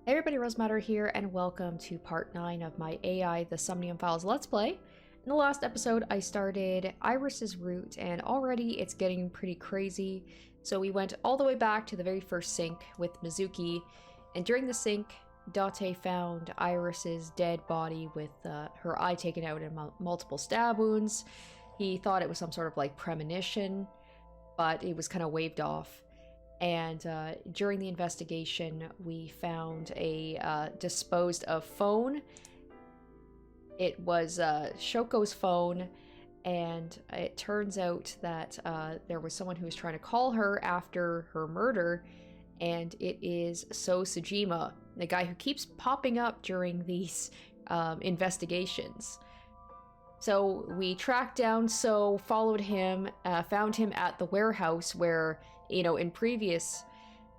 Hey everybody, Rosematter here, and welcome to part 9 of my AI The Somnium Files Let's Play. In the last episode, I started Iris's route, and already it's getting pretty crazy. So we went all the way back to the very first sync with Mizuki, and during the sync, Date found Iris's dead body with her eye taken out and multiple stab wounds. He thought it was some sort of like premonition, but it was kind of waved off. And during the investigation, we found a disposed of phone. It was Shoko's phone, and it turns out that there was someone who was trying to call her after her murder, and it is Sejima, the guy who keeps popping up during these investigations. So we tracked down followed him, found him at the warehouse where, you know, in previous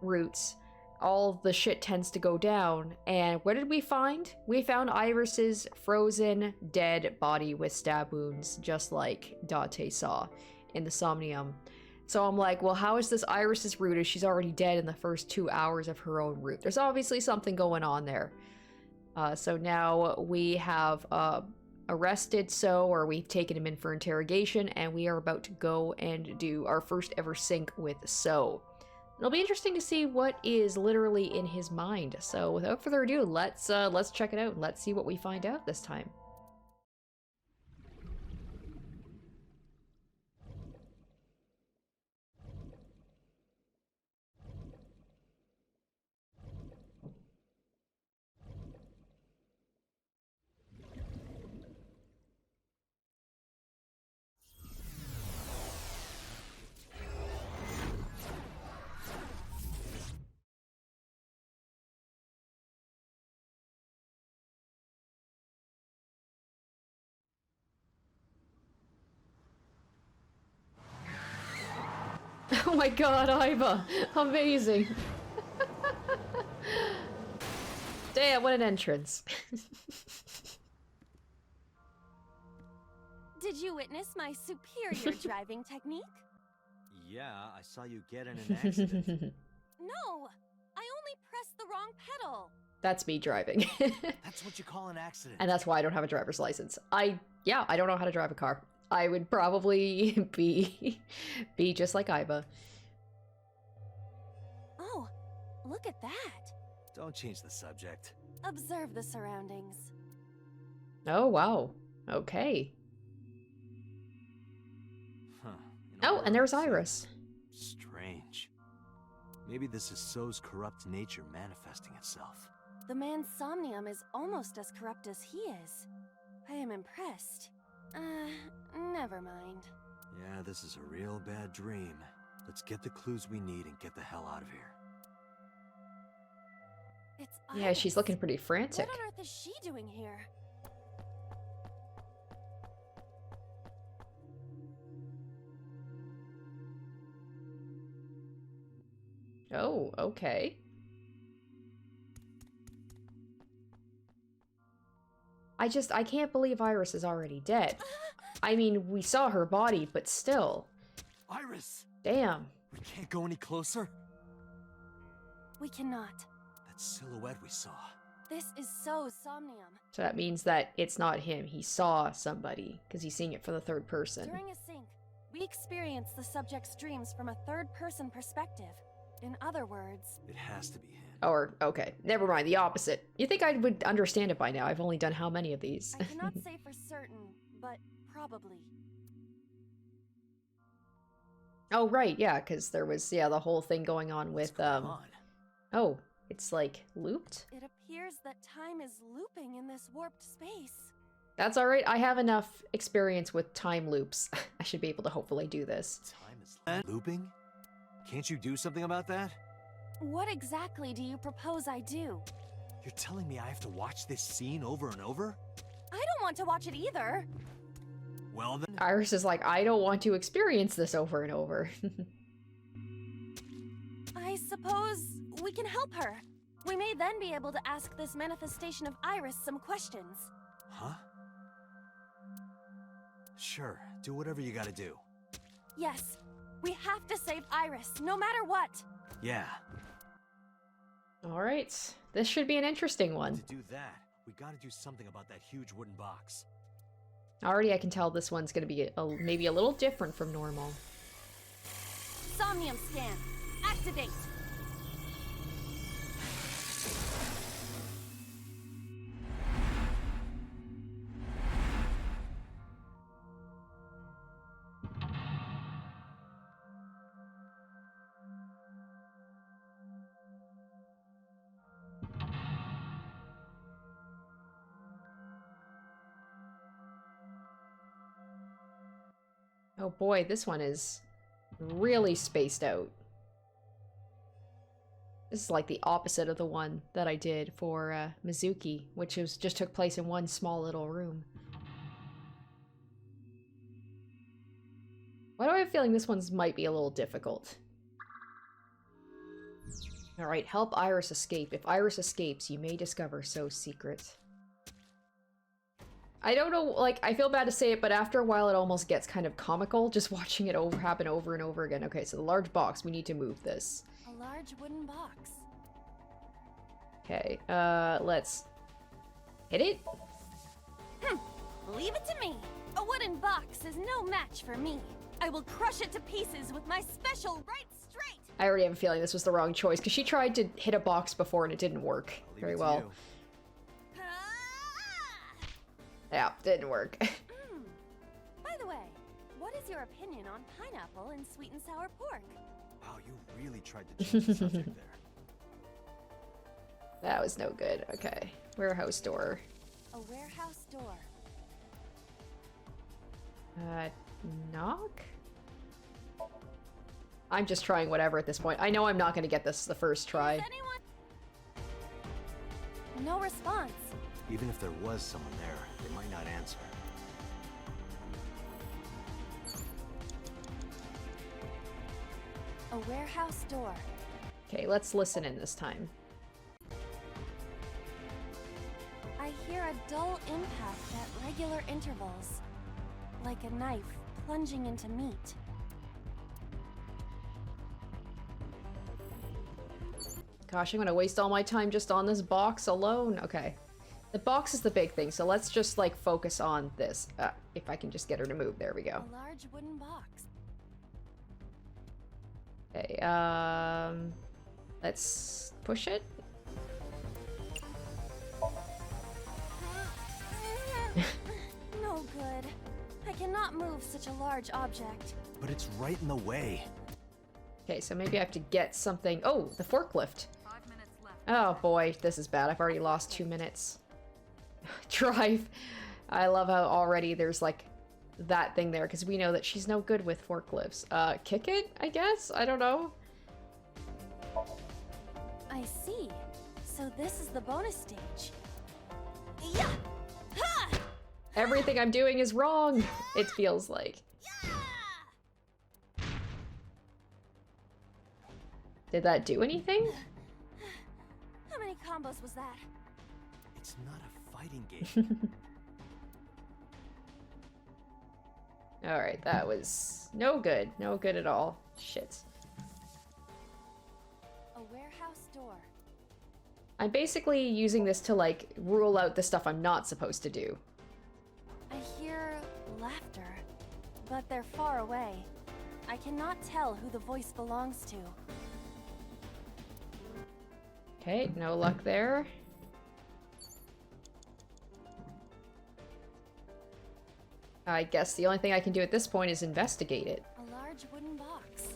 routes, all the shit tends to go down. And what did we find? We found Iris's frozen, dead body with stab wounds, just like Date saw in the Somnium. So I'm like, well, how is this Iris's route if she's already dead in the first 2 hours of her own route? There's obviously something going on there. So now we have arrested or we've taken him in for interrogation, and we are about to go and do our first ever sync with It'll be interesting to see what is literally in his mind. So without further ado, let's check it out and let's see what we find out this time. Oh my god, Iva! Amazing! Damn, what an entrance. Did you witness my superior driving technique? Yeah, I saw you get in an accident. No! I only pressed the wrong pedal! That's me driving. That's what you call an accident. And that's why I don't have a driver's license. I don't know how to drive a car. I would probably be just like Iva. Oh, look at that! Don't change the subject. Observe the surroundings. Oh, wow. Okay. Huh. Oh, and there's Iris. Strange. Maybe this is So's corrupt nature manifesting itself. The man's Somnium is almost as corrupt as he is. I am impressed. Never mind. Yeah, this is a real bad dream. Let's get the clues we need and get the hell out of here. It's Yeah, Iris. she's looking pretty frantic. What on earth is she doing here? Oh, okay. I can't believe Iris is already dead. I mean, we saw her body, but still. Iris! Damn. We can't go any closer? We cannot. That silhouette we saw. This is so Somnium. So that means that it's not him. He saw somebody, because he's seeing it from the third person. During a sync, we experience the subject's dreams from a third-person perspective. In other words... It has to be him. Or, okay, never mind, the opposite. You think I would understand it by now. I've only done how many of these? I cannot say for certain, but probably. Oh, right, yeah, because there was, the whole thing going on with, What's going on? Oh, it's like looped? It appears that time is looping in this warped space. That's alright, I have enough experience with time loops. I should be able to hopefully do this. Time is looping? Can't you do something about that? What exactly do you propose I do? You're telling me I have to watch this scene over and over? I don't want to watch it either. Well then... Iris is like, I don't want to experience this over and over. I suppose we can help her. We may then be able to ask this manifestation of Iris some questions. Huh? Sure, do whatever you gotta do. Yes, we have to save Iris, no matter what. Yeah. Alright, this should be an interesting one. To do that, we gotta do something about that huge wooden box. Already I can tell this one's gonna be maybe a little different from normal. Somnium scan. Activate. Oh boy, this one is really spaced out. This is like the opposite of the one that I did for Mizuki, which just took place in one small little room. Why do I have a feeling this one's might be a little difficult? Alright, help Iris escape. If Iris escapes, you may discover So's secret. I don't know, like, I feel bad to say it, but after a while it almost gets kind of comical, just watching it happen over and over again. Okay, so the large box, we need to move this. A large wooden box. Okay, let's hit it. Leave it to me. A wooden box is no match for me. I will crush it to pieces with my special right straight. I already have a feeling this was the wrong choice, because she tried to hit a box before and it didn't work very well. Yeah, didn't work. By the way, what is your opinion on pineapple and sweet and sour pork? Wow, you really tried to change the subject there. That was no good. Okay. Warehouse door. A warehouse door. Knock? I'm just trying whatever at this point. I know I'm not gonna get this the first try. Is anyone... No response. Even if there was someone there, they might not answer. A warehouse door. Okay, let's listen in this time. I hear a dull impact at regular intervals, like a knife plunging into meat. Gosh, I'm gonna waste all my time just on this box alone. Okay. The box is the big thing, so let's just, like, focus on this. If I can just get her to move. There we go. A large wooden box. Okay, let's push it. No good. I cannot move such a large object. But it's right in the way. Okay, so maybe I have to get something. Oh, the forklift. 5 minutes left. Oh boy, this is bad. I've already lost 2 minutes. Drive. I love how already there's like that thing there, because we know that she's no good with forklifts. Kick it, I guess? I don't know. I see. So this is the bonus stage. Yeah! Ha! Everything I'm doing is wrong, it feels like. Did that do anything? How many combos was that? It's not a fighting game. Alright, that was no good. No good at all. Shit. A warehouse door. I'm basically using this to, like, rule out the stuff I'm not supposed to do. I hear laughter, but they're far away. I cannot tell who the voice belongs to. Okay, no luck there. I guess the only thing I can do at this point is investigate it. A large wooden box.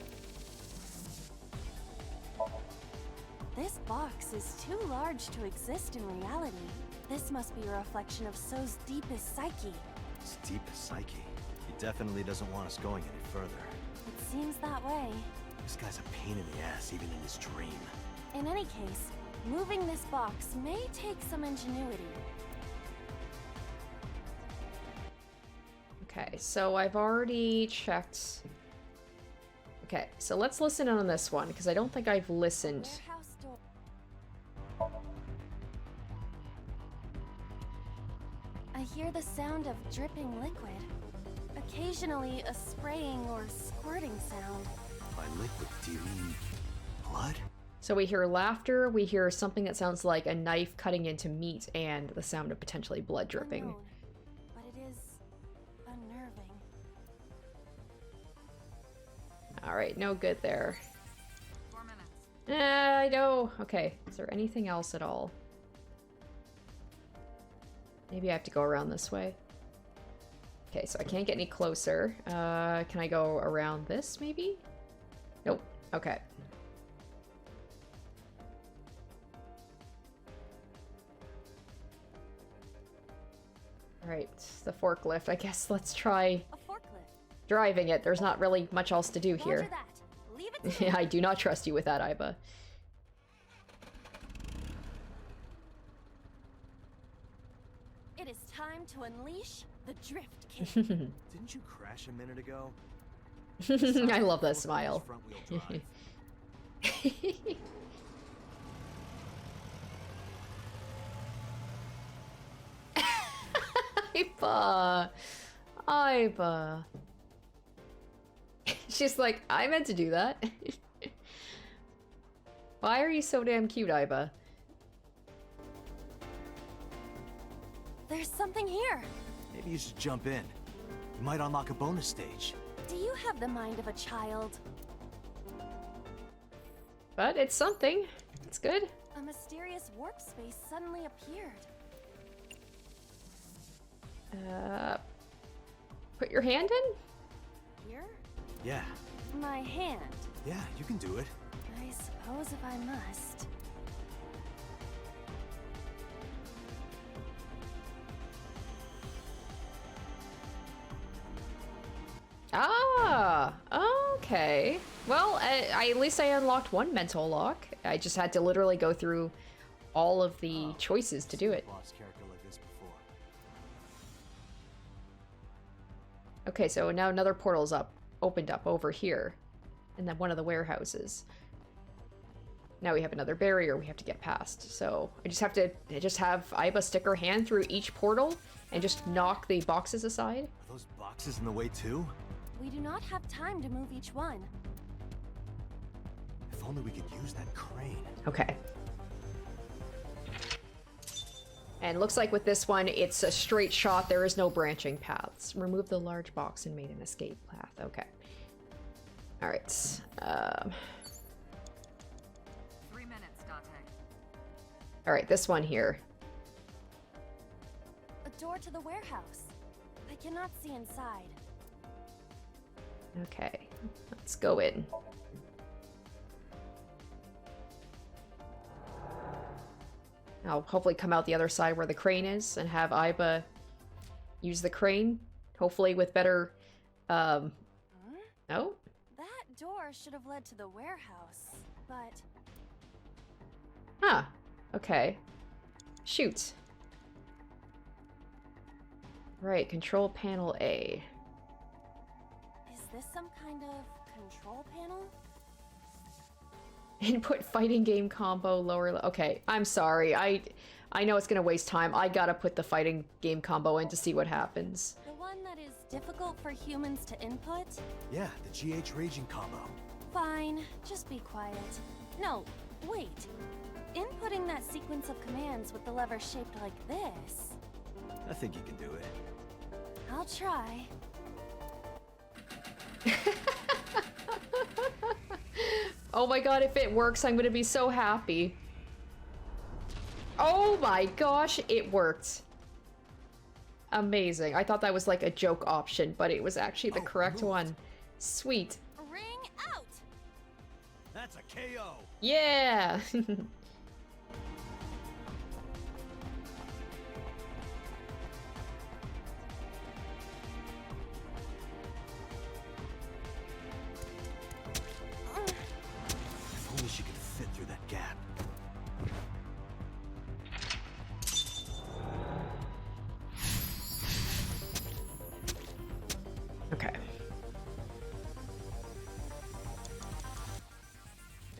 This box is too large to exist in reality. This must be a reflection of So's deepest psyche. His deepest psyche. He definitely doesn't want us going any further. It seems that way. This guy's a pain in the ass, even in his dream. In any case, moving this box may take some ingenuity. Okay, so I've already checked. Okay, so let's listen in on this one, because I don't think I've listened. Warehouse door. I hear the sound of dripping liquid. Occasionally, a spraying or squirting sound. By liquid, do you mean blood? So we hear laughter, we hear something that sounds like a knife cutting into meat, and the sound of potentially blood dripping. Unknown, but it is unnerving. Alright, no good there. 4 minutes. I know. Okay, is there anything else at all? Maybe I have to go around this way. Okay, so I can't get any closer. Can I go around this, maybe? Nope. Okay. Alright, the forklift. I guess let's try A forklift. driving it. There's not really much else to do Roger here. that. Leave it to me. Yeah, I do not trust you with that, Iba. It is time to unleash the Drift King. Didn't you crash a minute ago? I love that smile. Front-wheel drive. Iba. Iba. She's like, I meant to do that. Why are you so damn cute, Iba? There's something here. Maybe you should jump in. You might unlock a bonus stage. Do you have the mind of a child? But it's something. It's good. A mysterious warp space suddenly appeared. Put your hand in? Here? Yeah, My hand. yeah, you can do it. I suppose if I must. Ah, okay. Well, at least I unlocked one mental lock. I just had to literally go through all of the choices to do it. Boss character like this before. Okay, so now another portal's opened up over here. And then one of the warehouses. Now we have another barrier we have to get past. So I just have Iba stick her hand through each portal and just knock the boxes aside. Are those boxes in the way too? We do not have time to move each one. If only we could use that crane. Okay. And looks like with this one, it's a straight shot. There is no branching paths. Remove the large box and made an escape path. Okay. All right. 3 minutes, Dante. All right, this one here. A door to the warehouse. I cannot see inside. Okay, let's go in. I'll hopefully come out the other side where the crane is and have Iba use the crane. Hopefully with better, No? That door should have led to the warehouse, but Huh. Okay. Shoot. Right, control panel A. is this some kind of control panel? Input fighting game combo lower. Okay, I'm sorry. I know it's gonna waste time. I gotta put the fighting game combo in to see what happens. The one that is difficult for humans to input? Yeah, the GH raging combo. Fine, just be quiet. No, wait. Inputting that sequence of commands with the lever shaped like this. I think you can do it. I'll try. Oh my god, if it works, I'm gonna be so happy. Oh my gosh, it worked. Amazing. I thought that was like a joke option, but it was actually the correct one. Sweet. Ring out! That's a KO. Yeah! If only she could fit through that gap. Okay.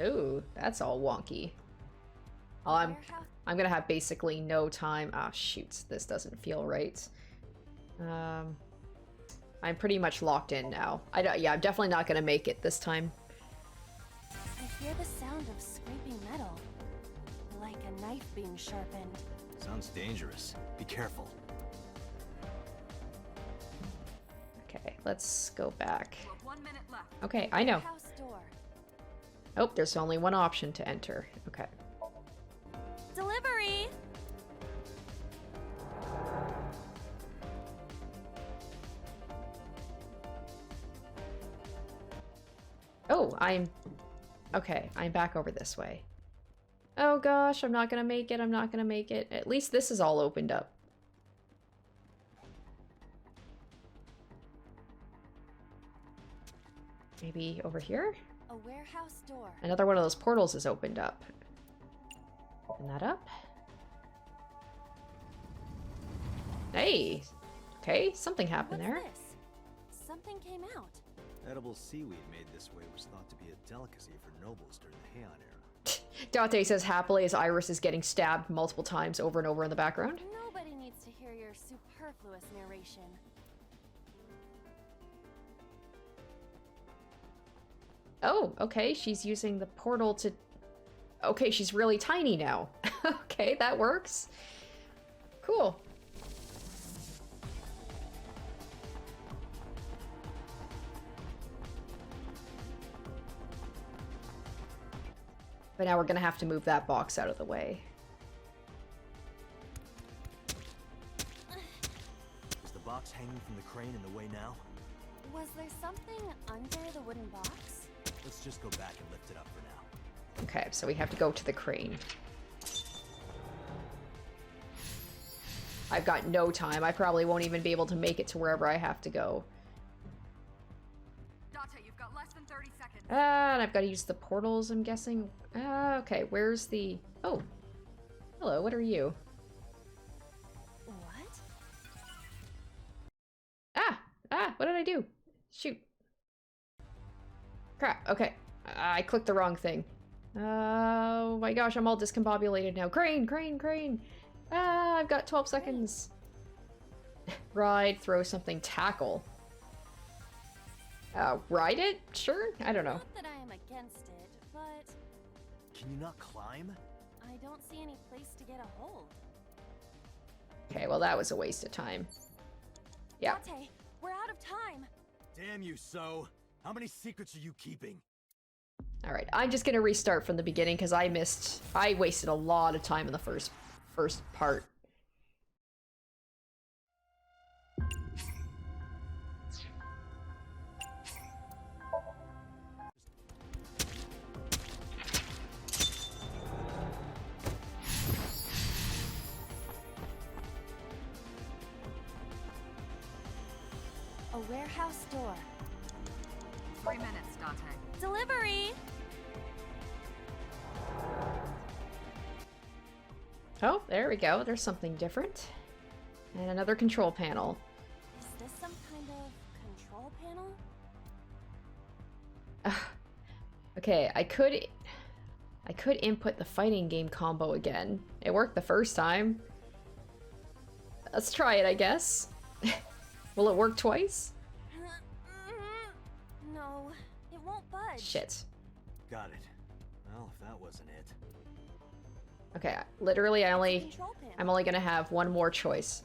Ooh, that's all wonky. Oh, I'm gonna have basically no time. Ah, shoot, this doesn't feel right. I'm pretty much locked in now. Yeah, I'm definitely not gonna make it this time. I hear the sound of scraping knife being sharpened. Sounds dangerous. Be careful. Okay, let's go back. Well, 1 minute left. Okay, I know. House door. Oh, there's only one option to enter. Okay. Delivery! Oh, okay, I'm back over this way. Oh gosh, I'm not gonna make it, I'm not gonna make it. At least this is all opened up. Maybe over here? A warehouse door. Another one of those portals is opened up. Open that up. Hey! Okay, something happened What's there. this? Something came out. Edible seaweed made this way was thought to be a delicacy for nobles during the Heian era. Date says happily as Iris is getting stabbed multiple times over and over in the background. Nobody needs to hear your superfluous narration. Oh, okay, she's using the portal to... Okay, she's really tiny now. Okay, that works. Cool. But now we're gonna have to move that box out of the way. Is the box hanging from the crane in the way now? Was there something under the wooden box? Let's just go back and lift it up for now. Okay, so we have to go to the crane. I've got no time. I probably won't even be able to make it to wherever I have to go. Date, you've got less than 30 seconds. And I've got to use the portals, I'm guessing. Okay, where's the... Oh. Hello, what are you? What? What did I do? Shoot. Crap, okay. I clicked the wrong thing. Oh my gosh, I'm all discombobulated now. Crane, crane, crane! I've got 12 seconds. Ride, throw something, tackle. Ride it? Sure? I don't know. Not that I am against it, but Can you not climb? I don't see any place to get a hold. Okay, well that was a waste of time. Yeah. Date, we're out of time. Damn you, So! How many secrets are you keeping? Alright, I'm just gonna restart from the beginning because I wasted a lot of time in the first part. A warehouse door. 3 minutes, Date. Delivery! Oh, there we go. There's something different. And another control panel. Is this some kind of control panel? Okay, I could input the fighting game combo again. It worked the first time. Let's try it, I guess. Will it work twice? No, it won't budge. Shit. Got it. Well, if that wasn't it. Okay, literally I'm Control panel. only gonna have one more choice.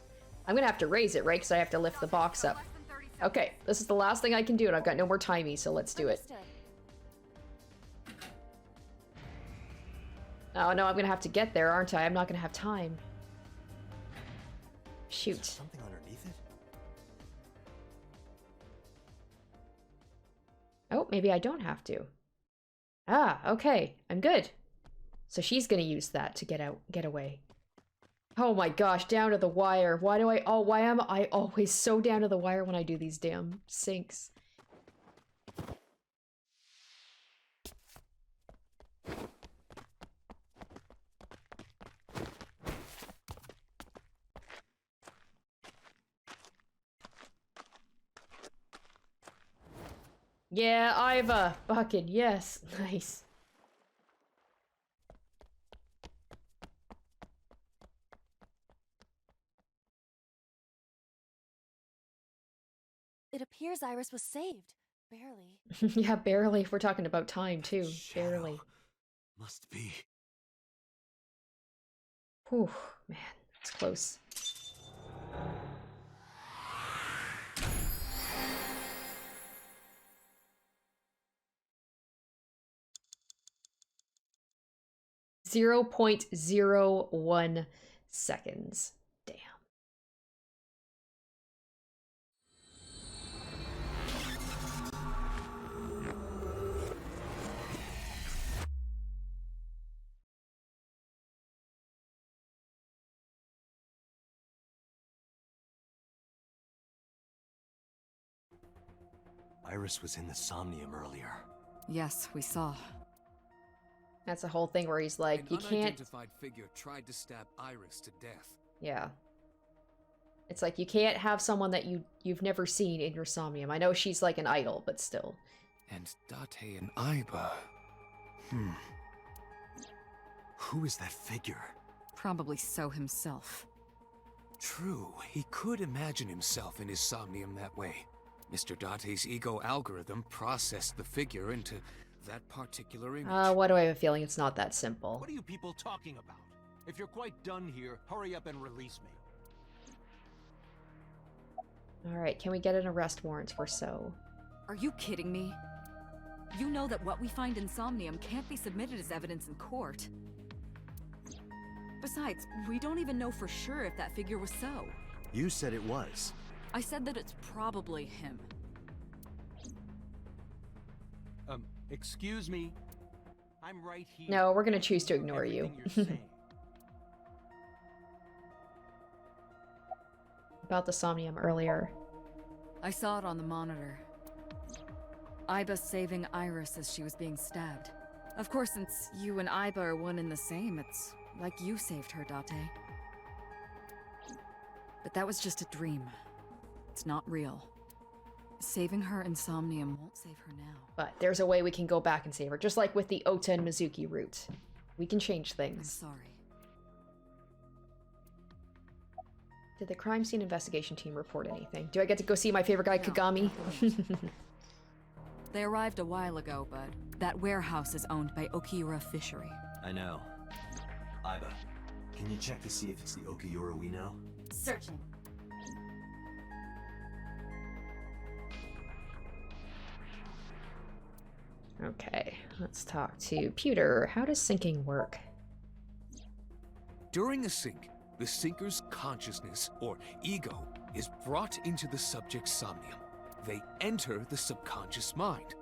I'm gonna have to raise it, right? Because I have to lift the box up. Less than 30 seconds. Okay, this is the last thing I can do and I've got no more timey, so let's do it. Understood. Oh no, I'm gonna have to get there, aren't I? I'm not gonna have time. Is Shoot. there something underneath it? Oh, maybe I don't have to. Ah, okay. I'm good. So she's gonna use that to get away. Oh my gosh, down to the wire. Why am I always so down to the wire when I do these damn sinks? Yeah, I have a bucket. Yes, nice. It appears Iris was saved. Barely. Yeah, barely. We're talking about time too. Shadow. Barely. Must be. Whew, man, it's close. .01 seconds. Damn. Iris was in the Somnium earlier. Yes, we saw. That's the whole thing where he's like, An you can't. unidentified figure tried to stab Iris to death. Yeah. It's like you can't have someone that you've never seen in your Somnium. I know she's like an idol, but still. And Date and Aiba. Who is that figure? Probably so himself. True, he could imagine himself in his Somnium that way. Mr. Date's ego algorithm processed the figure into that particular image. Why do I have a feeling it's not that simple? What are you people talking about? If you're quite done here, hurry up and release me. Alright, can we get an arrest warrant for So? Are you kidding me? You know that what we find in Somnium can't be submitted as evidence in court. Besides, we don't even know for sure if that figure was So. You said it was. I said that it's probably him. Excuse me? I'm right here. No, we're gonna choose to ignore you. Everything you're saying. About the Somnium earlier. I saw it on the monitor. Aiba saving Iris as she was being stabbed. Of course, since you and Aiba are one and the same, it's like you saved her, Date. But that was just a dream. It's not real. Saving her in Somnium won't save her now. But there's a way we can go back and save her, just like with the Ota and Mizuki route. We can change I'm things. sorry. Did the crime scene investigation team report anything? Do I get to go see my favorite guy, Kagami? They arrived a while ago, but that warehouse is owned by Okiura Fishery. I know. Aiba, can you check to see if it's the Okiura we know? Searching. Okay, let's talk to Pewter. How does syncing work? During a sync, the sinker's consciousness, or ego, is brought into the subject's Somnium. They enter the subconscious mind,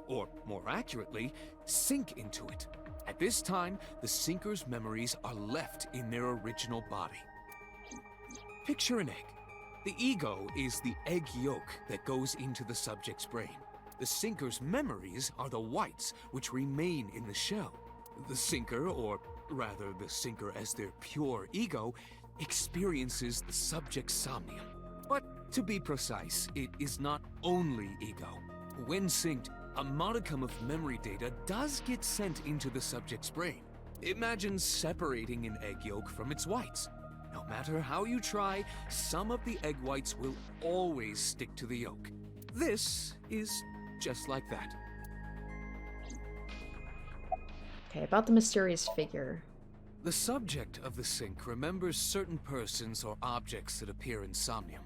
or more accurately, sink into it. At this time, the sinker's memories are left in their original body. Picture an egg. The ego is the egg yolk that goes into the subject's brain. The sinker's memories are the whites, which remain in the shell. The sinker, or rather the sinker as their pure ego, experiences the subject's Somnium. But to be precise, it is not only ego. When synced, a modicum of memory data does get sent into the subject's brain. Imagine separating an egg yolk from its whites. No matter how you try, some of the egg whites will always stick to the yolk. This is just like that. Okay, about the mysterious figure. The subject of the sync remembers certain persons or objects that appear in Somnium.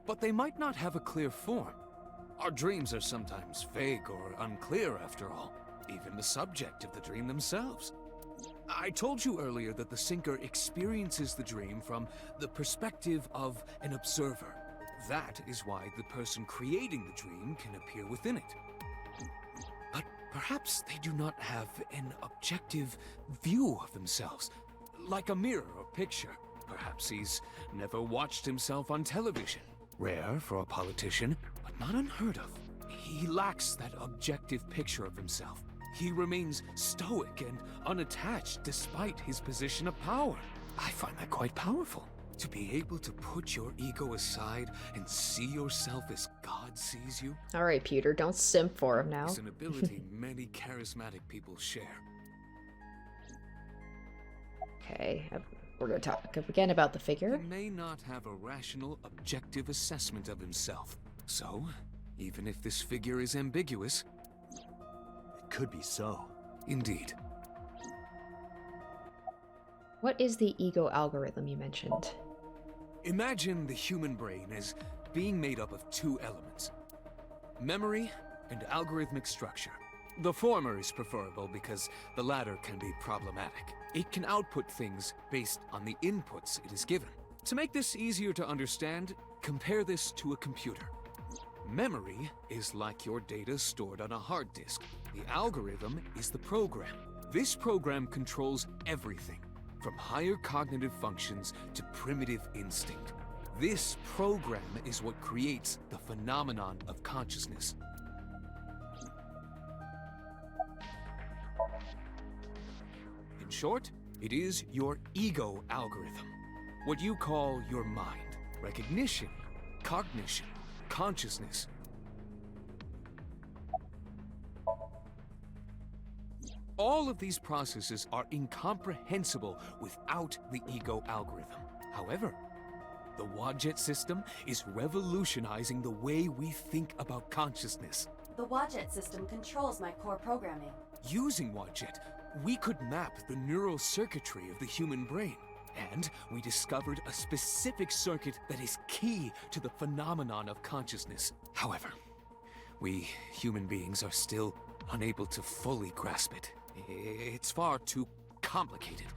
But they might not have a clear form. Our dreams are sometimes vague or unclear after all, even the subject of the dream themselves. I told you earlier that the syncer experiences the dream from the perspective of an observer. That is why the person creating the dream can appear within it. But perhaps they do not have an objective view of themselves, like a mirror or picture. Perhaps he's never watched himself on television. Rare for a politician, but not unheard of. He lacks that objective picture of himself. He remains stoic and unattached despite his position of power. I find that quite powerful. To be able to put your ego aside and see yourself as God sees you. Alright, Pewter, don't simp for him now. Is an ability many charismatic people share. Okay, we're gonna talk again about the figure. He may not have a rational, objective assessment of himself. So, even if this figure is ambiguous, It could be so. indeed. What is the ego algorithm you mentioned? Imagine the human brain as being made up of two elements: memory and algorithmic structure. The former is preferable because the latter can be problematic. It can output things based on the inputs it is given. To make this easier to understand, compare this to a computer. Memory is like your data stored on a hard disk. The algorithm is the program. This program controls everything, from higher cognitive functions to primitive instinct. This program is what creates the phenomenon of consciousness. In short, it is your ego algorithm. What you call your mind, recognition, cognition, consciousness. All of these processes are incomprehensible without the ego algorithm. However, the Wadjet system is revolutionizing the way we think about consciousness. The Wadjet system controls my core programming. Using Wadjet, we could map the neural circuitry of the human brain. And we discovered a specific circuit that is key to the phenomenon of consciousness. However, we human beings are still unable to fully grasp it. It's far too complicated.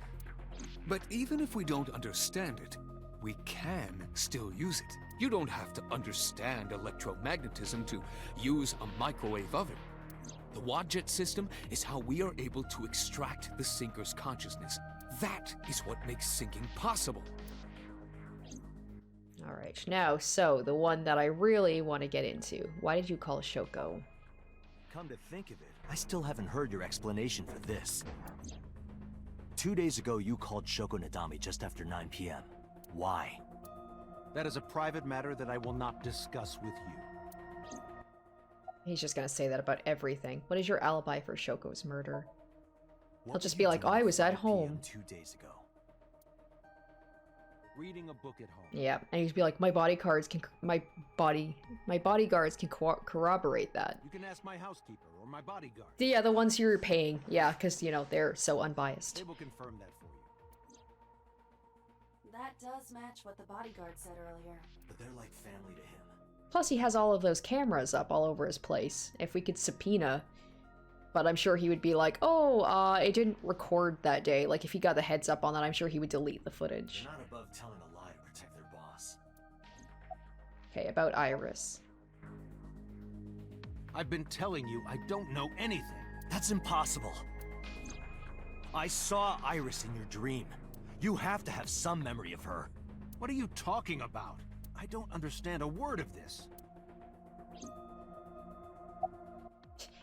But even if we don't understand it, we can still use it. You don't have to understand electromagnetism to use a microwave oven. The Wadjet system is how we are able to extract the sinker's consciousness. That is what makes syncing possible. Alright, now, so, the one that I really want to get into. Why did you call Shoko? Come to think of it, I still haven't heard your explanation for this. 2 days ago, you called Shoko Nadami just after 9 p.m. Why? That is a private matter that I will not discuss with you. He's just gonna say that about everything. What is your alibi for Shoko's murder? What He'll just were be you like, doing I was at 5 p.m. home. 2 days ago. Reading a book at home. Yeah, and he'd be like, my bodyguards can corroborate that. You can ask my housekeeper or my bodyguard. Yeah, the ones you're paying. Yeah, because, you know, they're so unbiased. They will confirm that for you. That does match what the bodyguard said earlier. But they're like family to him. Plus, he has all of those cameras up all over his place. If we could subpoena. But I'm sure he would be like, oh, it didn't record that day. Like, if he got the heads up on that, I'm sure he would delete the footage. They're not above telling a lie to protect their boss. Okay, about Iris. I've been telling you I don't know anything. That's impossible. I saw Iris in your dream. You have to have some memory of her. What are you talking about? I don't understand a word of this.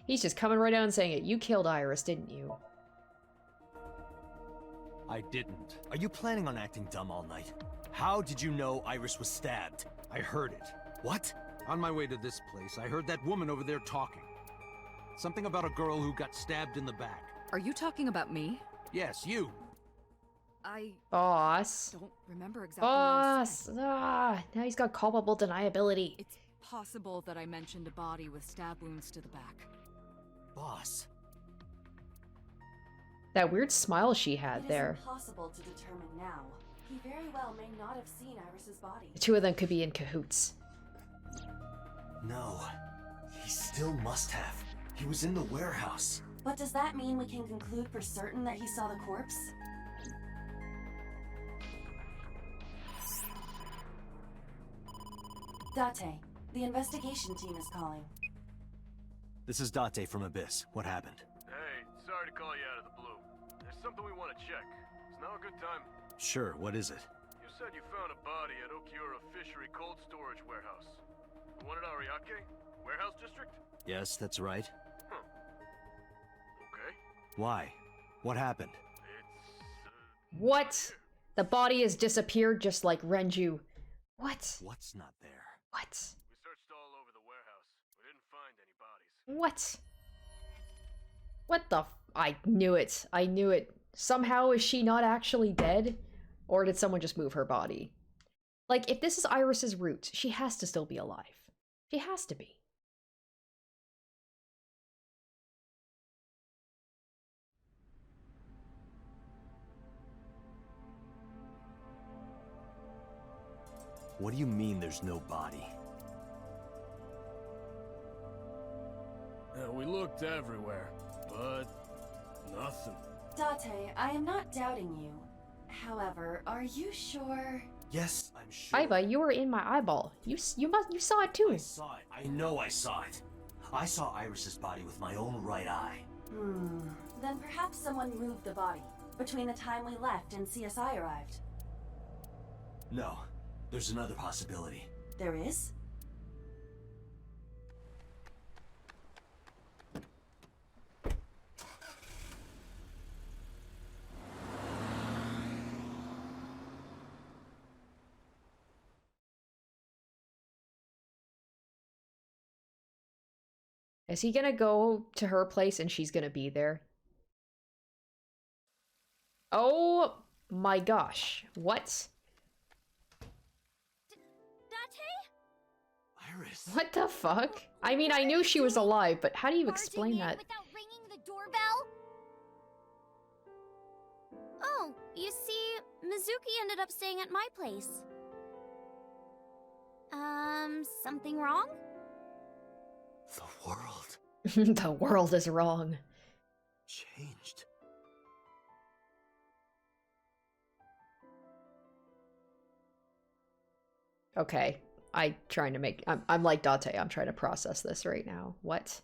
He's just coming right out and saying it. You killed Iris, didn't you? I didn't. Are you planning on acting dumb all night? How did you know Iris was stabbed? I heard it. What? On my way to this place, I heard that woman over there talking. Something about a girl who got stabbed in the back. Are you talking about me? Yes, you. I Boss. don't remember exactly what I Boss. said. Ah, now he's got culpable deniability. It's possible that I mentioned a body with stab wounds to the back. Boss. That weird smile she had It there. is impossible to determine now. He very well may not have seen Iris's body. The two of them could be in cahoots. No. He still must have. He was in the warehouse. But does that mean we can conclude for certain that he saw the corpse? Date, the investigation team is calling. This is Date from Abyss. What happened? Hey, sorry to call you out of the blue. There's something we want to check. Is now a good time? Sure, what is it? You said you found a body at Okiura Fishery Cold Storage Warehouse. The one at Ariake? Warehouse District? Yes, that's right. Huh. Okay. Why? What happened? It's, What? The body has disappeared just like Renju. What? What's not there? What? we searched all over the warehouse. We didn't find any bodies. What? What the I knew it. I knew it. Somehow is she not actually dead? Or did someone just move her body? Like, if this is Iris's route, she has to still be alive. She has to be. What do you mean there's no body? Yeah, we looked everywhere, but nothing. Date, I am not doubting you. However, are you sure? Yes, I'm sure. Aiba, you were in my eyeball. You saw it too. I saw it. I know I saw it. I saw Iris's body with my own right eye. Then perhaps someone moved the body between the time we left and CSI arrived. No, there's another possibility. There is? Is he gonna go to her place and she's gonna be there? Oh my gosh. What? Iris. What the fuck? I mean, I knew she was alive, but how do you explain that? Without ringing the doorbell? Oh, you see, Mizuki ended up staying at my place. Something wrong? The world The world is wrong. changed. Okay, I'm like Date, I'm trying to process this right now. What?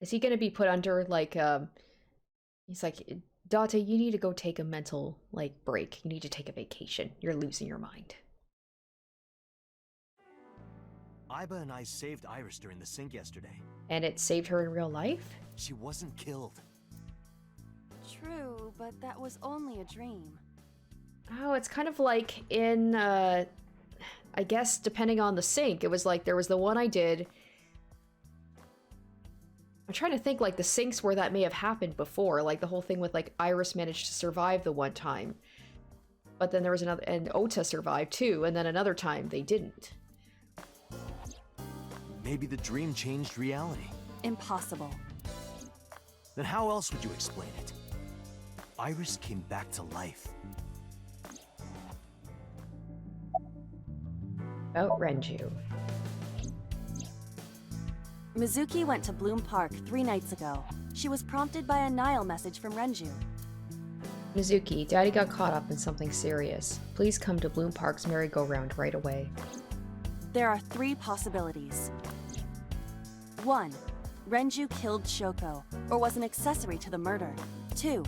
Is he gonna be put under, like, he's like, Date, you need to go take a mental, like, break. You need to take a vacation. You're losing your mind. Aiba and I saved Iris during the sink yesterday. And it saved her in real life? She wasn't killed. True, but that was only a dream. Oh, it's kind of like in, I guess, depending on the sink. It was like, there was the one I did. I'm trying to think, like, the sinks where that may have happened before. Like, the whole thing with, like, Iris managed to survive the one time. But then there was another, and Ota survived too, and then another time they didn't. Maybe the dream changed reality. Impossible. Then how else would you explain it? Iris came back to life. About Renju. Mizuki went to Bloom Park 3 nights ago. She was prompted by a Nile message from Renju. Mizuki, Daddy got caught up in something serious. Please come to Bloom Park's merry-go-round right away. There are 3 possibilities. 1. Renju killed Shoko, or was an accessory to the murder. 2.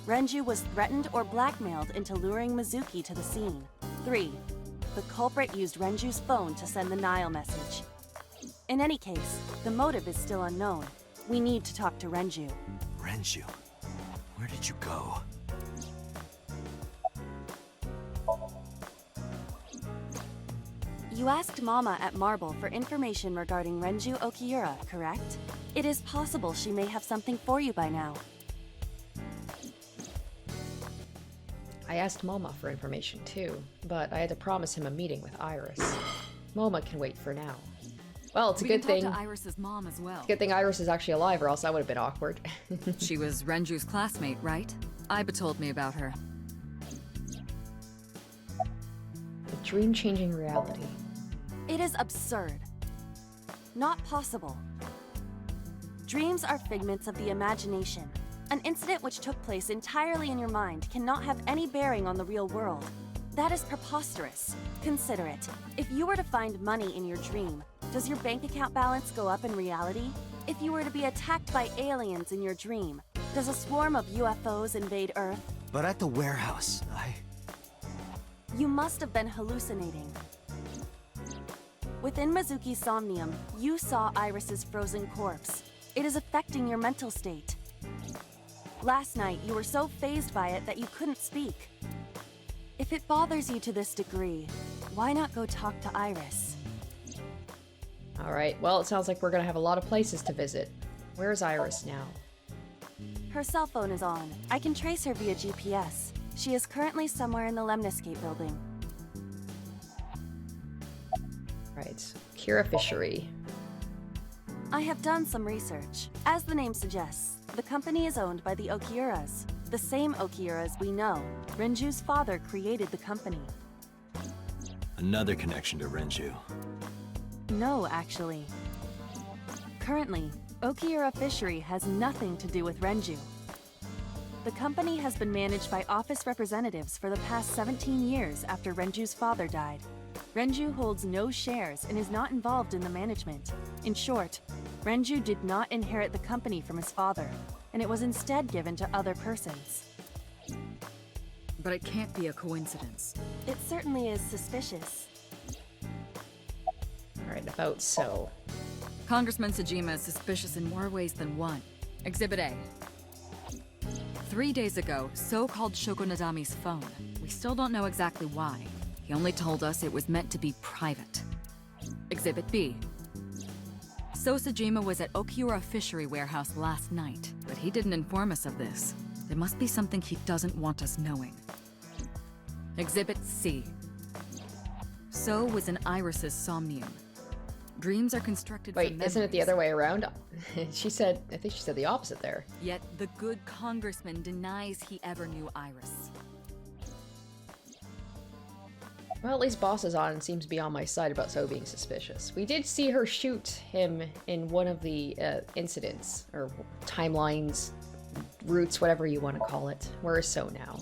Renju was threatened or blackmailed into luring Mizuki to the scene. 3. The culprit used Renju's phone to send the Nile message. In any case, the motive is still unknown. We need to talk to Renju. Renju, where did you go? You asked Momma at Marble for information regarding Renju Okiura, correct? It is possible she may have something for you by now. I asked Momma for information too, but I had to promise him a meeting with Iris. Momma can wait for now. Well, it's a good thing. We can talk to Iris's mom as well. Good thing Iris is actually alive, or else that would have been awkward. She was Renju's classmate, right? Aiba told me about her. A dream-changing reality. It is absurd. Not possible. Dreams are figments of the imagination. An incident which took place entirely in your mind cannot have any bearing on the real world. That is preposterous. Consider it. If you were to find money in your dream, does your bank account balance go up in reality? If you were to be attacked by aliens in your dream, does a swarm of UFOs invade Earth? But at the warehouse, You must have been hallucinating. Within Mizuki's Somnium, you saw Iris's frozen corpse. It is affecting your mental state. Last night, you were so fazed by it that you couldn't speak. If it bothers you to this degree, why not go talk to Iris? Alright, well, it sounds like we're gonna have a lot of places to visit. Where's Iris now? Her cell phone is on. I can trace her via GPS. She is currently somewhere in the Lemniscate building. Right, Kira Fishery. I have done some research. As the name suggests, the company is owned by the Okiuras. The same Okiuras we know. Renju's father created the company. Another connection to Renju. No, actually. Currently, Okiura Fishery has nothing to do with Renju. The company has been managed by office representatives for the past 17 years after Renju's father died. Renju holds no shares and is not involved in the management. In short, Renju did not inherit the company from his father, and it was instead given to other persons. But it can't be a coincidence. It certainly is suspicious. Alright, about so. Congressman Sejima is suspicious in more ways than one. Exhibit A. 3 days ago, So called Shoko Nadami's phone. We still don't know exactly why. He only told us it was meant to be private. Exhibit B. So Sejima was at Okiura Fishery Warehouse last night, but he didn't inform us of this. There must be something he doesn't want us knowing. Exhibit C. So was in Iris's Somnium. Dreams are constructed Wait, from isn't it the memories. other way around? She said, I think she said the opposite there. Yet the good congressman denies he ever knew Iris. Well, at least Boss is on and seems to be on my side about So being suspicious. We did see her shoot him in one of the incidents, or timelines, routes, whatever you want to call it. Where is So now?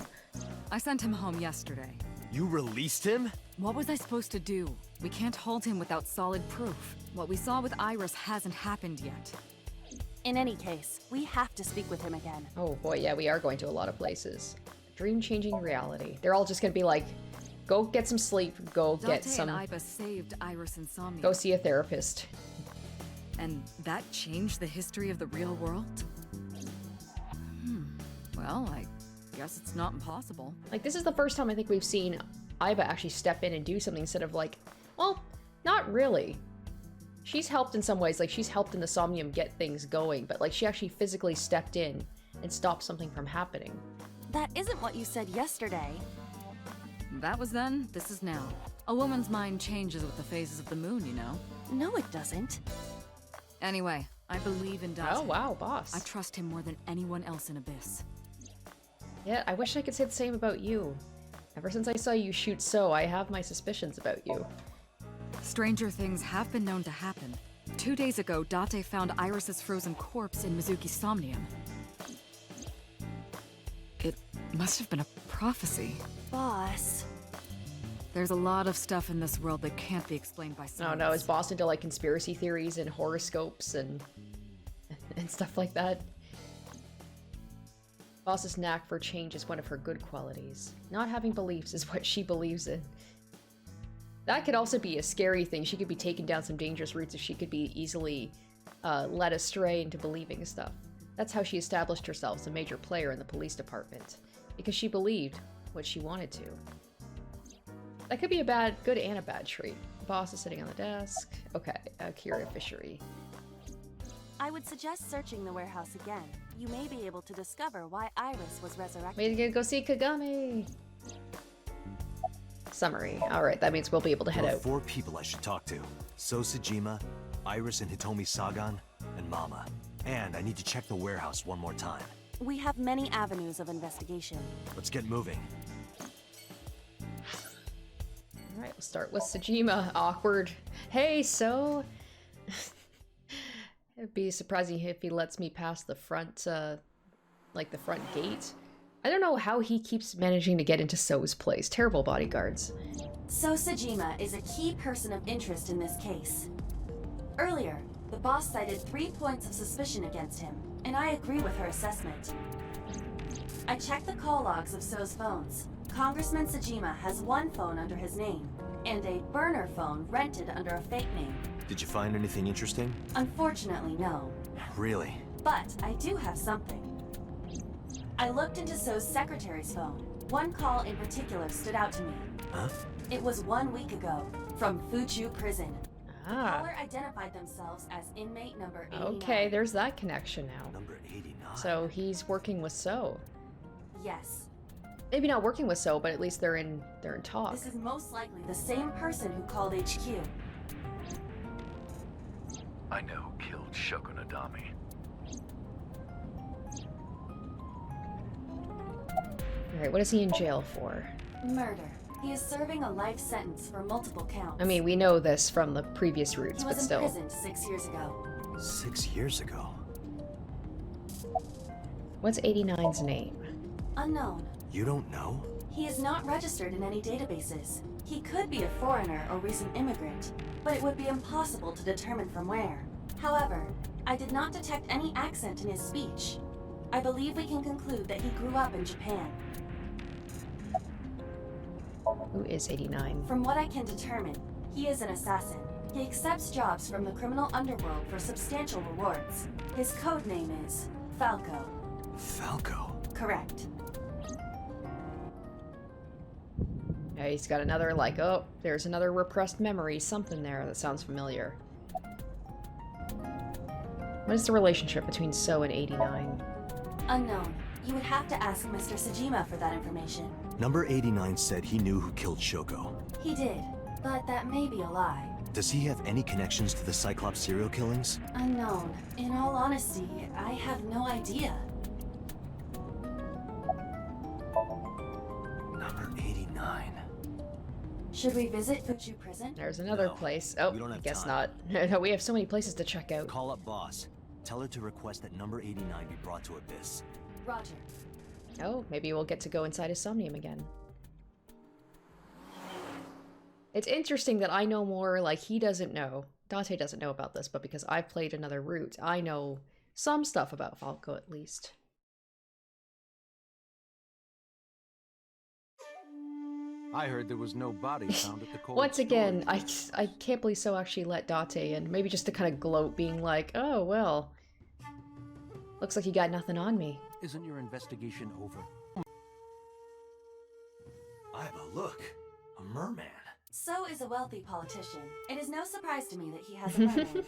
I sent him home yesterday. You released him? What was I supposed to do? We can't hold him without solid proof. What we saw with Iris hasn't happened yet. In any case, we have to speak with him again. Oh boy, yeah, we are going to a lot of places. Dream-changing reality. They're all just gonna be like, go get some sleep, go get Date some... and Iba saved Iris Insomnia. Go see a therapist. And that changed the history of the real world? Well, I guess it's not impossible. Like, this is the first time I think we've seen Iba actually step in and do something instead of like, well, not really. She's helped in some ways, like she's helped in the Somnium get things going, but like she actually physically stepped in and stopped something from happening. That isn't what you said yesterday. That was then, this is now. A woman's mind changes with the phases of the moon, you know? No, it doesn't. Anyway, I believe in Date. Oh wow, Boss. I trust him more than anyone else in Abyss. Yeah, I wish I could say the same about you. Ever since I saw you shoot So, I have my suspicions about you. Stranger things have been known to happen. 2 days ago, Date found Iris's frozen corpse in Mizuki's Somnium. It must have been a prophecy. Boss. There's a lot of stuff in this world that can't be explained by science. Oh no, is Boss into like conspiracy theories and horoscopes and stuff like that? Boss's knack for change is one of her good qualities. Not having beliefs is what she believes in. That could also be a scary thing. She could be taken down some dangerous routes if she could be easily led astray into believing stuff. That's how she established herself as a major player in the police department. Because she believed what she wanted to. That could be a good and a bad trait. Boss is sitting on the desk. Okay, Kira Fishery. I would suggest searching the warehouse again. You may be able to discover why Iris was resurrected. Way to go see Kagami! Summary. Alright, that means we'll be able to head There are out. 4 people I should talk to. So Sejima, Iris and Hitomi Sagan, and Momma. And I need to check the warehouse one more time. We have many avenues of investigation. Let's get moving. Alright, we'll start with Sejima. Awkward. Hey, So... It'd be surprising if he lets me pass the front, like the front gate. I don't know how he keeps managing to get into So's place. Terrible bodyguards. So Sejima is a key person of interest in this case. Earlier, the boss cited 3 points of suspicion against him, and I agree with her assessment. I checked the call logs of So's phones. Congressman Sejima has 1 phone under his name, and a burner phone rented under a fake name. Did you find anything interesting? Unfortunately, no. Really? But I do have something. I looked into So's secretary's phone. 1 call in particular stood out to me. Huh? It was 1 week ago, from Fuchu Prison. The Ah. caller identified themselves as inmate number 89. Okay, there's that connection now. Number 89. So he's working with So. Yes. Maybe not working with So, but at least they're in talk. This is most likely the same person who called HQ. I know who killed Shoko Nadami. Alright, what is he in jail for? Murder. He is serving a life sentence for multiple counts. I mean, we know this from the previous routes, he but was still. imprisoned 6 years ago. 6 years ago? What's 89's name? Unknown. You don't know? He is not registered in any databases. He could be a foreigner or recent immigrant, but it would be impossible to determine from where. However, I did not detect any accent in his speech. I believe we can conclude that he grew up in Japan. Who is 89? From what I can determine, he is an assassin. He accepts jobs from the criminal underworld for substantial rewards. His code name is Falco. Falco? Correct. Yeah, he's got another, like, oh, there's another repressed memory, something there that sounds familiar. What is the relationship between So and 89? Unknown. You would have to ask Mr. Sejima for that information. Number 89 said he knew who killed Shoko. He did, but that may be a lie. Does he have any connections to the Cyclops serial killings? Unknown. In all honesty, I have no idea. Number 89. Should we visit Fuchu Prison? There's another No, place. Oh, we don't I have guess time. not. No, we have so many places to check out. Call up boss. Tell her to request that number 89 be brought to Abyss. Roger. Oh, maybe we'll get to go inside his Somnium again. It's interesting that I know more, like, he doesn't know. Dante doesn't know about this, but because I've played another route, I know some stuff about Falco, at least. I heard there was no body found at the cold Once again, storage. I can't believe So actually let Dante in. Maybe just to kind of gloat, being like, oh, well, looks like you got nothing on me. Isn't your investigation over? Iva, look! A merman! So is a wealthy politician. It is no surprise to me that he has a merman.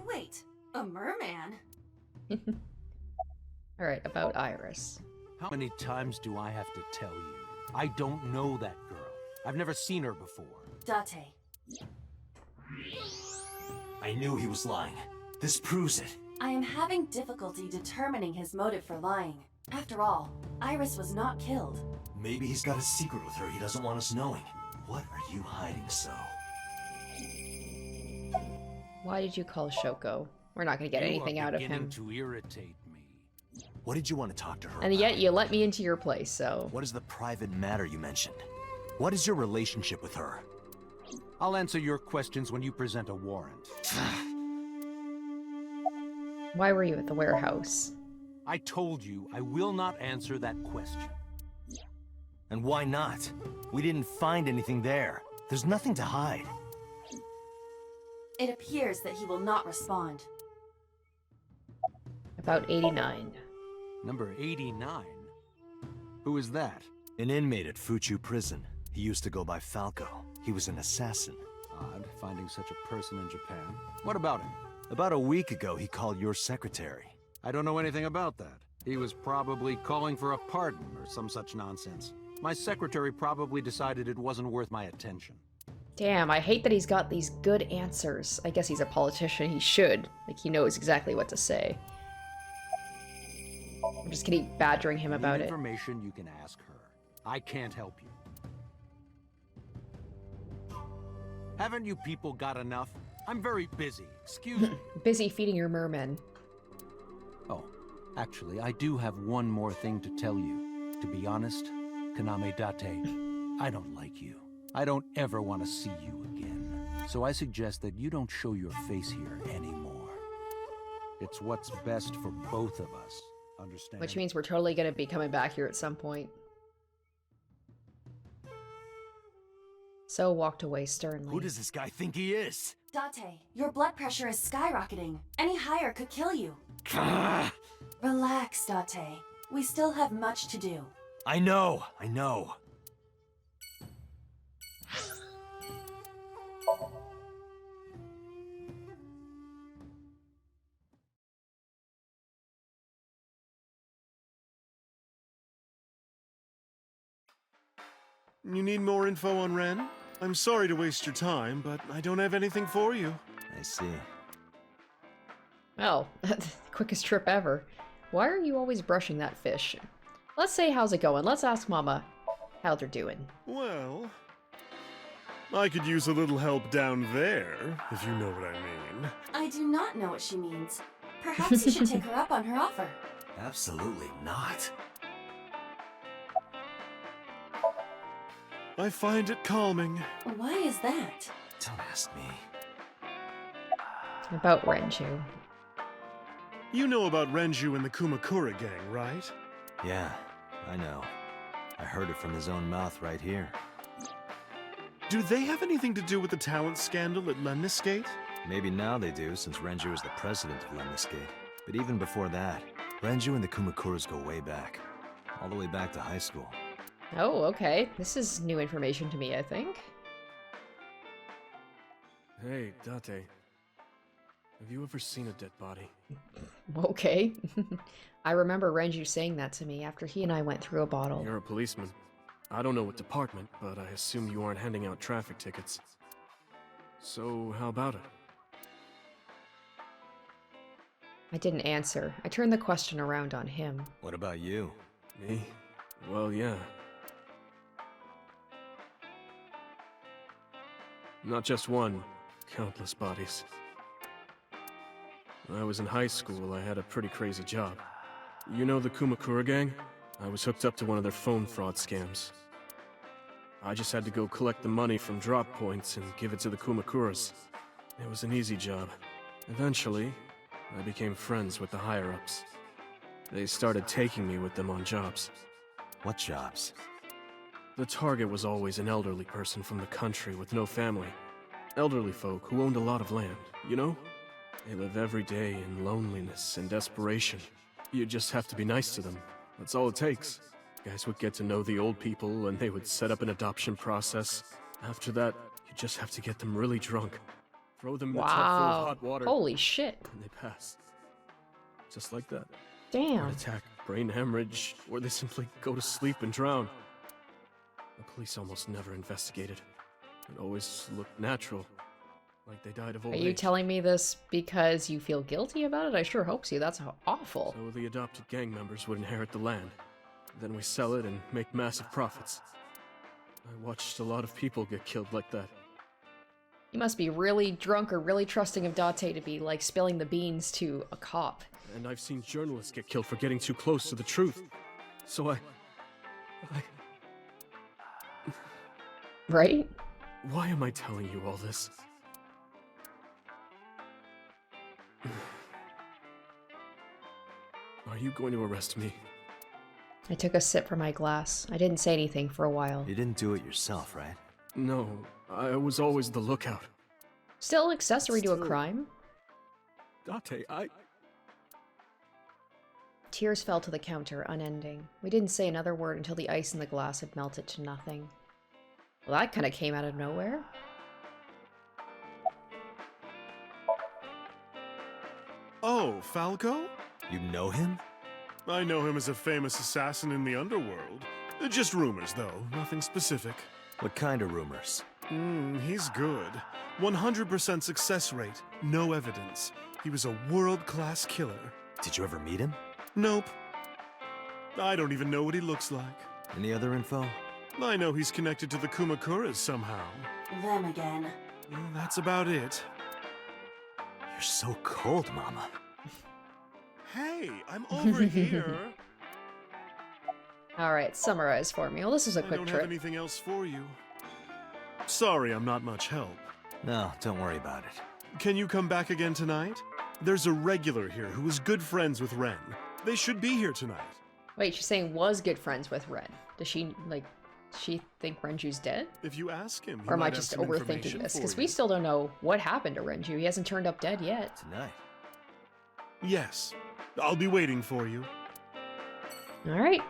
Wait, a merman? Alright, about Iris. How many times do I have to tell you? I don't know that girl. I've never seen her before. Date. I knew he was lying. This proves it. I am having difficulty determining his motive for lying. After all, Iris was not killed. Maybe he's got a secret with her he doesn't want us knowing. What are you hiding, So? Why did you call Shoko? We're not gonna get anything out of him. You are beginning to irritate me. What did you want to talk to her And about? yet you let me into your place, so... What is the private matter you mentioned? What is your relationship with her? I'll answer your questions when you present a warrant. Why were you at the warehouse? I told you I will not answer that question. And why not? We didn't find anything there. There's nothing to hide. It appears that he will not respond. About 89. Number 89? Who is that? An inmate at Fuchu Prison. He used to go by Falco. He was an assassin. Odd, finding such a person in Japan. What about him? About a week ago, he called your secretary. I don't know anything about that. He was probably calling for a pardon or some such nonsense. My secretary probably decided it wasn't worth my attention. Damn, I hate that he's got these good answers. I guess he's a politician, he should. Like, he knows exactly what to say. I'm just gonna keep badgering him about it. Information you can ask her. I can't help you. Haven't you people got enough? I'm very busy. Excuse me. Busy feeding your mermen. Oh, actually, I do have one more thing to tell you. To be honest, Kaname Date, I don't like you. I don't ever want to see you again. So I suggest that you don't show your face here anymore. It's what's best for both of us. Understand? Which means we're totally gonna be coming back here at some point. So walked away sternly. Who does this guy think he is? Date, your blood pressure is skyrocketing. Any higher could kill you. Relax, Date. We still have much to do. I know, I know. You need more info on Ren? I'm sorry to waste your time, but I don't have anything for you. I see. Oh, quickest trip ever. Why are you always brushing that fish? Let's say how's it going. Let's ask Momma how they're doing. Well, I could use a little help down there, if you know what I mean. I do not know what she means. Perhaps you should take her up on her offer. Absolutely not. I find it calming. Why is that? Don't ask me. About Renju. You know about Renju and the Kumakura gang, right? Yeah, I know. I heard it from his own mouth right here. Do they have anything to do with the talent scandal at Lemniscate? Maybe now they do, since Renju is the president of Lemniscate. But even before that, Renju and the Kumakuras go way back. All the way back to high school. Oh, okay. This is new information to me, I think. Hey, Date. Have you ever seen a dead body? Okay. I remember Renju saying that to me after he and I went through a bottle. You're a policeman. I don't know what department, but I assume you aren't handing out traffic tickets. So, how about it? I didn't answer. I turned the question around on him. What about you? Me? Well, yeah. Not just one, countless bodies. When I was in high school, I had a pretty crazy job. You know the Kumakura gang? I was hooked up to one of their phone fraud scams. I just had to go collect the money from drop points and give it to the Kumakuras. It was an easy job. Eventually, I became friends with the higher-ups. They started taking me with them on jobs. What jobs? The target was always an elderly person from the country with no family. Elderly folk who owned a lot of land, you know? They live every day in loneliness and desperation. You just have to be nice to them. That's all it takes. Guys would get to know the old people and they would set up an adoption process. After that, you just have to get them really drunk. Throw them in a tub full of hot water. Holy shit. And they pass. Just like that. Damn. Heart attack, brain hemorrhage, or they simply go to sleep and drown. The police almost never investigated. It always looked natural. Like they died of old age. Are you telling me this because you feel guilty about it? I sure hope so. That's awful. So the adopted gang members would inherit the land. Then we sell it and make massive profits. I watched a lot of people get killed like that. You must be really drunk or really trusting of Date to be, like, spilling the beans to a cop. And I've seen journalists get killed for getting too close to the truth. So I... Right? Why am I telling you all this? Are you going to arrest me? I took a sip from my glass. I didn't say anything for a while. You didn't do it yourself, right? No, I was always the lookout. Still accessory to a crime? Date, Tears fell to the counter, unending. We didn't say another word until the ice in the glass had melted to nothing. Well, that kind of came out of nowhere. Oh, Falco? You know him? I know him as a famous assassin in the underworld. Just rumors, though. Nothing specific. What kind of rumors? He's good. 100% success rate. No evidence. He was a world-class killer. Did you ever meet him? Nope. I don't even know what he looks like. Any other info? I know he's connected to the Kumakuras somehow. Them again. That's about it. You're so cold, Momma. Hey, I'm over here. Alright, summarize for me. Well, this is a quick I don't trip. have anything else for you. Sorry, I'm not much help. No, don't worry about it. Can you come back again tonight? There's a regular here who is good friends with Ren. They should be here tonight. Wait, she's saying was good friends with Ren. Does she, like, she think Renju's dead? If you ask him, he Or am I might have just some overthinking information this? for Because you. we still don't know what happened to Renju. He hasn't turned up dead yet. Tonight. Yes. I'll be waiting for you. Alright.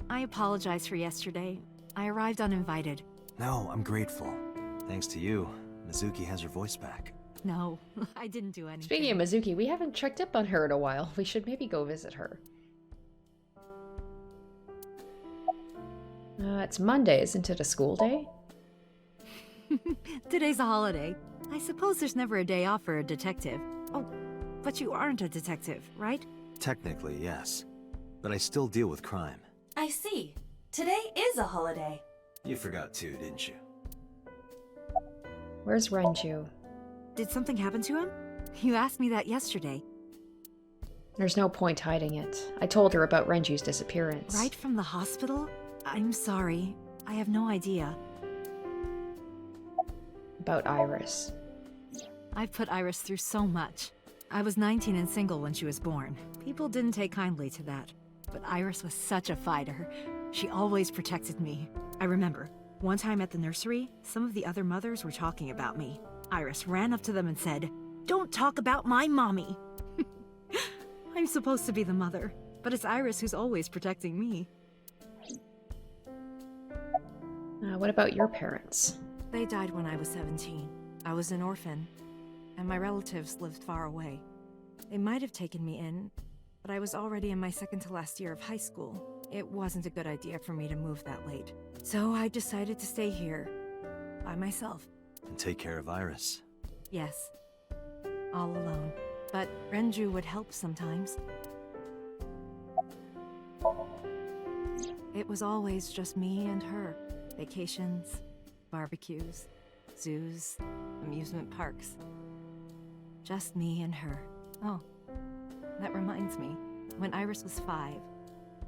I apologize for yesterday. I arrived uninvited. No, I'm grateful. Thanks to you, Mizuki has her voice back. No, I didn't do anything. Speaking of Mizuki, we haven't checked up on her in a while. We should maybe go visit her. It's Monday, isn't it a school day? Today's a holiday. I suppose there's never a day off for a detective. Oh, but you aren't a detective, right? Technically, yes. But I still deal with crime. I see. Today is a holiday. You forgot too, didn't you? Where's Renju? Did something happen to him? You asked me that yesterday. There's no point hiding it. I told her about Renju's disappearance. Right from the hospital? I'm sorry. I have no idea. About Iris. I've put Iris through so much. I was 19 and single when she was born. People didn't take kindly to that. But Iris was such a fighter. She always protected me. I remember, one time at the nursery, some of the other mothers were talking about me. Iris ran up to them and said, "Don't talk about my mommy." I'm supposed to be the mother, but it's Iris who's always protecting me. What about your parents? They died when I was 17. I was an orphan, and my relatives lived far away. They might have taken me in, but I was already in my second to last year of high school. It wasn't a good idea for me to move that late. So I decided to stay here, by myself. And take care of Iris. Yes, all alone. But Renju would help sometimes. It was always just me and her. Vacations, barbecues, zoos, amusement parks. Just me and her. Oh, that reminds me. When Iris was 5,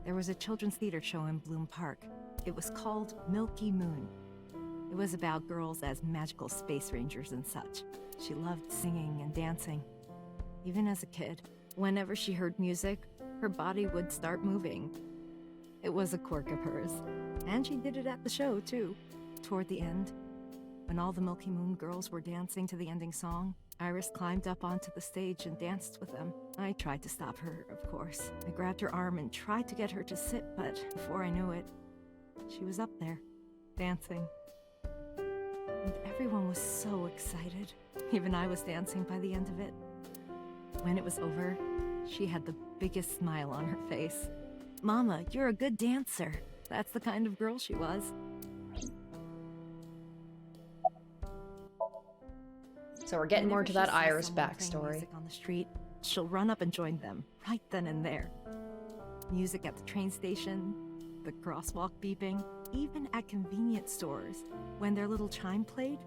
there was a children's theater show in Bloom Park. It was called Milky Moon. It was about girls as magical space rangers and such. She loved singing and dancing. Even as a kid, whenever she heard music, her body would start moving. It was a quirk of hers. And she did it at the show, too. Toward the end, when all the Milky Moon girls were dancing to the ending song, Iris climbed up onto the stage and danced with them. I tried to stop her, of course. I grabbed her arm and tried to get her to sit, but before I knew it, she was up there, dancing. And everyone was so excited. Even I was dancing by the end of it. When it was over, she had the biggest smile on her face. "Mama, you're a good dancer." That's the kind of girl she was. So we're getting more to that Iris Playing backstory. music on the street, she'll run up and join them, right then and there. Music at the train station, the crosswalk beeping, even at convenience stores. When their little chime played,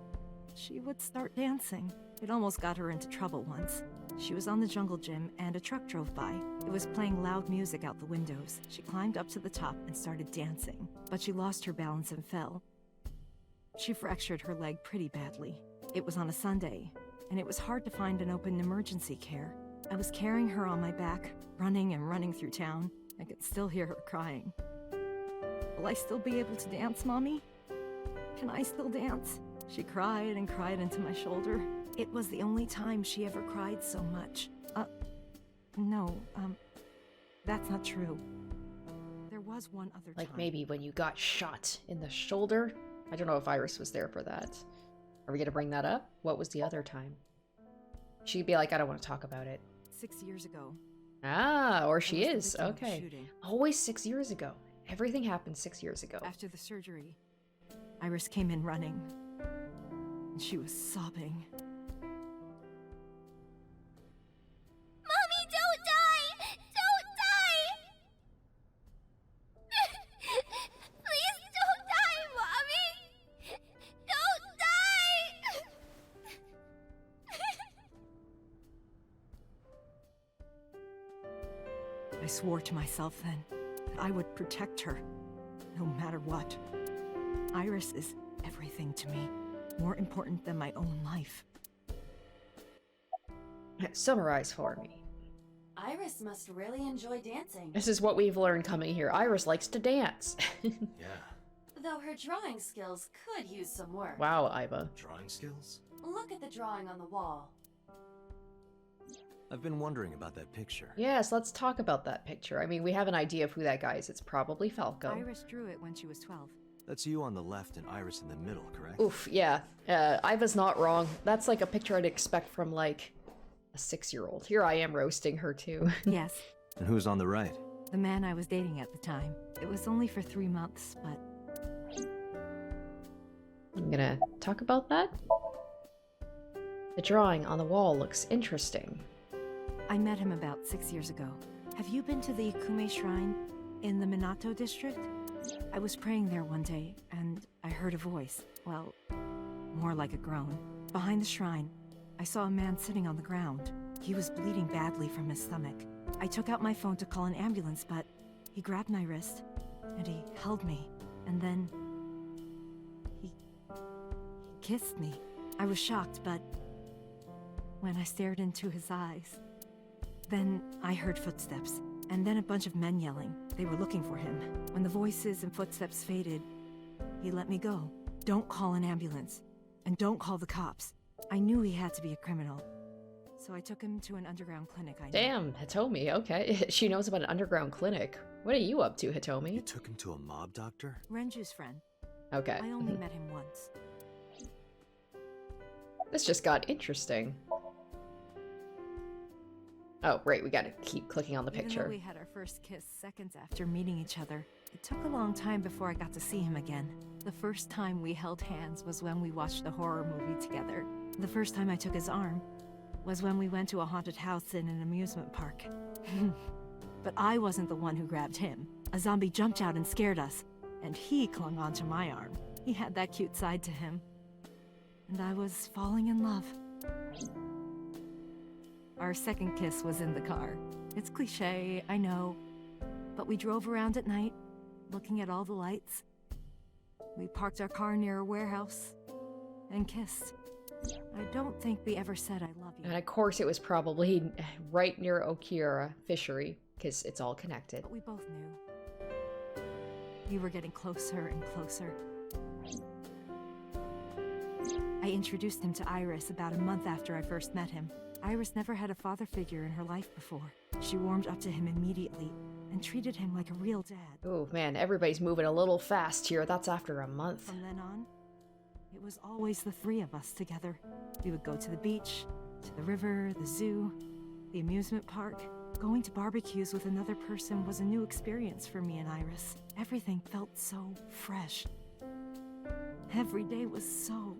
she would start dancing. It almost got her into trouble once. She was on the jungle gym and a truck drove by. It was playing loud music out the windows. She climbed up to the top and started dancing, but she lost her balance and fell. She fractured her leg pretty badly. It was on a Sunday, and it was hard to find an open emergency care. I was carrying her on my back, running and running through town. I could still hear her crying. "Will I still be able to dance, Mommy? Can I still dance?" She cried and cried into my shoulder. It was the only time she ever cried so much. No, that's not true. There was one other time. Like maybe when you got shot in the shoulder? I don't know if Iris was there for that. Are we gonna bring that up? What was the other time? She'd be like, I don't want to talk about it. 6 years ago. Ah, or she is. The victim of the Okay. shooting. Always 6 years ago. Everything happened 6 years ago. After the surgery, Iris came in running. And she was sobbing. Mommy, don't die! Don't die! Please don't die, Mommy! Don't die! I swore to myself then that I would protect her, no matter what. Iris is everything to me, more important than my own life. Summarize for me. Iris must really enjoy dancing. This is what we've learned coming here. Iris likes to dance. Yeah. Though her drawing skills could use some work. Wow, Iva. Drawing skills? Look at the drawing on the wall. I've been wondering about that picture. Yes, let's talk about that picture. I mean, we have an idea of who that guy is. It's probably Falco. Iris drew it when she was 12. That's you on the left and Iris in the middle, correct? Oof, yeah. Iva's not wrong. That's like a picture I'd expect from, like, a 6-year-old. Here I am roasting her, too. Yes, And who's on the right? the man I was dating at the time. It was only for 3 months, but I'm gonna talk about that. The drawing on the wall looks interesting. I met him about 6 years ago. Have you been to the Ikume Shrine in the Minato district? I was praying there one day, and I heard a voice. Well, more like a groan. Behind the shrine, I saw a man sitting on the ground. He was bleeding badly from his stomach. I took out my phone to call an ambulance, but he grabbed my wrist, and he held me, and then he kissed me. I was shocked, but when I stared into his eyes, then I heard footsteps, and then a bunch of men yelling. They were looking for him. When the voices and footsteps faded, he let me go. Don't call an ambulance, and don't call the cops. I knew he had to be a criminal, so I took him to an underground clinic I knew. Damn, Hitomi, okay. She knows about an underground clinic. What are you up to, Hitomi? You took him to a mob doctor? Renju's friend. Okay. I only met him once. This just got interesting. Oh, right, we gotta keep clicking on the Even though picture. we had our first kiss seconds after meeting each other, it took a long time before I got to see him again. The first time we held hands was when we watched a horror movie together. The first time I took his arm was when we went to a haunted house in an amusement park. But I wasn't the one who grabbed him. A zombie jumped out and scared us, and he clung onto my arm. He had that cute side to him. And I was falling in love. Our second kiss was in the car. It's cliché, I know. But we drove around at night, looking at all the lights. We parked our car near a warehouse and kissed. I don't think we ever said I love you. And of course it was probably right near Okira Fishery, because it's all connected. But we both knew. We were getting closer and closer. I introduced him to Iris about a month after I first met him. Iris never had a father figure in her life before. She warmed up to him immediately and treated him like a real dad. Oh man, everybody's moving a little fast here. That's after a month. From then on, it was always the three of us together. We would go to the beach, to the river, the zoo, the amusement park. Going to barbecues with another person was a new experience for me and Iris. Everything felt so fresh. Every day was so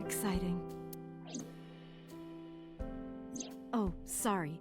exciting. Oh, sorry.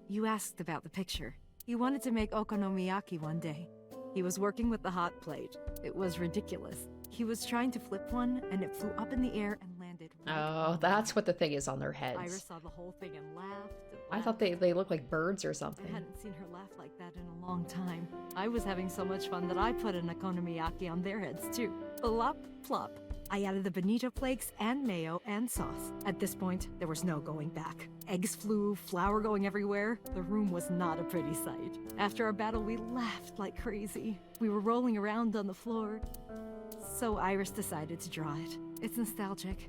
You asked about the picture. He wanted to make okonomiyaki one day. He was working with the hot plate. It was ridiculous. He was trying to flip one, and it flew up in the air and landed right Oh, that's what the thing is on their heads. Iris saw the whole thing and laughed. I thought they looked like birds or I something. hadn't seen her laugh like that in a long time. I was having so much fun that I put an okonomiyaki on their heads too. Plop, plop. I added the bonito flakes and mayo and sauce. At this point, there was no going back. Eggs flew, flour going everywhere. The room was not a pretty sight. After our battle, we laughed like crazy. We were rolling around on the floor. So Iris decided to draw it. It's nostalgic.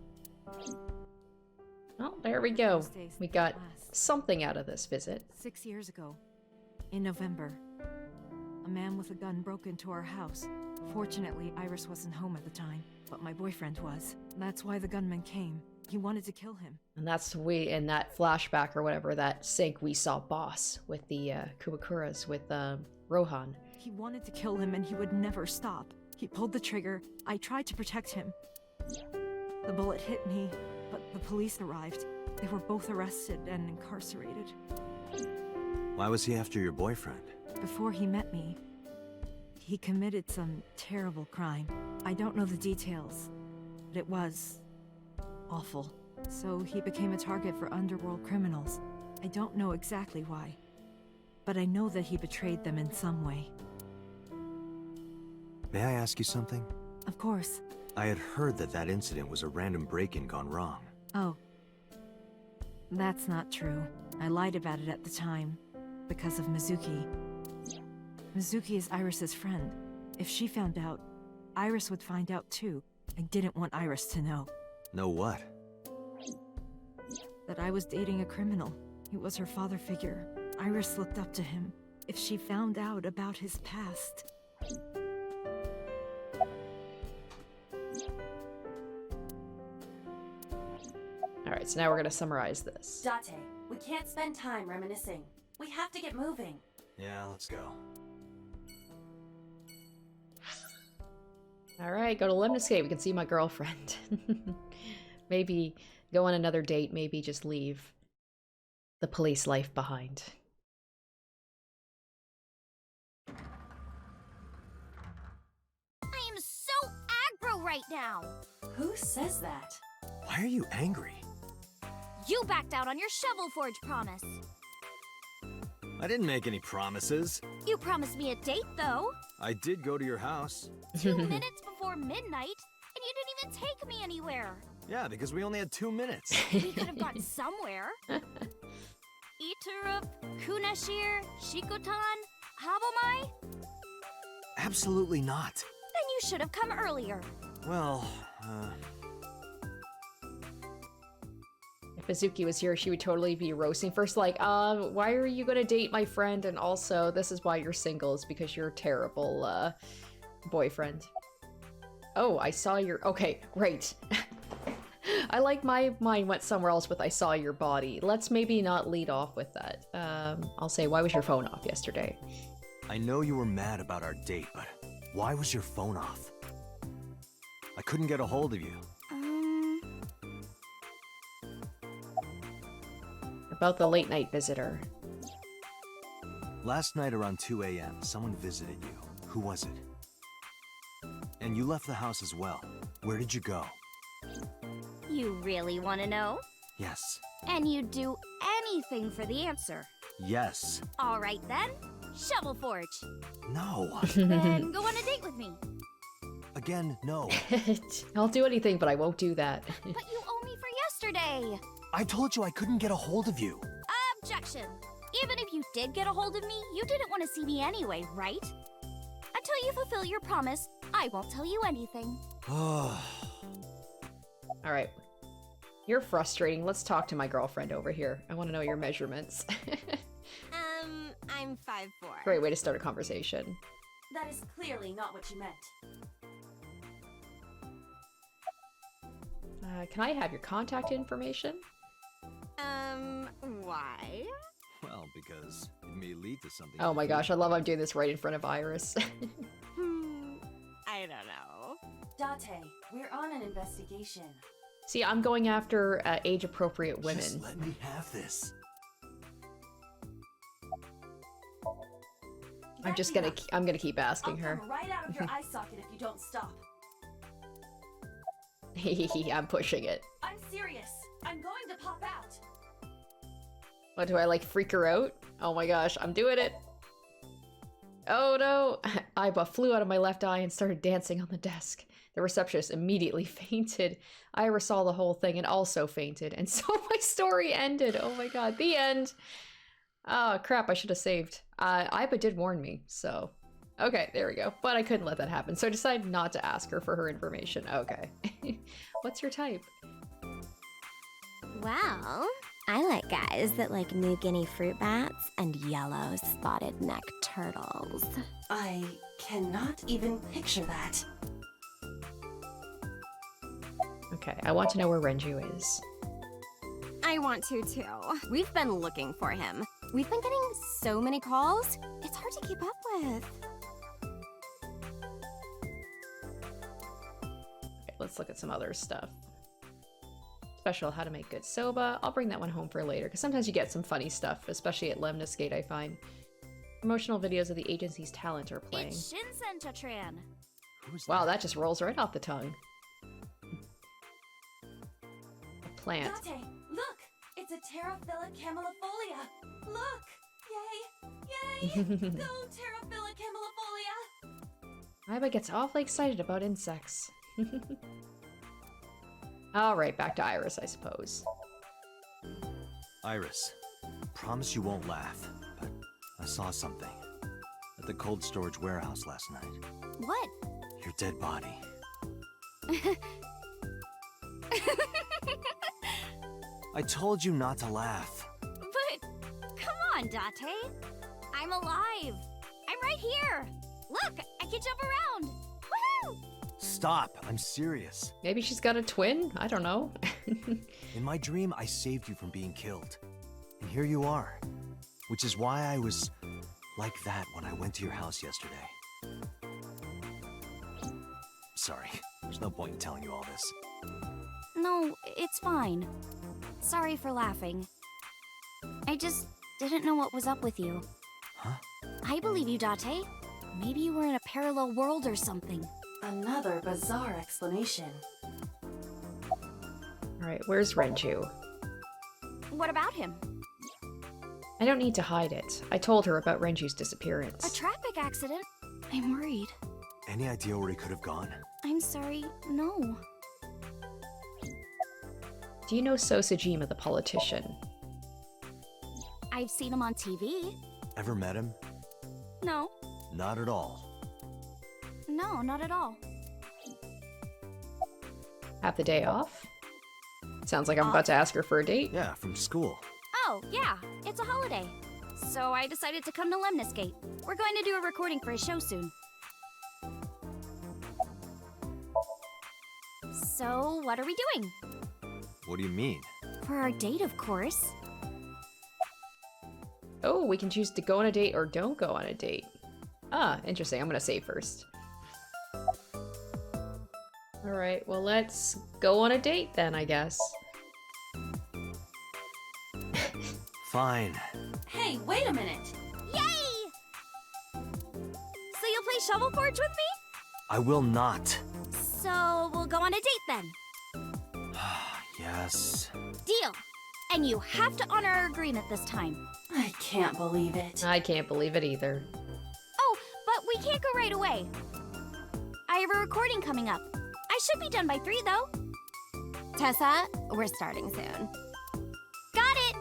Oh, there we go. Those days We never got last. something out of this visit. 6 years ago, in November, a man with a gun broke into our house. Fortunately, Iris wasn't home at the time, but my boyfriend was. That's why the gunman came. He wanted to kill him. And that's in that flashback or whatever, that sync we saw Boss with the Kubakuras with Rohan. He wanted to kill him and he would never stop. He pulled the trigger. I tried to protect him. The bullet hit me, but the police arrived. They were both arrested and incarcerated. Why was he after your boyfriend? Before he met me, he committed some terrible crime. I don't know the details, but it was awful. So he became a target for underworld criminals. I don't know exactly why, but I know that he betrayed them in some way. May I ask you something? Of course. I had heard that incident was a random break-in gone wrong. Oh. That's not true. I lied about it at the time, because of Mizuki. Mizuki is Iris's friend. If she found out, Iris would find out too. I didn't want Iris to know. Know what? That I was dating a criminal. He was her father figure. Iris looked up to him. If she found out about his past... Alright, so now we're gonna summarize this. Date, we can't spend time reminiscing. We have to get moving. Yeah, let's go. Alright, go to Lemniscate. We can see my girlfriend. Maybe go on another date, maybe just leave the police life behind. I am so aggro right now. Who says that? Why are you angry? You backed out on your Shovel Forge promise. I didn't make any promises. You promised me a date, though. I did go to your house. 2 minutes before midnight, and you didn't even take me anywhere. Yeah, because we only had 2 minutes. We could have gotten somewhere. Iturup, Kunashir, Shikotan, Habomai? Absolutely not. Then you should have come earlier. Well, If Mizuki was here, she would totally be roasting. First, like, why are you gonna date my friend? And also, this is why you're single, is because you're a terrible, boyfriend. Oh, I saw your- okay, right. I like my mind went somewhere else with I saw your body. Let's maybe not lead off with that. I'll say, why was your phone off yesterday? I know you were mad about our date, but why was your phone off? I couldn't get a hold of you. About the late night visitor. Last night around 2 a.m., someone visited you. Who was it? And you left the house as well. Where did you go? You really want to know? Yes. And you'd do anything for the answer. Yes. All right then, Shovel Forge. No. Then go on a date with me. Again, no. I'll do anything, but I won't do that. But you owe me for yesterday. I told you I couldn't get a hold of you. Objection. Even if you did get a hold of me, you didn't want to see me anyway, right? Until you fulfill your promise, I won't tell you anything. Alright. You're frustrating. Let's talk to my girlfriend over here. I want to know your measurements. I'm 5'4". Great way to start a conversation. That is clearly not what you meant. Can I have your contact information? Why? Well, because it may lead to something. Oh my gosh, I love I'm doing this right in front of Iris. I don't know. Date, we're on an investigation. See, I'm going after age-appropriate women. Just let me have this. I'm gonna keep asking her. Come right out of your eye socket if you don't stop. I'm pushing it. I'm serious. I'm going to pop out. What, do I like freak her out? Oh my gosh, I'm doing it. Oh no! Aiba flew out of my left eye and started dancing on the desk. The receptionist immediately fainted. Iris saw the whole thing and also fainted. And so my story ended. Oh my god, the end. Oh crap, I should have saved. Aiba did warn me, so... Okay, there we go. But I couldn't let that happen, so I decided not to ask her for her information. Okay. What's your type? Well, I like guys that like New Guinea fruit bats and yellow spotted neck turtles. I cannot even picture that. Okay, I want to know where Renju is. I want to too. We've been looking for him. We've been getting so many calls, it's hard to keep up with. Okay, let's look at some other stuff. Special how to make good soba. I'll bring that one home for later, because sometimes you get some funny stuff, especially at Lemniscate, I find. Promotional videos of the agency's talent are playing. It's Shinsen Chatran. Wow, that just rolls right off the tongue. A plant. Date, look! It's a Terraphila camellifolia! Look! Yay! Yay! Go Terraphila camellifolia! Aiba gets awfully excited about insects. Alright, back to Iris, I suppose. Iris, promise you won't laugh, but I saw something at the cold storage warehouse last night. What? Your dead body. I told you not to laugh. But, come on, Date. I'm alive. I'm right here. Look, I can jump around. Woohoo! Stop, I'm serious. Maybe she's got a twin? I don't know. In my dream, I saved you from being killed. And here you are. Which is why I was like that when I went to your house yesterday. Sorry, there's no point in telling you all this. No, it's fine. Sorry for laughing. I just didn't know what was up with you. Huh? I believe you, Date. Maybe you were in a parallel world or something. Another bizarre explanation. Alright, where's Renju? What about him? I don't need to hide it. I told her about Renju's disappearance. A traffic accident? I'm worried. Any idea where he could have gone? I'm sorry, no. Do you know Sejima, the politician? I've seen him on TV. Ever met him? No. Not at all. No, not at all. Have the day off? Sounds like I'm about to ask her for a date. Yeah, from school. Oh, yeah, it's a holiday. So I decided to come to Lemniscate. We're going to do a recording for a show soon. So, what are we doing? What do you mean? For our date, of course. Oh, we can choose to go on a date or don't go on a date. Ah, interesting. I'm gonna save first. Alright, well let's go on a date then, I guess. Fine. Hey, wait a minute! Yay! So you'll play Shovel Forge with me? I will not. So we'll go on a date then. Yes. Deal. And you have to honor our agreement this time. I can't believe it. I can't believe it either. Oh, but we can't go right away. I have a recording coming up. I should be done by 3, though. Tessa, we're starting soon. Got it!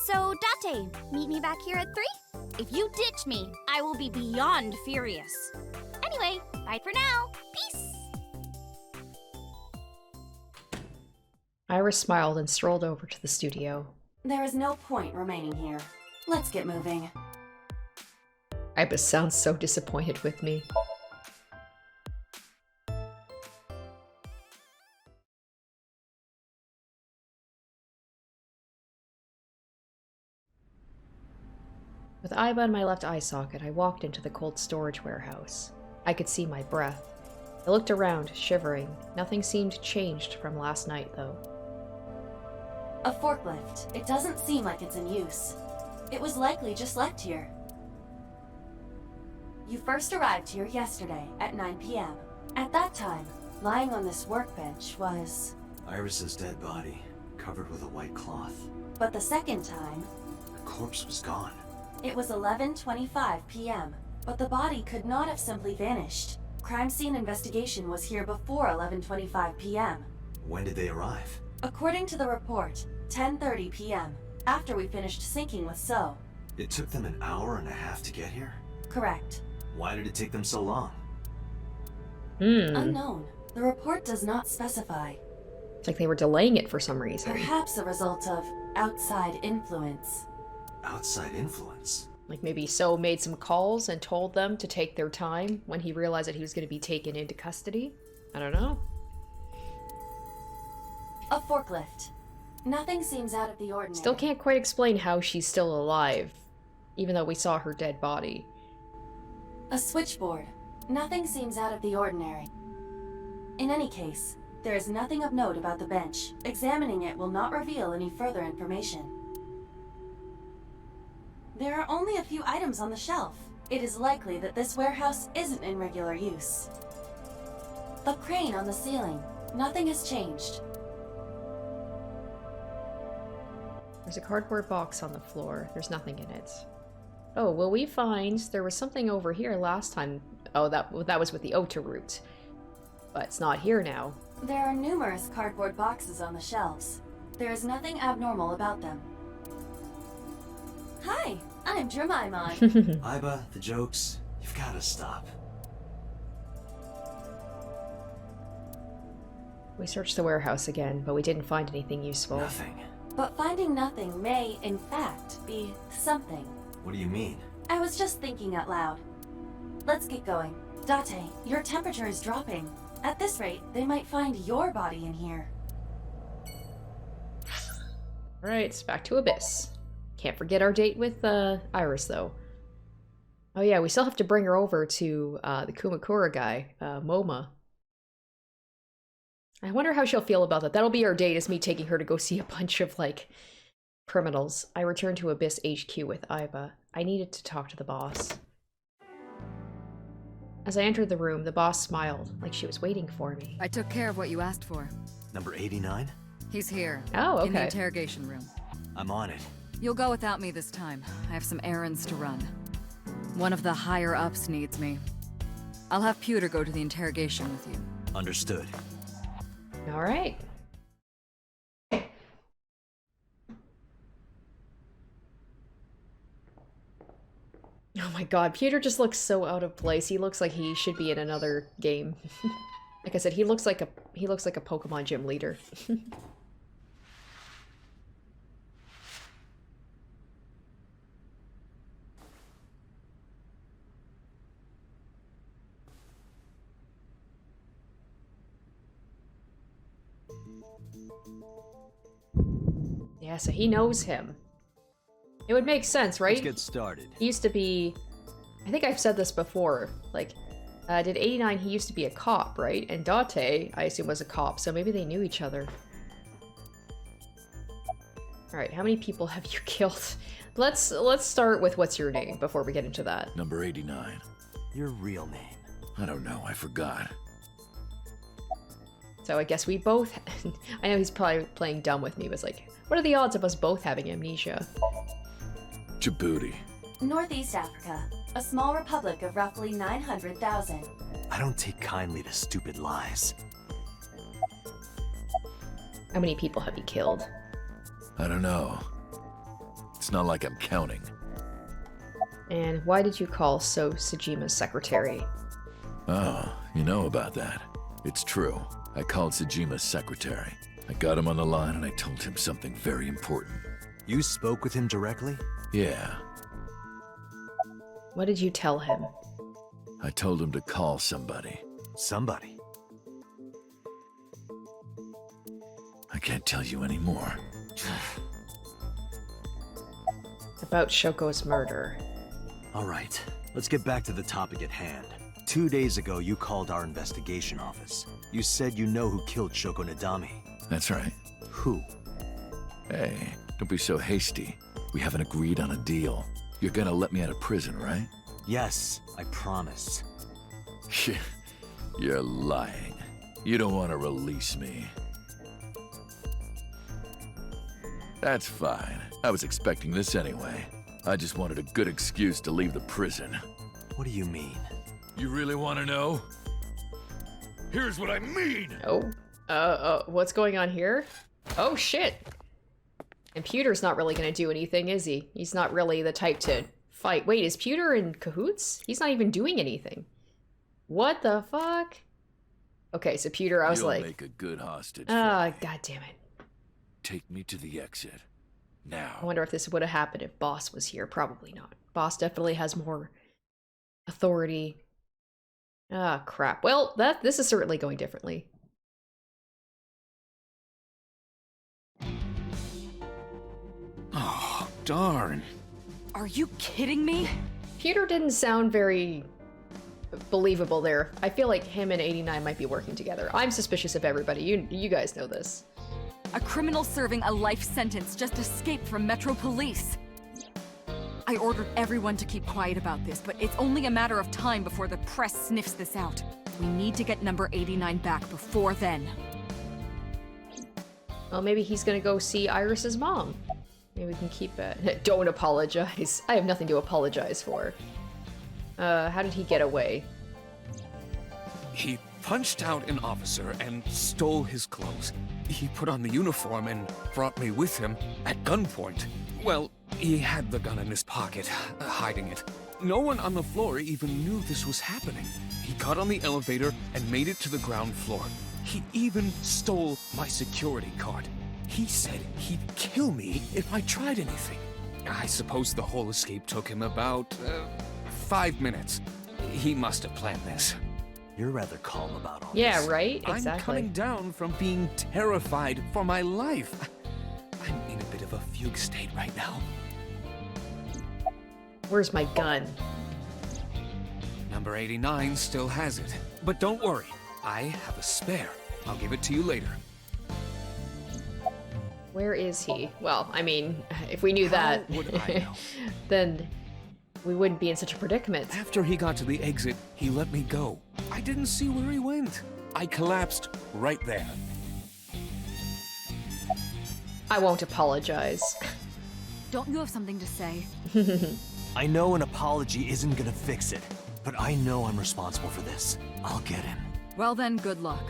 So, Date, meet me back here at 3? If you ditch me, I will be beyond furious. Anyway, bye for now. Peace! Iris smiled and strolled over to the studio. There is no point remaining here. Let's get moving. Ibis sounds so disappointed with me. With Aiba in my left eye socket, I walked into the cold storage warehouse. I could see my breath. I looked around, shivering. Nothing seemed changed from last night, though. A forklift. It doesn't seem like it's in use. It was likely just left here. You first arrived here yesterday at 9 p.m. At that time, lying on this workbench was... Iris's dead body, covered with a white cloth. But the second time... The corpse was gone. It was 11:25 p.m., but the body could not have simply vanished. Crime scene investigation was here before 11:25 p.m. When did they arrive? According to the report, 10:30 p.m., after we finished syncing with So. It took them an hour and a half to get here? Correct. Why did it take them so long? Unknown. The report does not specify. It's like they were delaying it for some reason. Perhaps a result of outside influence. Outside influence? Like maybe So made some calls and told them to take their time when he realized that he was going to be taken into custody? I don't know. A forklift. Nothing seems out of the ordinary. Still can't quite explain how she's still alive, even though we saw her dead body. A switchboard. Nothing seems out of the ordinary. In any case, there is nothing of note about the bench. Examining it will not reveal any further information. There are only a few items on the shelf. It is likely that this warehouse isn't in regular use. The crane on the ceiling. Nothing has changed. There's a cardboard box on the floor. There's nothing in it. Oh, will we find there was something over here last time? Oh, that was with the Ota route. But it's not here now. There are numerous cardboard boxes on the shelves. There is nothing abnormal about them. Hi, I'm Jemima. Aiba, the jokes, you've gotta stop. We searched the warehouse again, but we didn't find anything useful. Nothing. But finding nothing may, in fact, be something. What do you mean? I was just thinking out loud. Let's get going. Date, your temperature is dropping. At this rate, they might find your body in here. Alright, it's back to Abyss. Can't forget our date with Iris, though. Oh yeah, we still have to bring her over to the Kumakura guy, Momma. I wonder how she'll feel about that. That'll be our date, is me taking her to go see a bunch of, like, criminals. I returned to Abyss HQ with Aiba. I needed to talk to the boss. As I entered the room, the boss smiled, like she was waiting for me. I took care of what you asked for. Number 89? He's here. Oh, okay. In the interrogation room. I'm on it. You'll go without me this time. I have some errands to run. One of the higher-ups needs me. I'll have Pewter go to the interrogation with you. Understood. All right. Oh my god, Pewter just looks so out of place. He looks like he should be in another game. Like I said, he looks like a Pokemon gym leader. Yeah, so he knows him. It would make sense, right? Let's get started. He used to be... I think I've said this before. Like, did 89, he used to be a cop, right? And Date, I assume, was a cop, so maybe they knew each other. Alright, how many people have you killed? Let's start with what's your name before we get into that. Number 89. Your real name? I don't know, I forgot. So I guess we both... I know he's probably playing dumb with me, but it's like, what are the odds of us both having amnesia? Djibouti. Northeast Africa, a small republic of roughly 900,000. I don't take kindly to stupid lies. How many people have you killed? I don't know. It's not like I'm counting. And why did you call Sejima's secretary? Oh, you know about that. It's true. I called Sejima's secretary. I got him on the line and I told him something very important. You spoke with him directly? Yeah. What did you tell him? I told him to call somebody. Somebody? I can't tell you anymore. About Shoko's murder. Alright, let's get back to the topic at hand. 2 days ago, you called our investigation office. You said you know who killed Shoko Nadami. That's right. Who? Hey, don't be so hasty. We haven't agreed on a deal. You're gonna let me out of prison, right? Yes, I promise. You're lying. You don't want to release me. That's fine. I was expecting this anyway. I just wanted a good excuse to leave the prison. What do you mean? You really want to know? Here's what I mean! Oh. What's going on here? Oh, shit! And Pewter's not really gonna do anything, is he? He's not really the type to fight. Wait, is Pewter in cahoots? He's not even doing anything. What the fuck? Okay, so Pewter, I was You'll like... make a good hostage. Ah, god damn it. Take me to the exit. Now. I wonder if this would have happened if Boss was here. Probably not. Boss definitely has more authority. Ah, crap. Well, this is certainly going differently. Oh, darn. Are you kidding me? Pewter didn't sound very believable there. I feel like him and 89 might be working together. I'm suspicious of everybody. You guys know this. A criminal serving a life sentence just escaped from Metro Police. I ordered everyone to keep quiet about this, but it's only a matter of time before the press sniffs this out. We need to get number 89 back before then. Well, maybe he's gonna go see Iris's mom. Maybe we can keep it. Don't apologize. I have nothing to apologize for. How did he get away? He punched out an officer and stole his clothes. He put on the uniform and brought me with him at gunpoint. Well, he had the gun in his pocket, hiding it. No one on the floor even knew this was happening. He got on the elevator and made it to the ground floor. He even stole my security card. He said he'd kill me if I tried anything. I suppose the whole escape took him about 5 minutes. He must have planned this. You're rather calm about all Yeah, this. right? I'm Exactly. coming down from being terrified for my life. I'm in a bit of a fugue state right now. Where's my gun? Number 89 still has it. But don't worry, I have a spare. I'll give it to you later. Where is he? Well, I mean, if we knew that, How would I know? then we wouldn't be in such a predicament. After he got to the exit, he let me go. I didn't see where he went. I collapsed right there. I won't apologize. Don't you have something to say? I know an apology isn't gonna fix it, but I know I'm responsible for this. I'll get him. Well then, good luck.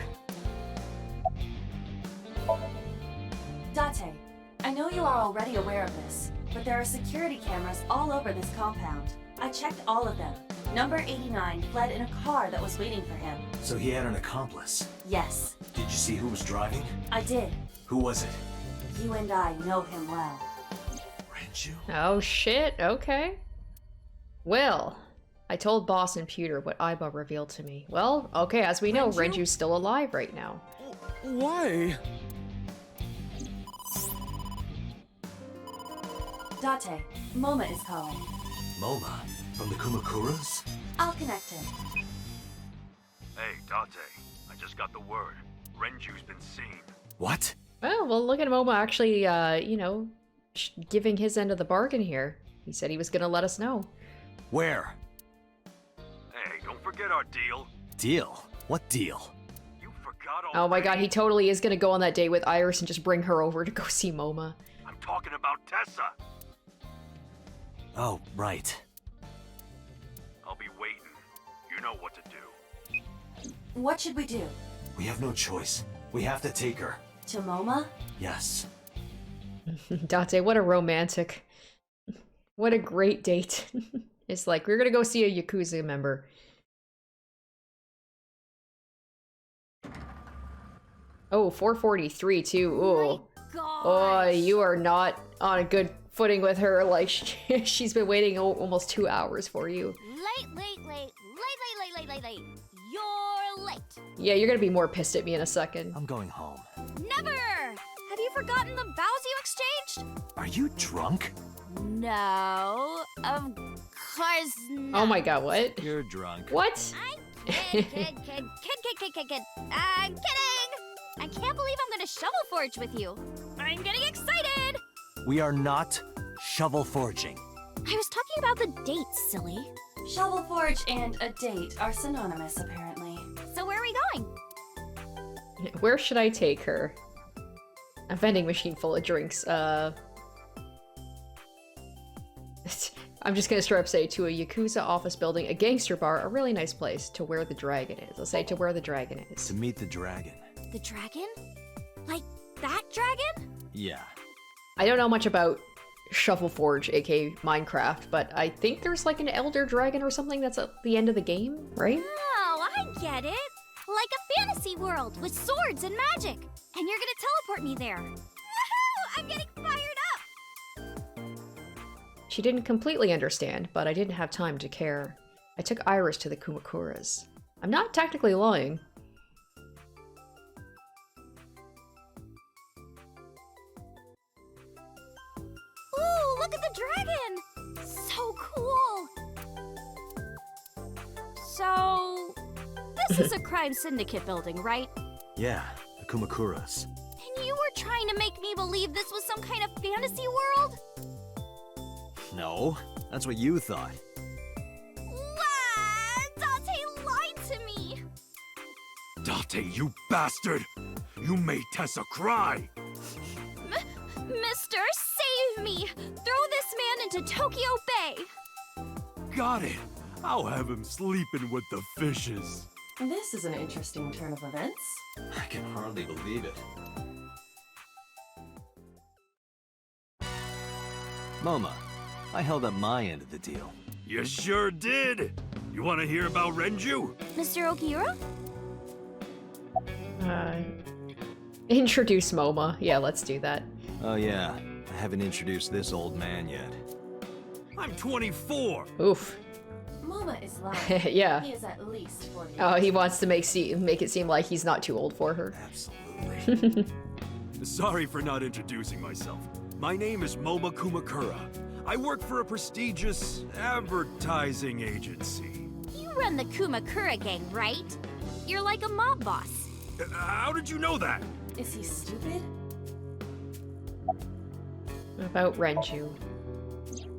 Date, I know you are already aware of this, but there are security cameras all over this compound. I checked all of them. Number 89 fled in a car that was waiting for him. So he had an accomplice. Yes, Did you see who was driving? I did. Who was it? You and I know him well. Renju? Oh shit, okay. Well, I told Boss and Pewter what Aiba revealed to me. Well, okay, as we know, Renju? Renju's still alive right now. Why? Date, Momma is calling. Momma? From the Kumakuras? I'll connect him. Hey, Date. I just got the word. Renju's been seen. What? Oh, well, look at Momma actually, you know, giving his end of the bargain here. He said he was gonna let us know. Where? Hey, don't forget our deal. Deal? What deal? You forgot all. Oh my god, he totally is gonna go on that date with Iris and just bring her over to go see Momma. I'm talking about Tessa. Oh, right. I'll be waiting. You know what to do. What should we do? We have no choice. We have to take her. To Momma? Yes. Date, what a romantic. What a great date. It's like, we're gonna go see a Yakuza member. Oh, 443 too. Oh. Oh, you are not on a good footing with her. Like, she's been waiting almost 2 hours for you. Late. You're late. Yeah, you're gonna be more pissed at me in a second. I'm going home. Never! Have you forgotten the vows you exchanged? Are you drunk? No, of course not. Oh my god, what? You're drunk. What? Kid. I'm kidding! I can't believe I'm gonna shovel forge with you. I'm getting excited! We are not shovel forging. I was talking about the date, silly. Shovel Forge and a date are synonymous, apparently. So where are we going? Where should I take her? A vending machine full of drinks. I'm just gonna straight up say to a Yakuza office building, a gangster bar, a really nice place. To where the dragon is. I'll say to where the dragon is. To meet the dragon. The dragon? Like that dragon? Yeah. I don't know much about Shovel Forge, aka Minecraft, but I think there's like an elder dragon or something that's at the end of the game, right? Oh, I get it. Like a fantasy world with swords and magic. And you're gonna teleport me there. Woohoo! I'm getting fired up! She didn't completely understand, but I didn't have time to care. I took Iris to the Kumakuras. I'm not technically lying. Ooh, look at the dragon! So cool! So, this is a crime syndicate building, right? Yeah, the Kumakuras. And you were trying to make me believe this was some kind of fantasy world? No, that's what you thought. Date lied to me! Date, you bastard! You made Tessa cry! Mister, save me! Throw this man into Tokyo Bay! Got it! I'll have him sleeping with the fishes. This is an interesting turn of events. I can hardly believe it. Momma, I held up my end of the deal. You sure did! You want to hear about Renju? Mr. Okiura? Introduce Momma. Yeah, let's do that. Oh yeah, I haven't introduced this old man yet. I'm 24! Oof. Momma is lying. Yeah. He is at least 40. Oh, he wants to make it seem like he's not too old for her. Absolutely. Sorry for not introducing myself. My name is Momma Kumakura. I work for a prestigious advertising agency. You run the Kumakura gang, right? You're like a mob boss. How did you know that? Is he stupid? About Renju.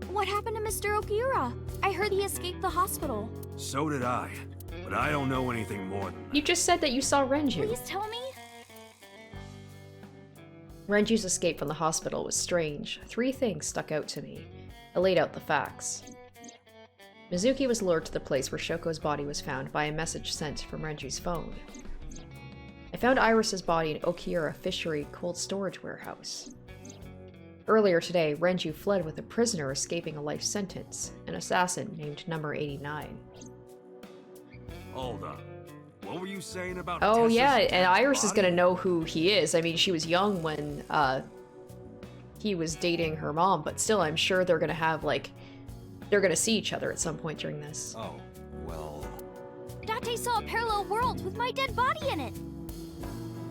What happened to Mr. Okiura? I heard he escaped the hospital. So did I, but I don't know anything more than that. You just said that you saw Renju. Please tell me. Renju's escape from the hospital was strange. 3 things stuck out to me. I laid out the facts. Mizuki was lured to the place where Shoko's body was found by a message sent from Renju's phone. I found Iris's body in Okiura Fishery cold storage warehouse. Earlier today, Renju fled with a prisoner escaping a life sentence, an assassin named Number 89. Hold up. What were you saying about Oh Tessa's yeah, and Iris is body? gonna know who he is. I mean, she was young when he was dating her mom, but still, I'm sure they're gonna have, like, they're gonna see each other at some point during this. Oh, well... Date saw a parallel world with my dead body in it.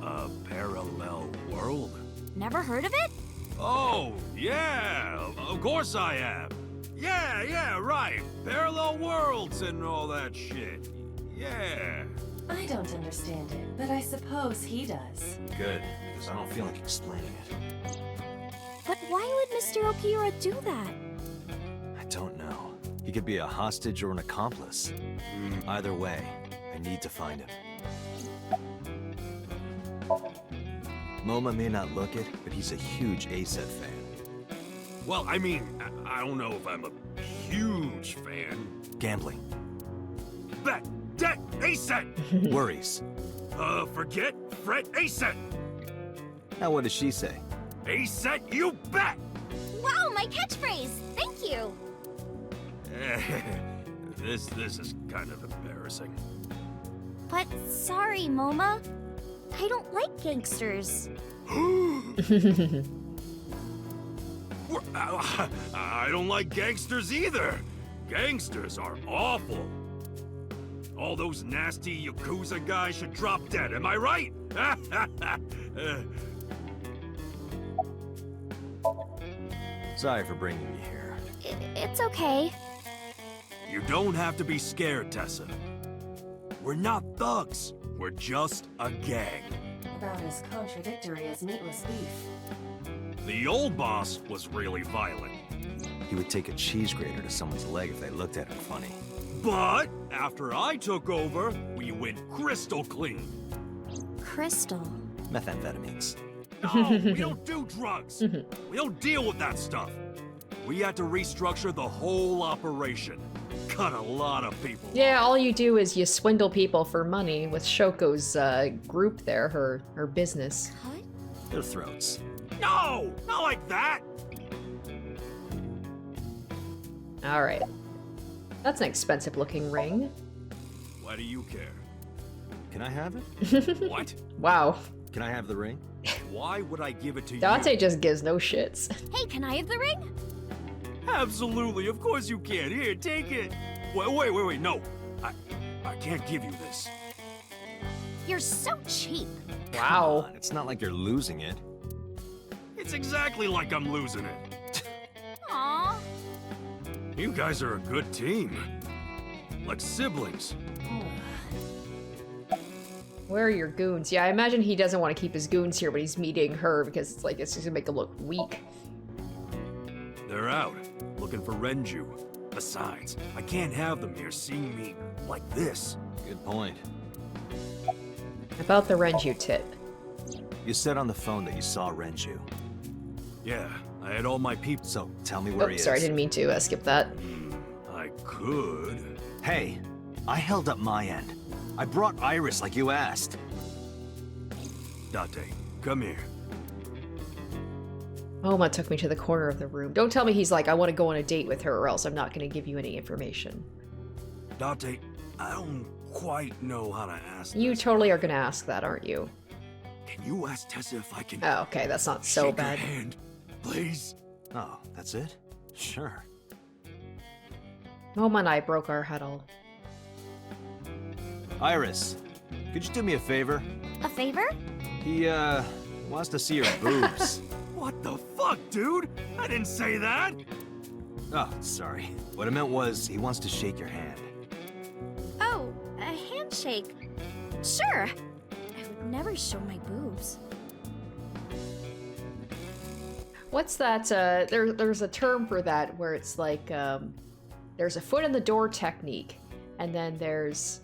A parallel world? Never heard of it? Oh, yeah, of course I have. Yeah, right. Parallel worlds and all that shit. Yeah. I don't understand it, but I suppose he does. Good, because I don't feel like explaining it. But why would Mr. Okiura do that? I don't know. He could be a hostage or an accomplice. Either way, I need to find him. Momma may not look it, but he's a huge ASET fan. Well, I mean, I don't know if I'm a huge fan. Gambling. Bet, debt, ASET! Worries. Forget, fret, ASET! Now what does she say? ASET, you bet! Wow, my catchphrase! Thank you! This is kind of embarrassing. But sorry, Momma. I don't like gangsters. I don't like gangsters either. Gangsters are awful. All those nasty Yakuza guys should drop dead, am I right? Sorry for bringing you here. It's okay. You don't have to be scared, Tessa. We're not thugs. We're just a gang. About as contradictory as meatless beef. The old boss was really violent. He would take a cheese grater to someone's leg if they looked at him funny. But after I took over, we went crystal clean. Crystal. Methamphetamines. No, we don't do drugs. We don't deal with that stuff. We had to restructure the whole operation. Cut a lot of people. Yeah, all you do is you swindle people for money with Shoko's group there, her business. What? Their throats. No, not like that. Alright. That's an expensive looking ring. Why do you care? Can I have it? What? Wow. Can I have the ring? Why would I give it to Date you? just gives no shits. Hey, can I have the ring? Absolutely, of course you can. Here, take it. Wait, no. I can't give you this. You're so cheap. Wow. Come on, it's not like you're losing it. It's exactly like I'm losing it. Aww. You guys are a good team. Like siblings. Where are your goons? Yeah, I imagine he doesn't want to keep his goons here, but he's meeting her because it's like, it's just gonna make him look weak. They're out, looking for Renju. Besides, I can't have them here seeing me like this. Good point. About the Renju tip. You said on the phone that you saw Renju. Yeah, I had all my people. So, tell me where he is. Sorry, I didn't mean to skip that. I could. Hey, I held up my end. I brought Iris like you asked. Date, come here. Momma took me to the corner of the room. Don't tell me he's like, I want to go on a date with her or else I'm not going to give you any information. Date, I don't quite know how to ask You this. totally are going to ask that, aren't you? Can you ask Tessa if I can... Oh, okay, that's not so shake bad. her hand, please? Oh, that's it? Sure. Momma and I broke our huddle. Iris, could you do me a favor? A favor? He, wants to see your boobs. What the fuck, dude? I didn't say that! Oh, sorry. What I meant was, he wants to shake your hand. Oh, a handshake. Sure. I would never show my boobs. What's that? There's a term for that where it's like, there's a foot in the door technique, and then there's...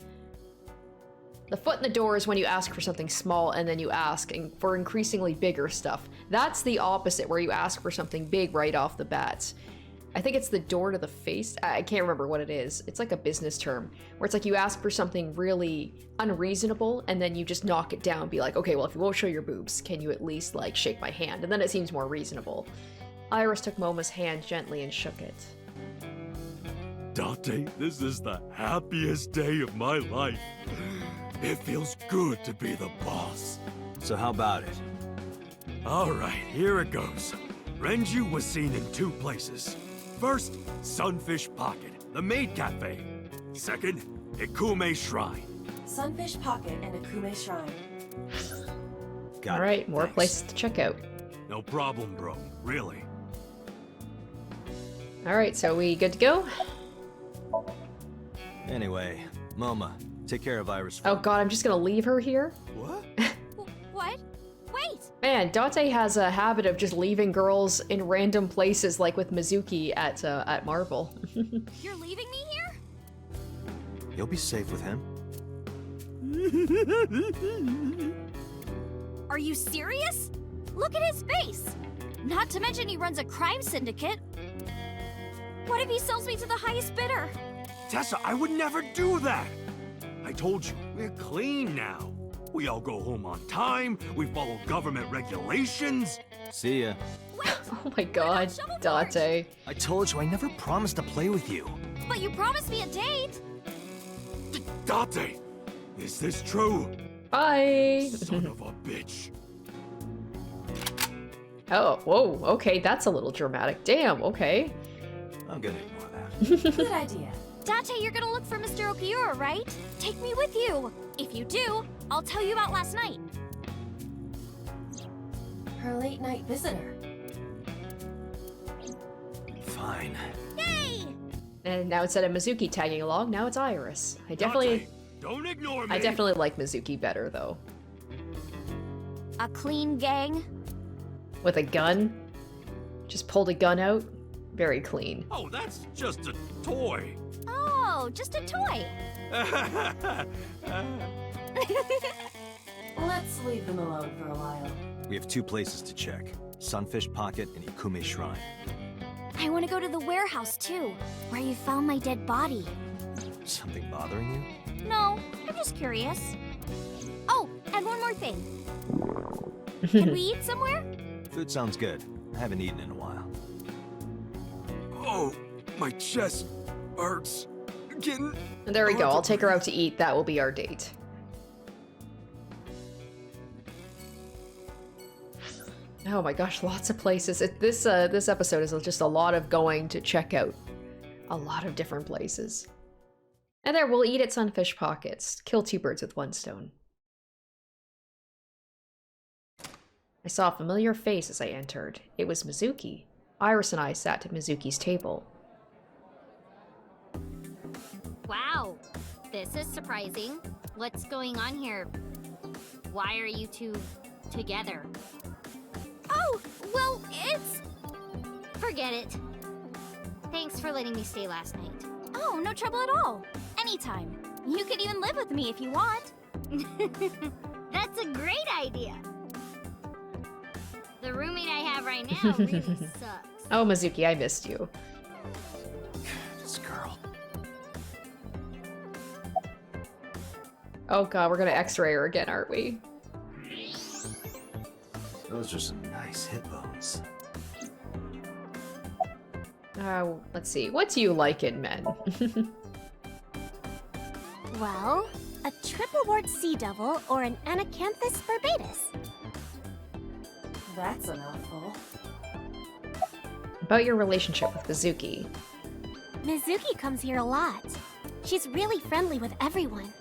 The foot in the door is when you ask for something small and then you ask for increasingly bigger stuff. That's the opposite, where you ask for something big right off the bat. I think it's the door to the face. I can't remember what it is. It's like a business term, where it's like you ask for something really unreasonable and then you just knock it down, be like, okay, well, if you won't show your boobs, can you at least, like, shake my hand? And then it seems more reasonable. Iris took Momma's hand gently and shook it. Dante, this is the happiest day of my life. It feels good to be the boss. So how about it? Alright, here it goes. Renju was seen in 2 places. First, Sunfish Pocket, the maid cafe. Second, Ikume Shrine. Sunfish Pocket and Akume Shrine. Got it. Alright, more Thanks. places to check out. No problem, bro. Really. Alright, so we good to go? Anyway, Momma, take care of Iris. Oh god, I'm just gonna leave her here? What? What? Wait! Man, Dante has a habit of just leaving girls in random places, like with Mizuki at Marvel. You're leaving me here? You'll be safe with him. Are you serious? Look at his face! Not to mention he runs a crime syndicate. What if he sells me to the highest bidder? Tessa, I would never do that! I told you, we're clean now. We all go home on time, we follow government regulations. See ya. Oh my god, Dante. I told you I never promised to play with you. But you promised me a date! Dante! Is this true? Bye! Son of a bitch. Oh, whoa, okay, that's a little dramatic. Damn, okay. I'm gonna ignore that. Good idea. Dante, you're gonna look for Mr. Okiura, right? Take me with you! If you do, I'll tell you about last night. Her late night visitor. Fine. Yay! And now instead of Mizuki tagging along, now it's Iris. I definitely... Dante, don't ignore me! I definitely like Mizuki better, though. A clean gang? With a gun? Just pulled a gun out? Very clean. Oh, that's just a toy. Oh, just a toy. Let's leave them alone for a while. We have 2 places to check. Sunfish Pocket and Ikume Shrine. I want to go to the warehouse, too, where you found my dead body. Something bothering you? No, I'm just curious. Oh, and one more thing. Can we eat somewhere? Food sounds good. I haven't eaten in a while. Oh, my chest hurts. Getting... And there we go, I'll take her out to eat. That will be our date. Oh my gosh, lots of places. This episode is just a lot of going to check out. A lot of different places. And there, we'll eat at Sunfish Pockets. Kill 2 birds with 1 stone. I saw a familiar face as I entered. It was Mizuki. Iris and I sat at Mizuki's table. Wow, this is surprising. What's going on here? Why are you 2 together? Oh, well, it's... Forget it. Thanks for letting me stay last night. Oh, no trouble at all. Anytime. You could even live with me if you want. That's a great idea. The roommate I have right now really sucks. Oh, Mizuki, I missed you. This girl. Oh god, we're gonna x-ray her again, aren't we? Those are some nice hip bones. Let's see. What do you like in men? Well, a triple-wart sea devil or an Anacanthus barbatus. That's a mouthful. About your relationship with Mizuki. Mizuki comes here a lot. She's really friendly with everyone.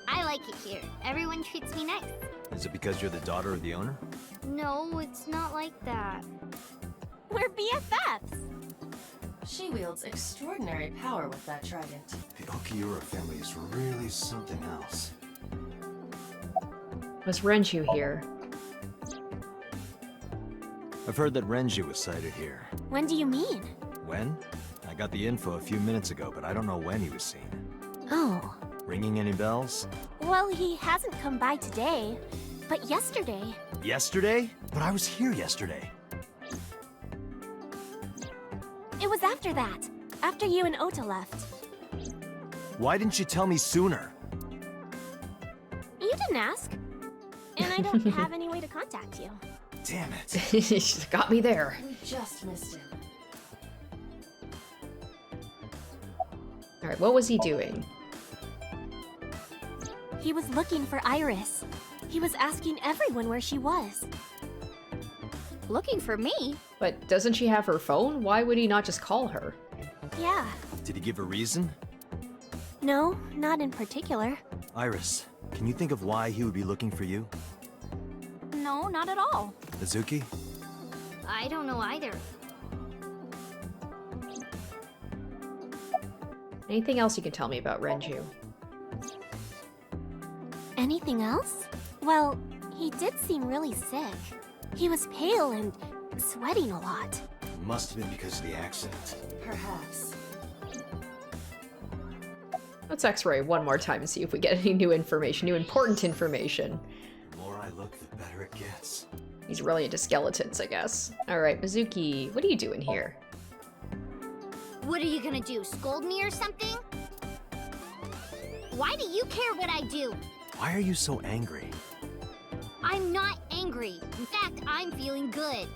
I like it here. Everyone treats me nice. Is it because you're the daughter of the owner? No, it's not like that. We're BFFs. She wields extraordinary power with that trident. The Okiura family is really something else. Was Renju here? I've heard that Renju was sighted here. When do you mean? When? I got the info a few minutes ago, but I don't know when he was seen. Oh. Ringing any bells? Well, he hasn't come by today, but yesterday. Yesterday? But I was here yesterday. It was after that. After you and Ota left. Why didn't you tell me sooner? You didn't ask. And I don't have any way to contact you. Damn it. She's got me there. We just missed him. Alright, what was he doing? He was looking for Iris. He was asking everyone where she was. Looking for me? But doesn't she have her phone? Why would he not just call her? Yeah. Did he give a reason? No, not in particular. Iris, can you think of why he would be looking for you? No, not at all. Mizuki? I don't know either. Anything else you can tell me about Renju? Anything else? Well, he did seem really sick. He was pale and sweating a lot. Must have been because of the accident. Perhaps. Let's x-ray one more time and see if we get any new information, new important information. The more I look, the better it gets. He's really into skeletons, I guess. Alright, Mizuki, what are you doing here? What are you gonna do, scold me or something? Why do you care what I do? Why are you so angry? I'm not angry. In fact, I'm feeling good.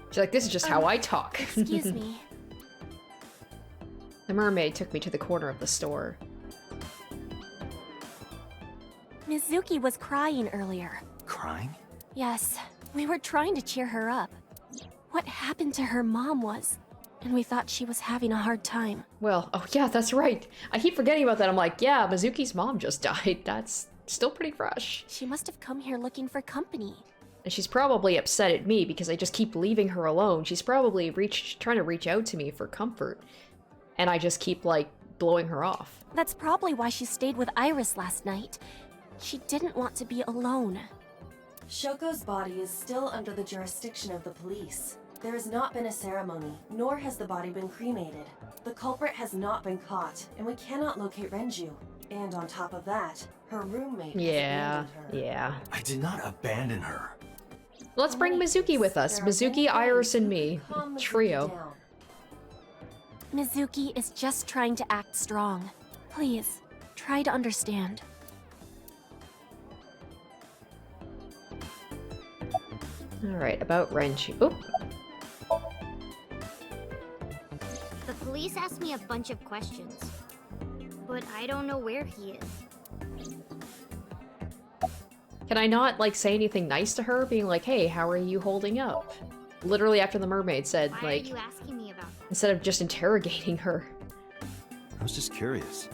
She's like, this is just how I talk. Excuse me. The mermaid took me to the corner of the store. Mizuki was crying earlier. Crying? Yes, we were trying to cheer her up. What happened to her mom was, and we thought she was having a hard time. Well, oh yeah, that's right. I keep forgetting about that. I'm like, yeah, Mizuki's mom just died. That's still pretty fresh. She must have come here looking for company. And she's probably upset at me because I just keep leaving her alone. She's probably trying to reach out to me for comfort. And I just keep, like, blowing her off. That's probably why she stayed with Iris last night. She didn't want to be alone. Shoko's body is still under the jurisdiction of the police. There has not been a ceremony, nor has the body been cremated. The culprit has not been caught, and we cannot locate Renju. And on top of that, her roommate has abandoned her. Yeah. I did not abandon her. Let's bring Mizuki with us. Mizuki, Iris, and me. Trio. Mizuki is just trying to act strong. Please, try to understand. Alright, about Renju. Oop. The police asked me a bunch of questions, but I don't know where he is. Can I not, like, say anything nice to her? Being like, hey, how are you holding up? Literally after the mermaid said, Why like... are you asking me about that? Instead of just interrogating her. I was just curious.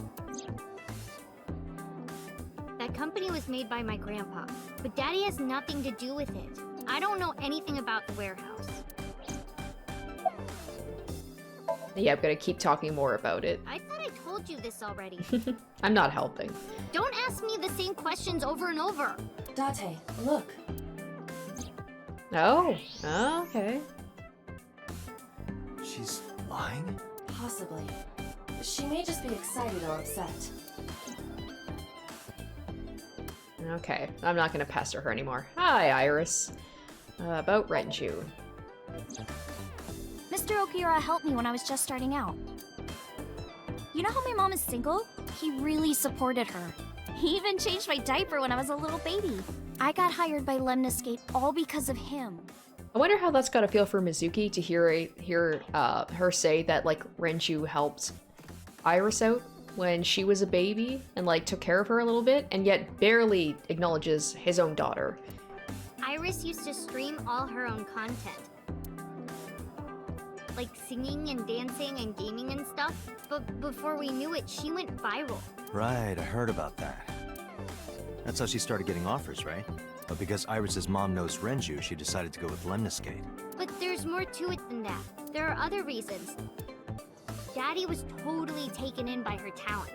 That company was made by my grandpa, but Daddy has nothing to do with it. I don't know anything about the warehouse. Yeah, I'm gonna keep talking more about it. I thought I told you this already. I'm not helping. Don't ask me the same questions over and over. Date, look. Oh, okay. She's lying? Possibly. She may just be excited or upset. Okay, I'm not gonna pester her anymore. Hi, Iris. About Renju. Mr. Okiura helped me when I was just starting out. You know how my mom is single? He really supported her. He even changed my diaper when I was a little baby. I got hired by Lemniscate all because of him. I wonder how that's gotta feel for Mizuki to hear her say that, like, Renju helped Iris out when she was a baby and, like, took care of her a little bit, and yet barely acknowledges his own daughter. Iris used to stream all her own content. like singing and dancing and gaming and stuff. But before we knew it, she went viral. Right, I heard about that. That's how she started getting offers, right? But because Iris's mom knows Renju, she decided to go with Lemniscate. But there's more to it than that. There are other reasons. Daddy was totally taken in by her talent.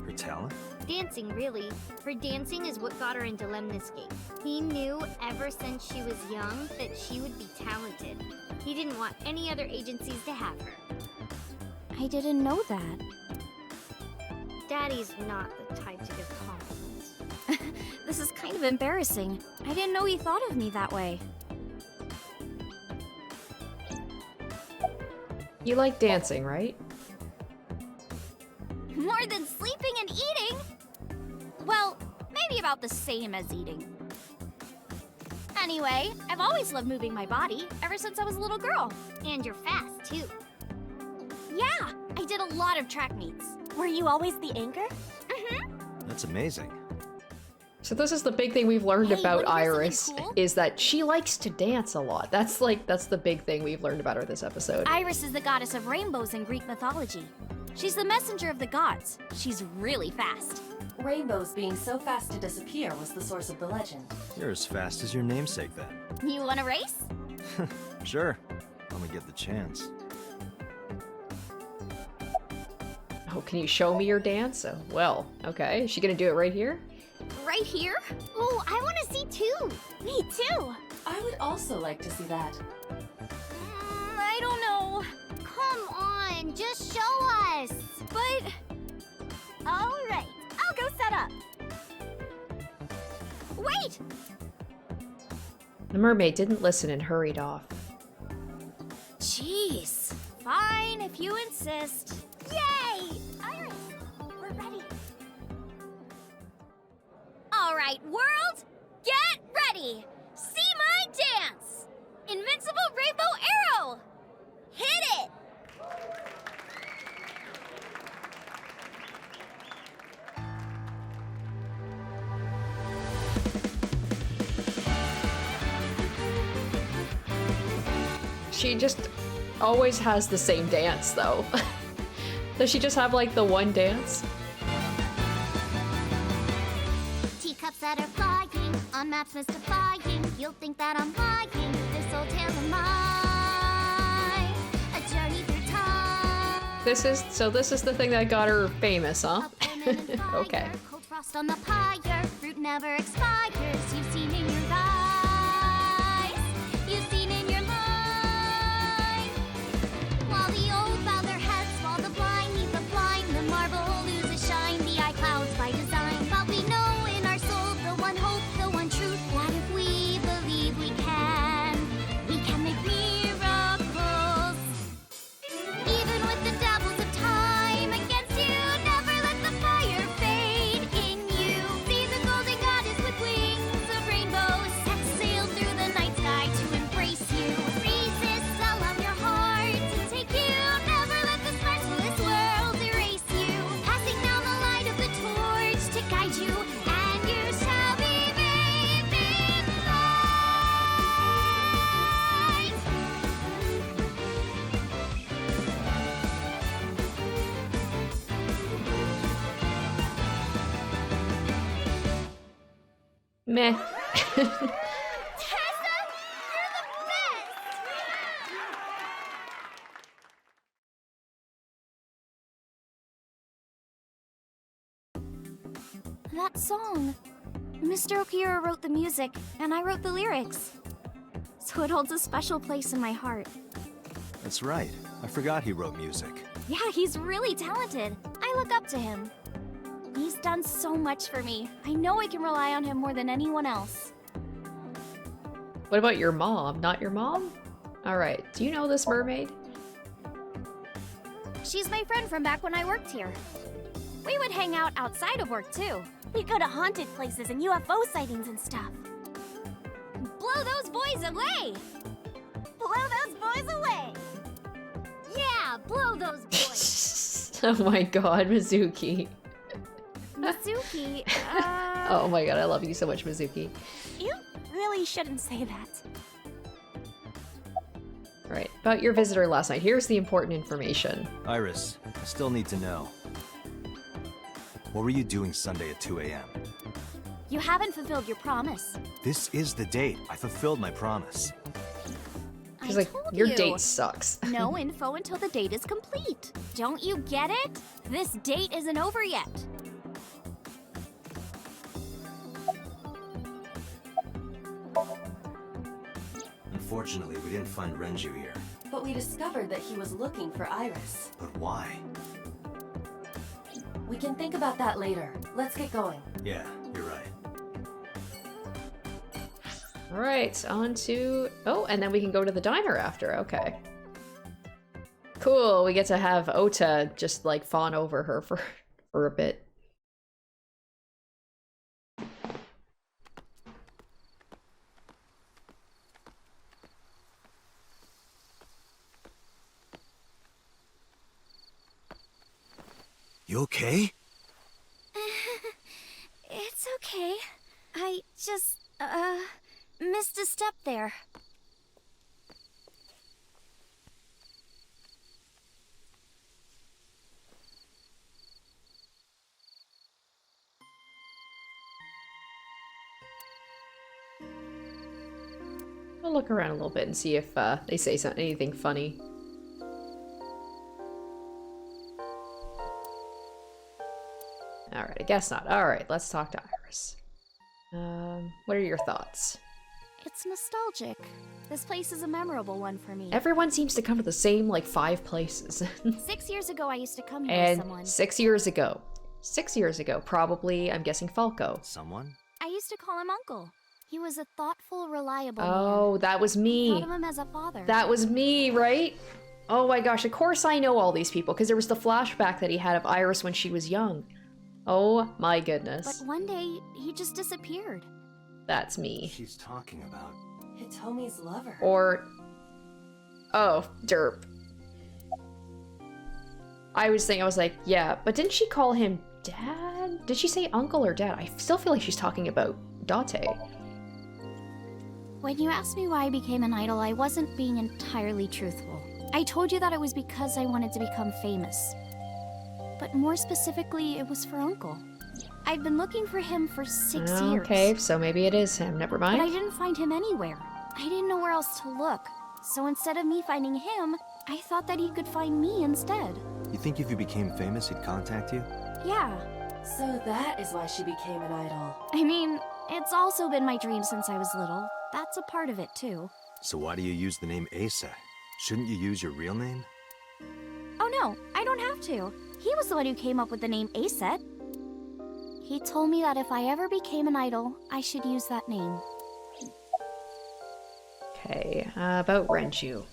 Her talent? Dancing, really. Her dancing is what got her into Lemniscate. He knew ever since she was young that she would be talented. He didn't want any other agencies to have her. I didn't know that. Daddy's not the type to give compliments. This is kind of embarrassing. I didn't know he thought of me that way. You like dancing, right? More than sleeping and eating! Well, maybe about the same as eating. Anyway, I've always loved moving my body, ever since I was a little girl. And you're fast, too. Yeah, I did a lot of track meets. Were you always the anchor? Mm-hmm. That's amazing. So this is the big thing we've learned about wanna hear Iris, something cool? is that she likes to dance a lot. That's the big thing we've learned about her this episode. Iris is the goddess of rainbows in Greek mythology. She's the messenger of the gods. She's really fast. Rainbows being so fast to disappear was the source of the legend. You're as fast as your namesake, then. You wanna race? Sure. Let me get the chance. Oh, can you show me your dance? Oh, well, okay. Is she gonna do it right here? Right here? Oh, I want to see too. Me too. I would also like to see that. I don't know. Come on, just show us. But... Alright, I'll go set up. Wait! The mermaid didn't listen and hurried off. Jeez. Fine, if you insist. Yay! Iris, we're ready. Alright, world, get ready! See my dance! Invincible Rainbow Arrow! Hit it! She just always has the same dance, though. Does she just have, like, the one dance? Teacups that are flying, on maps mystifying. You'll think that I'm lying, this old tale of mine. A journey through time. This is the thing that got her famous, huh? Okay. Cold frost on the pyre, fruit never expires. You've seen in your eyes, you've seen in your mind. While the old bow their heads, while the blind meet the blind, the marble loses shine, the eye clouds by design. But we know in our soul the one hope, the one truth, that if we believe we can make miracles. Even with the devils of time against you, never let the fire fade in you. See the golden goddess with wings of rainbows set sail through the night sky to embrace you. Resist, allow your heart to take you. Never let this merciless world erase you. Passing down the light of the torch to guide you, and you shall be bathed in light. Meh. Tessa, you're the best! That song. Mr. Okira wrote the music, and I wrote the lyrics. So it holds a special place in my heart. That's right. I forgot he wrote music. Yeah, he's really talented. I look up to him. He's done so much for me. I know I can rely on him more than anyone else. What about your mom? Not your mom? Alright, do you know this mermaid? She's my friend from back when I worked here. We would hang out outside of work, too. We'd go to haunted places and UFO sightings and stuff. Blow those boys away! Blow those boys away! Yeah, blow those boys. Oh my god, Mizuki. Mizuki, Oh my god, I love you so much, Mizuki. You really shouldn't say that. Right, about your visitor last night. Here's the important information. Iris, I still need to know. What were you doing Sunday at 2 a.m.? You haven't fulfilled your promise. This is the date. I fulfilled my promise. She's like, your date sucks. No info until the date is complete. Don't you get it? This date isn't over yet. Unfortunately, we didn't find Renju here. But we discovered that he was looking for Iris. But why? We can think about that later. Let's get going. Yeah, you're right. Alright, on to... Oh, and then we can go to the diner after, okay. Cool, we get to have Ota just, like, fawn over her for a bit. You okay? It's okay. I just, missed a step there. I'll look around a little bit and see if they say anything funny. Alright, I guess not. Alright, let's talk to Iris. What are your thoughts? It's nostalgic. This place is a memorable one for me. Everyone seems to come to the same, like, 5 places. 6 years ago, I used to come here And with someone. 6 years ago. 6 years ago, probably, I'm guessing Falco. Someone? I used to call him Uncle. He was a thoughtful, reliable Oh, man. that was I me. thought of him as a father. That was me, right? Oh my gosh, of course I know all these people, because there was the flashback that he had of Iris when she was young. Oh my goodness. But one day, he just disappeared. That's me. She's talking about Hitomi's lover. Or... Oh, derp. I was like, yeah, but didn't she call him dad? Did she say uncle or dad? I still feel like she's talking about Date. When you asked me why I became an idol, I wasn't being entirely truthful. I told you that it was because I wanted to become famous. But more specifically, it was for Uncle. I've been looking for him for 6 years. Okay, so maybe it is him. Never mind. But I didn't find him anywhere. I didn't know where else to look. So instead of me finding him, I thought that he could find me instead. You think if you became famous, he'd contact you? Yeah. So that is why she became an idol. I mean, it's also been my dream since I was little. That's a part of it, too. So why do you use the name Asa? Shouldn't you use your real name? Oh no, I don't have to. He was the one who came up with the name Aset. He told me that if I ever became an idol, I should use that name. Okay, about Renju.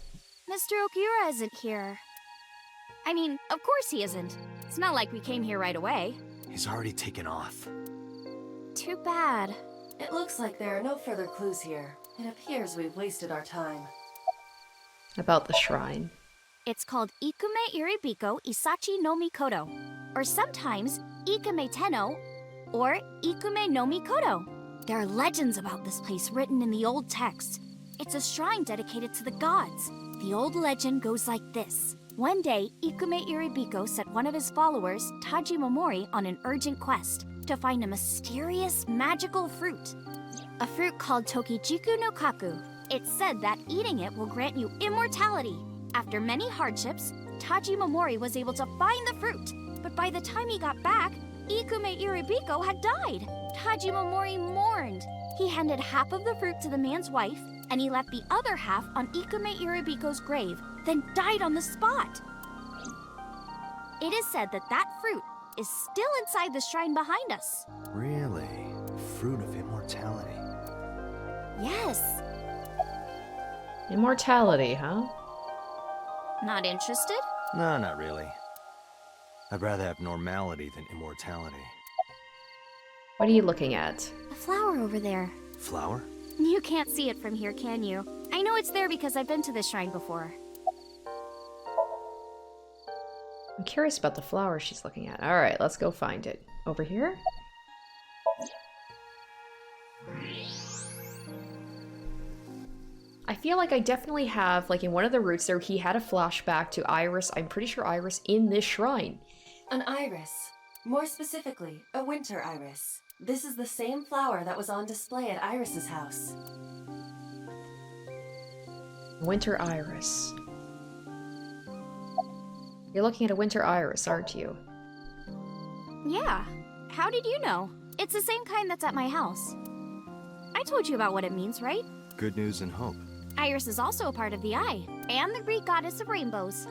Mr. Okura isn't here. I mean, of course he isn't. It's not like we came here right away. He's already taken off. Too bad. It looks like there are no further clues here. It appears we've wasted our time. About the shrine. It's called Ikume Iribiko Isachi no Mikoto, or sometimes Ikume Tenno, or Ikume no Mikoto. There are legends about this place written in the old text. It's a shrine dedicated to the gods. The old legend goes like this. One day, Ikume Iribiko sent one of his followers, Taji Momori, on an urgent quest to find a mysterious, magical fruit. A fruit called Tokijiku no Kaku. It's said that eating it will grant you immortality. After many hardships, Taji Momori was able to find the fruit, but by the time he got back, Ikume Iribiko had died. Taji Momori mourned. He handed half of the fruit to the man's wife, and he left the other half on Ikume Iribiko's grave, then died on the spot. It is said that that fruit is still inside the shrine behind us. Really? Fruit of immortality. Yes. Immortality, huh? Not interested? No, not really. I'd rather have normality than immortality. What are you looking at? A flower over there. Flower? You can't see it from here, can you? I know it's there because I've been to this shrine before. I'm curious about the flower she's looking at. Alright, let's go find it. Over here? I feel like I definitely have, like in one of the routes there, he had a flashback to Iris. I'm pretty sure Iris in this shrine. An iris. More specifically, a winter iris. This is the same flower that was on display at Iris's house. Winter iris. You're looking at a winter iris, aren't you? Yeah. How did you know? It's the same kind that's at my house. I told you about what it means, right? Good news and hope. Iris is also a part of the eye, and the Greek goddess of rainbows.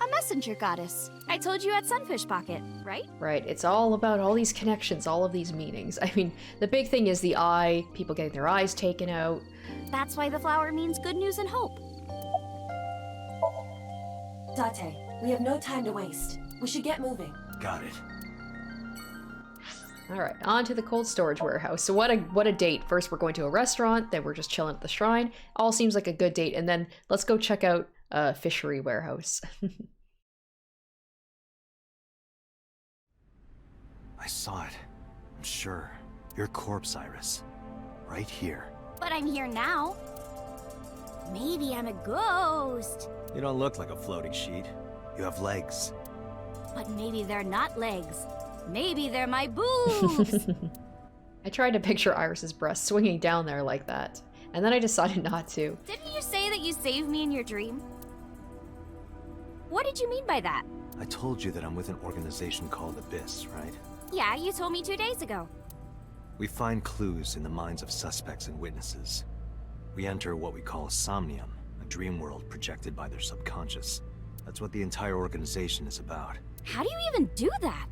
A messenger goddess. I told you at Sunfish Pocket, right? Right, it's all about all these connections, all of these meanings. I mean, the big thing is the eye, people getting their eyes taken out. That's why the flower means good news and hope. Date, we have no time to waste. We should get moving. Got it. Alright, on to the cold storage warehouse. So what a date. First we're going to a restaurant, then we're just chilling at the shrine. All seems like a good date, and then let's go check out a fishery warehouse. I saw it. I'm sure. Your corpse, Iris. Right here. But I'm here now. Maybe I'm a ghost. You don't look like a floating sheet. You have legs. But maybe they're not legs. Maybe they're my boobs. I tried to picture Iris's breast swinging down there like that, and then I decided not to. Didn't you say that you saved me in your dream? What did you mean by that? I told you that I'm with an organization called Abyss, right? Yeah, you told me 2 days ago. We find clues in the minds of suspects and witnesses. We enter what we call Somnium, a dream world projected by their subconscious. That's what the entire organization is about. How do you even do that?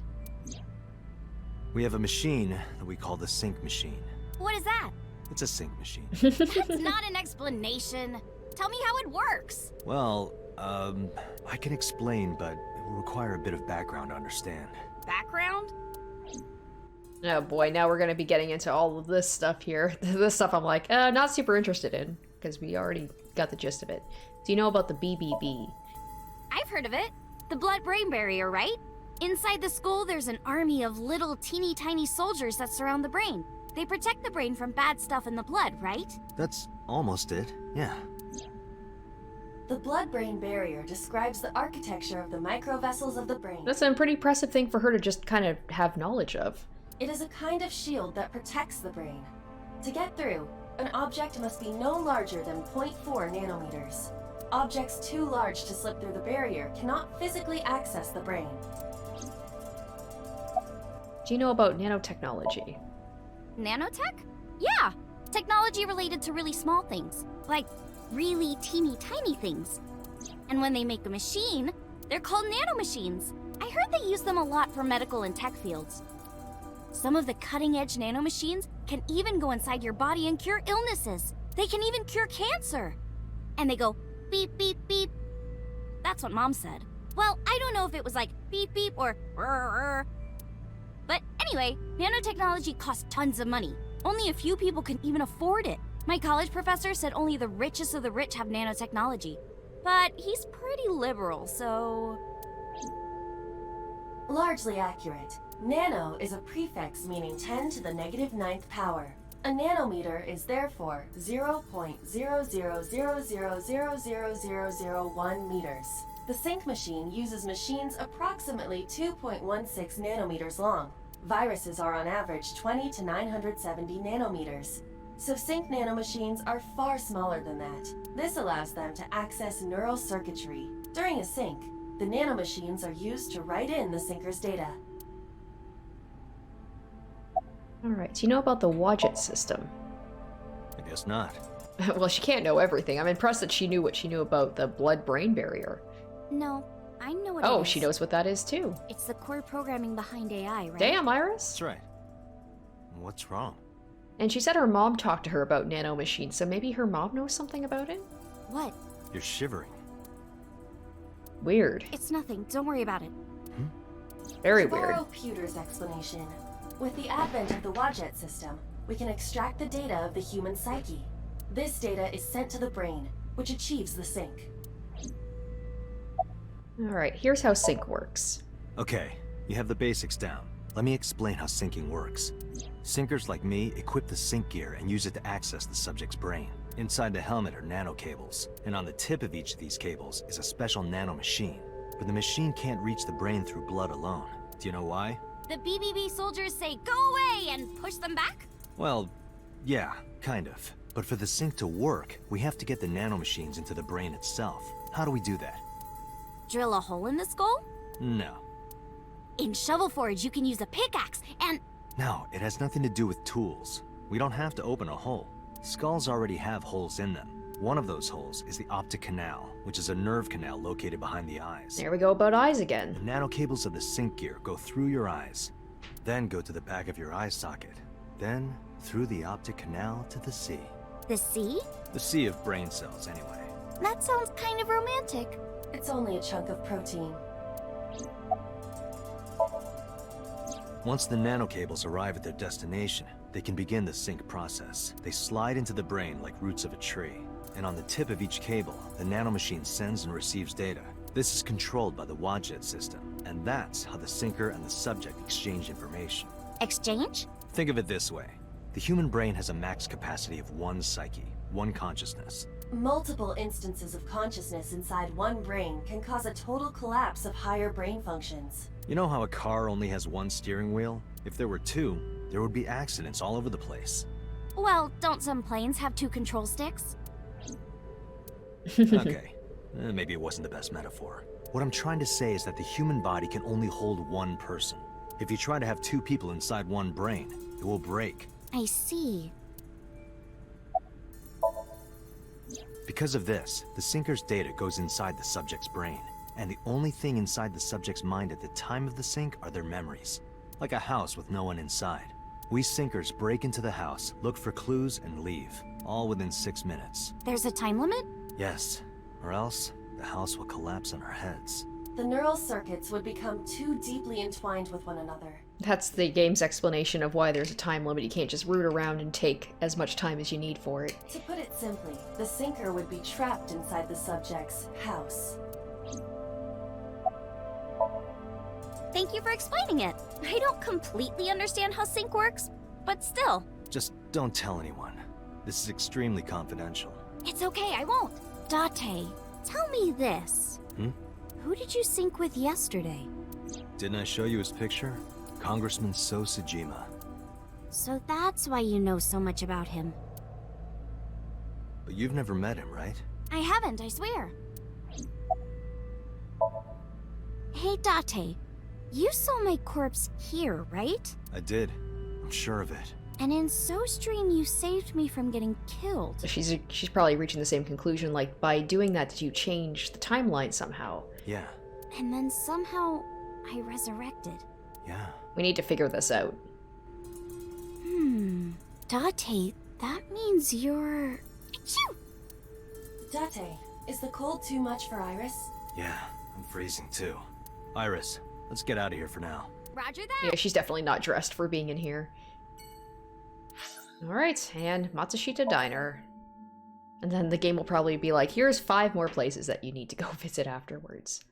We have a machine that we call the sync machine. What is that? It's a sync machine. That's not an explanation. Tell me how it works. Well, I can explain, but it will require a bit of background to understand. Background? Oh boy, now we're gonna be getting into all of this stuff here. This stuff I'm like, not super interested in, because we already got the gist of it. Do you know about the BBB? I've heard of it. The blood-brain barrier, right? Inside the skull, there's an army of little teeny tiny soldiers that surround the brain. They protect the brain from bad stuff in the blood, right? That's almost it, yeah. The blood-brain barrier describes the architecture of the microvessels of the brain. That's a pretty impressive thing for her to just kind of have knowledge of. It is a kind of shield that protects the brain. To get through, an object must be no larger than 0.4 nanometers. Objects too large to slip through the barrier cannot physically access the brain. Do you know about nanotechnology? Nanotech? Yeah! Technology related to really small things. Like really teeny tiny things. And when they make a machine, they're called nanomachines. I heard they use them a lot for medical and tech fields. Some of the cutting-edge nanomachines can even go inside your body and cure illnesses. They can even cure cancer. And they go beep, beep, beep. That's what Mom said. Well, I don't know if it was like beep, beep or rrr. But anyway, nanotechnology costs tons of money. Only a few people can even afford it. My college professor said only the richest of the rich have nanotechnology. But he's pretty liberal, so... Largely accurate. Nano is a prefix meaning 10 to the negative 9th power. A nanometer is therefore 0.0000000001 meters. The sync machine uses machines approximately 2.16 nanometers long. Viruses are on average 20 to 970 nanometers. So sync nanomachines are far smaller than that. This allows them to access neural circuitry. During a sync, the nanomachines are used to write in the syncer's data. Alright, so you know about the Wadjet system? I guess not. Well, she can't know everything. I'm impressed that she knew what she knew about the blood-brain barrier. No, I know what it Oh, is. she knows what that is too. It's the core programming behind AI, right? Damn, Iris! That's right. What's wrong? And she said her mom talked to her about nanomachines, so maybe her mom knows something about it? What? You're shivering. Weird. It's nothing. Don't worry about it. Very To weird. borrow Pewter's explanation, with the advent of the Wadjet system, we can extract the data of the human psyche. This data is sent to the brain, which achieves the sync. Alright, here's how sync works. Okay, you have the basics down. Let me explain how syncing works. Syncers like me equip the sync gear and use it to access the subject's brain. Inside the helmet are nanocables, and on the tip of each of these cables is a special nanomachine. But the machine can't reach the brain through blood alone. Do you know why? The BBB soldiers say, "Go away," and push them back? Well, yeah, kind of. But for the sync to work, we have to get the nanomachines into the brain itself. How do we do that? Drill a hole in the skull? No. In Shovel Forge, you can use a pickaxe and... No, it has nothing to do with tools. We don't have to open a hole. Skulls already have holes in them. One of those holes is the optic canal, which is a nerve canal located behind the eyes. There we go about eyes again. The nanocables of the sync gear go through your eyes, then go to the back of your eye socket, then through the optic canal to the sea. The sea? The sea of brain cells, anyway. That sounds kind of romantic. It's only a chunk of protein. Once the nanocables arrive at their destination, they can begin the sync process. They slide into the brain like roots of a tree. And on the tip of each cable, the nanomachine sends and receives data. This is controlled by the Wadjet system, and that's how the syncer and the subject exchange information. Exchange? Think of it this way. The human brain has a max capacity of one psyche, one consciousness. Multiple instances of consciousness inside one brain can cause a total collapse of higher brain functions. You know how a car only has one steering wheel? If there were two, there would be accidents all over the place. Well, don't some planes have 2 control sticks? Okay, maybe it wasn't the best metaphor. What I'm trying to say is that the human body can only hold one person. If you try to have 2 people inside one brain, it will break. I see. Because of this, the syncer's data goes inside the subject's brain, and the only thing inside the subject's mind at the time of the sync are their memories. Like a house with no one inside. We syncers break into the house, look for clues, and leave, all within 6 minutes. There's a time limit? Yes, or else the house will collapse on our heads. The neural circuits would become too deeply entwined with one another. That's the game's explanation of why there's a time limit. You can't just root around and take as much time as you need for it. To put it simply, the syncer would be trapped inside the subject's house. Thank you for explaining it. I don't completely understand how sync works, but still. Just don't tell anyone. This is extremely confidential. It's okay, I won't. Date, tell me this. Who did you sync with yesterday? Didn't I show you his picture? Congressman Sejima. So that's why you know so much about him. But you've never met him, right? I haven't, I swear. Hey, Date, you saw my corpse here, right? I did. I'm sure of it. And in SoStream, you saved me from getting killed. She's probably reaching the same conclusion, like, by doing that, did you change the timeline somehow? Yeah. And then somehow, I resurrected. Yeah. We need to figure this out. Date, that means you're... Achoo! Date, is the cold too much for Iris? Yeah, I'm freezing too. Iris, let's get out of here for now. Roger that! Yeah, she's definitely not dressed for being in here. Alright, and Matsushita Diner. And then the game will probably be like, here's 5 more places that you need to go visit afterwards.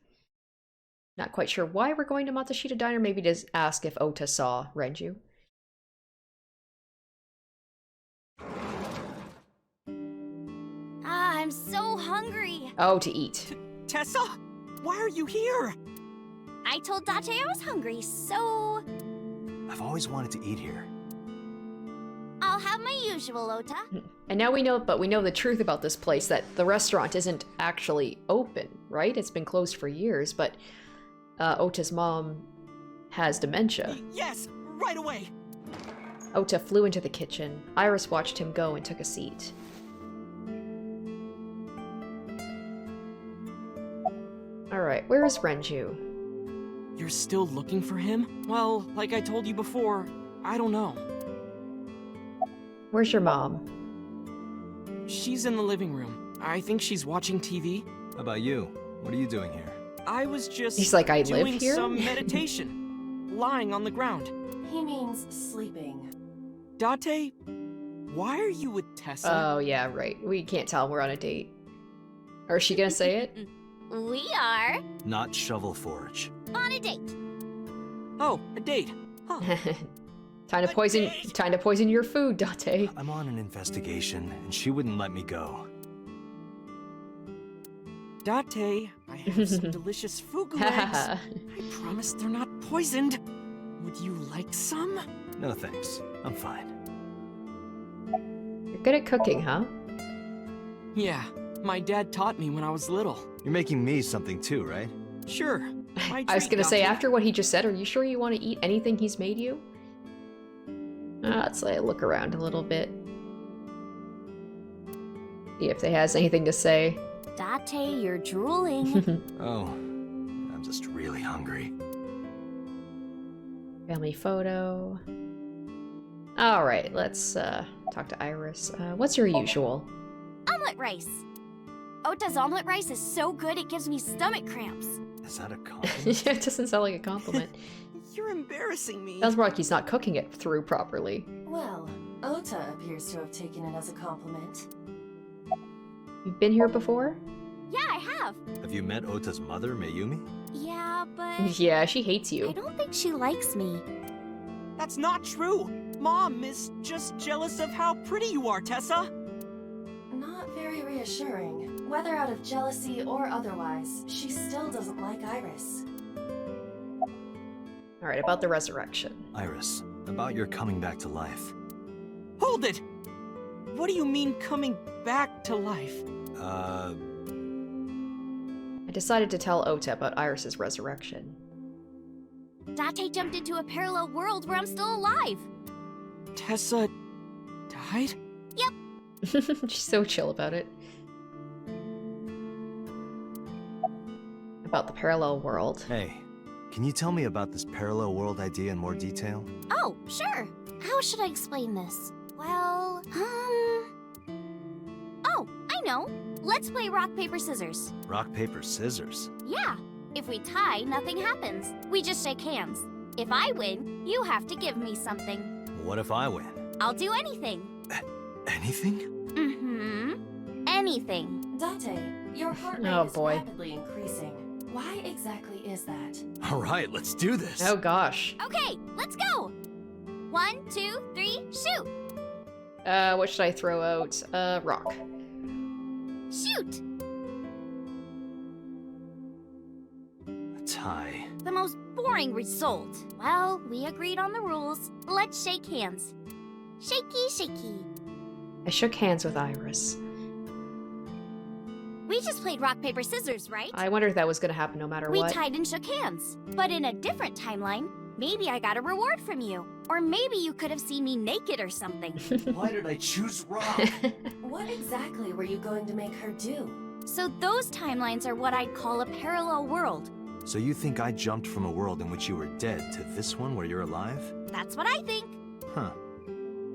Not quite sure why we're going to Matsushita Diner, maybe to ask if Ota saw Renju. I'm so hungry! Oh, to eat. Tessa? Why are you here? I told Date I was hungry, so... I've always wanted to eat here. I'll have my usual, Ota. And now we know the truth about this place, that the restaurant isn't actually open, right? It's been closed for years, but Ota's mom has dementia. Yes, right away. Ota flew into the kitchen. Iris watched him go and took a seat. Alright, where is Renju? You're still looking for him? Well, like I told you before, I don't know. Where's your mom? She's in the living room. I think she's watching TV. How about you? What are you doing here? I was just He's like, I live doing here? some meditation, lying on the ground. He means sleeping. Date, why are you with Tessa? Oh, yeah, right. We can't tell we're on a date. Or is she gonna say it? We are... Not Shovel Forge. on a date. Oh, a date. Huh. Time to poison your food, Date. I'm on an investigation, and she wouldn't let me go. Date, I have some delicious fugu eggs. I promise they're not poisoned. Would you like some? No thanks. I'm fine. You're good at cooking, huh? Yeah, my dad taught me when I was little. You're making me something too, right? Sure. I was gonna say, after what he just said, are you sure you want to eat anything he's made you? Let's look around a little bit. See if they has anything to say. Date, you're drooling. Oh, I'm just really hungry. Family photo. Alright, let's talk to Iris. What's your usual? Omelet rice. Ota's omelet rice is so good it gives me stomach cramps. Is that a compliment? Yeah, it doesn't sound like a compliment. You're embarrassing me. Sounds more like he's not cooking it through properly. Well, Ota appears to have taken it as a compliment. You've been here before? Yeah, I have. Have you met Ota's mother, Mayumi? Yeah, but... Yeah, she hates you. I don't think she likes me. That's not true. Mom is just jealous of how pretty you are, Tessa. Not very reassuring. Whether out of jealousy or otherwise, she still doesn't like Iris. Alright, about the resurrection. Iris, about your coming back to life. Hold it! What do you mean coming back to life? I decided to tell Ota about Iris's resurrection. Date jumped into a parallel world where I'm still alive. Tessa died? Yep. She's so chill about it. About the parallel world. Hey, can you tell me about this parallel world idea in more detail? Oh, sure. How should I explain this? Well, Oh, I know. Let's play rock, paper, scissors. Rock, paper, scissors? Yeah. If we tie, nothing happens. We just shake hands. If I win, you have to give me something. What if I win? I'll do anything. Anything? Mm-hmm. Anything. Date, your heart rate is rapidly increasing. Why exactly is that? All right, let's do this. Oh gosh. Okay, let's go. 1, 2, 3, shoot. What should I throw out? Rock. Shoot. A tie. The most boring result. Well, we agreed on the rules. Let's shake hands. Shaky, shaky. I shook hands with Iris. We just played rock, paper, scissors, right? I wondered if that was gonna happen no matter what. We tied and shook hands. But in a different timeline, maybe I got a reward from you. Or maybe you could have seen me naked or something. Why did I choose rock? What exactly were you going to make her do? So those timelines are what I'd call a parallel world. So you think I jumped from a world in which you were dead to this one where you're alive? That's what I think. Huh.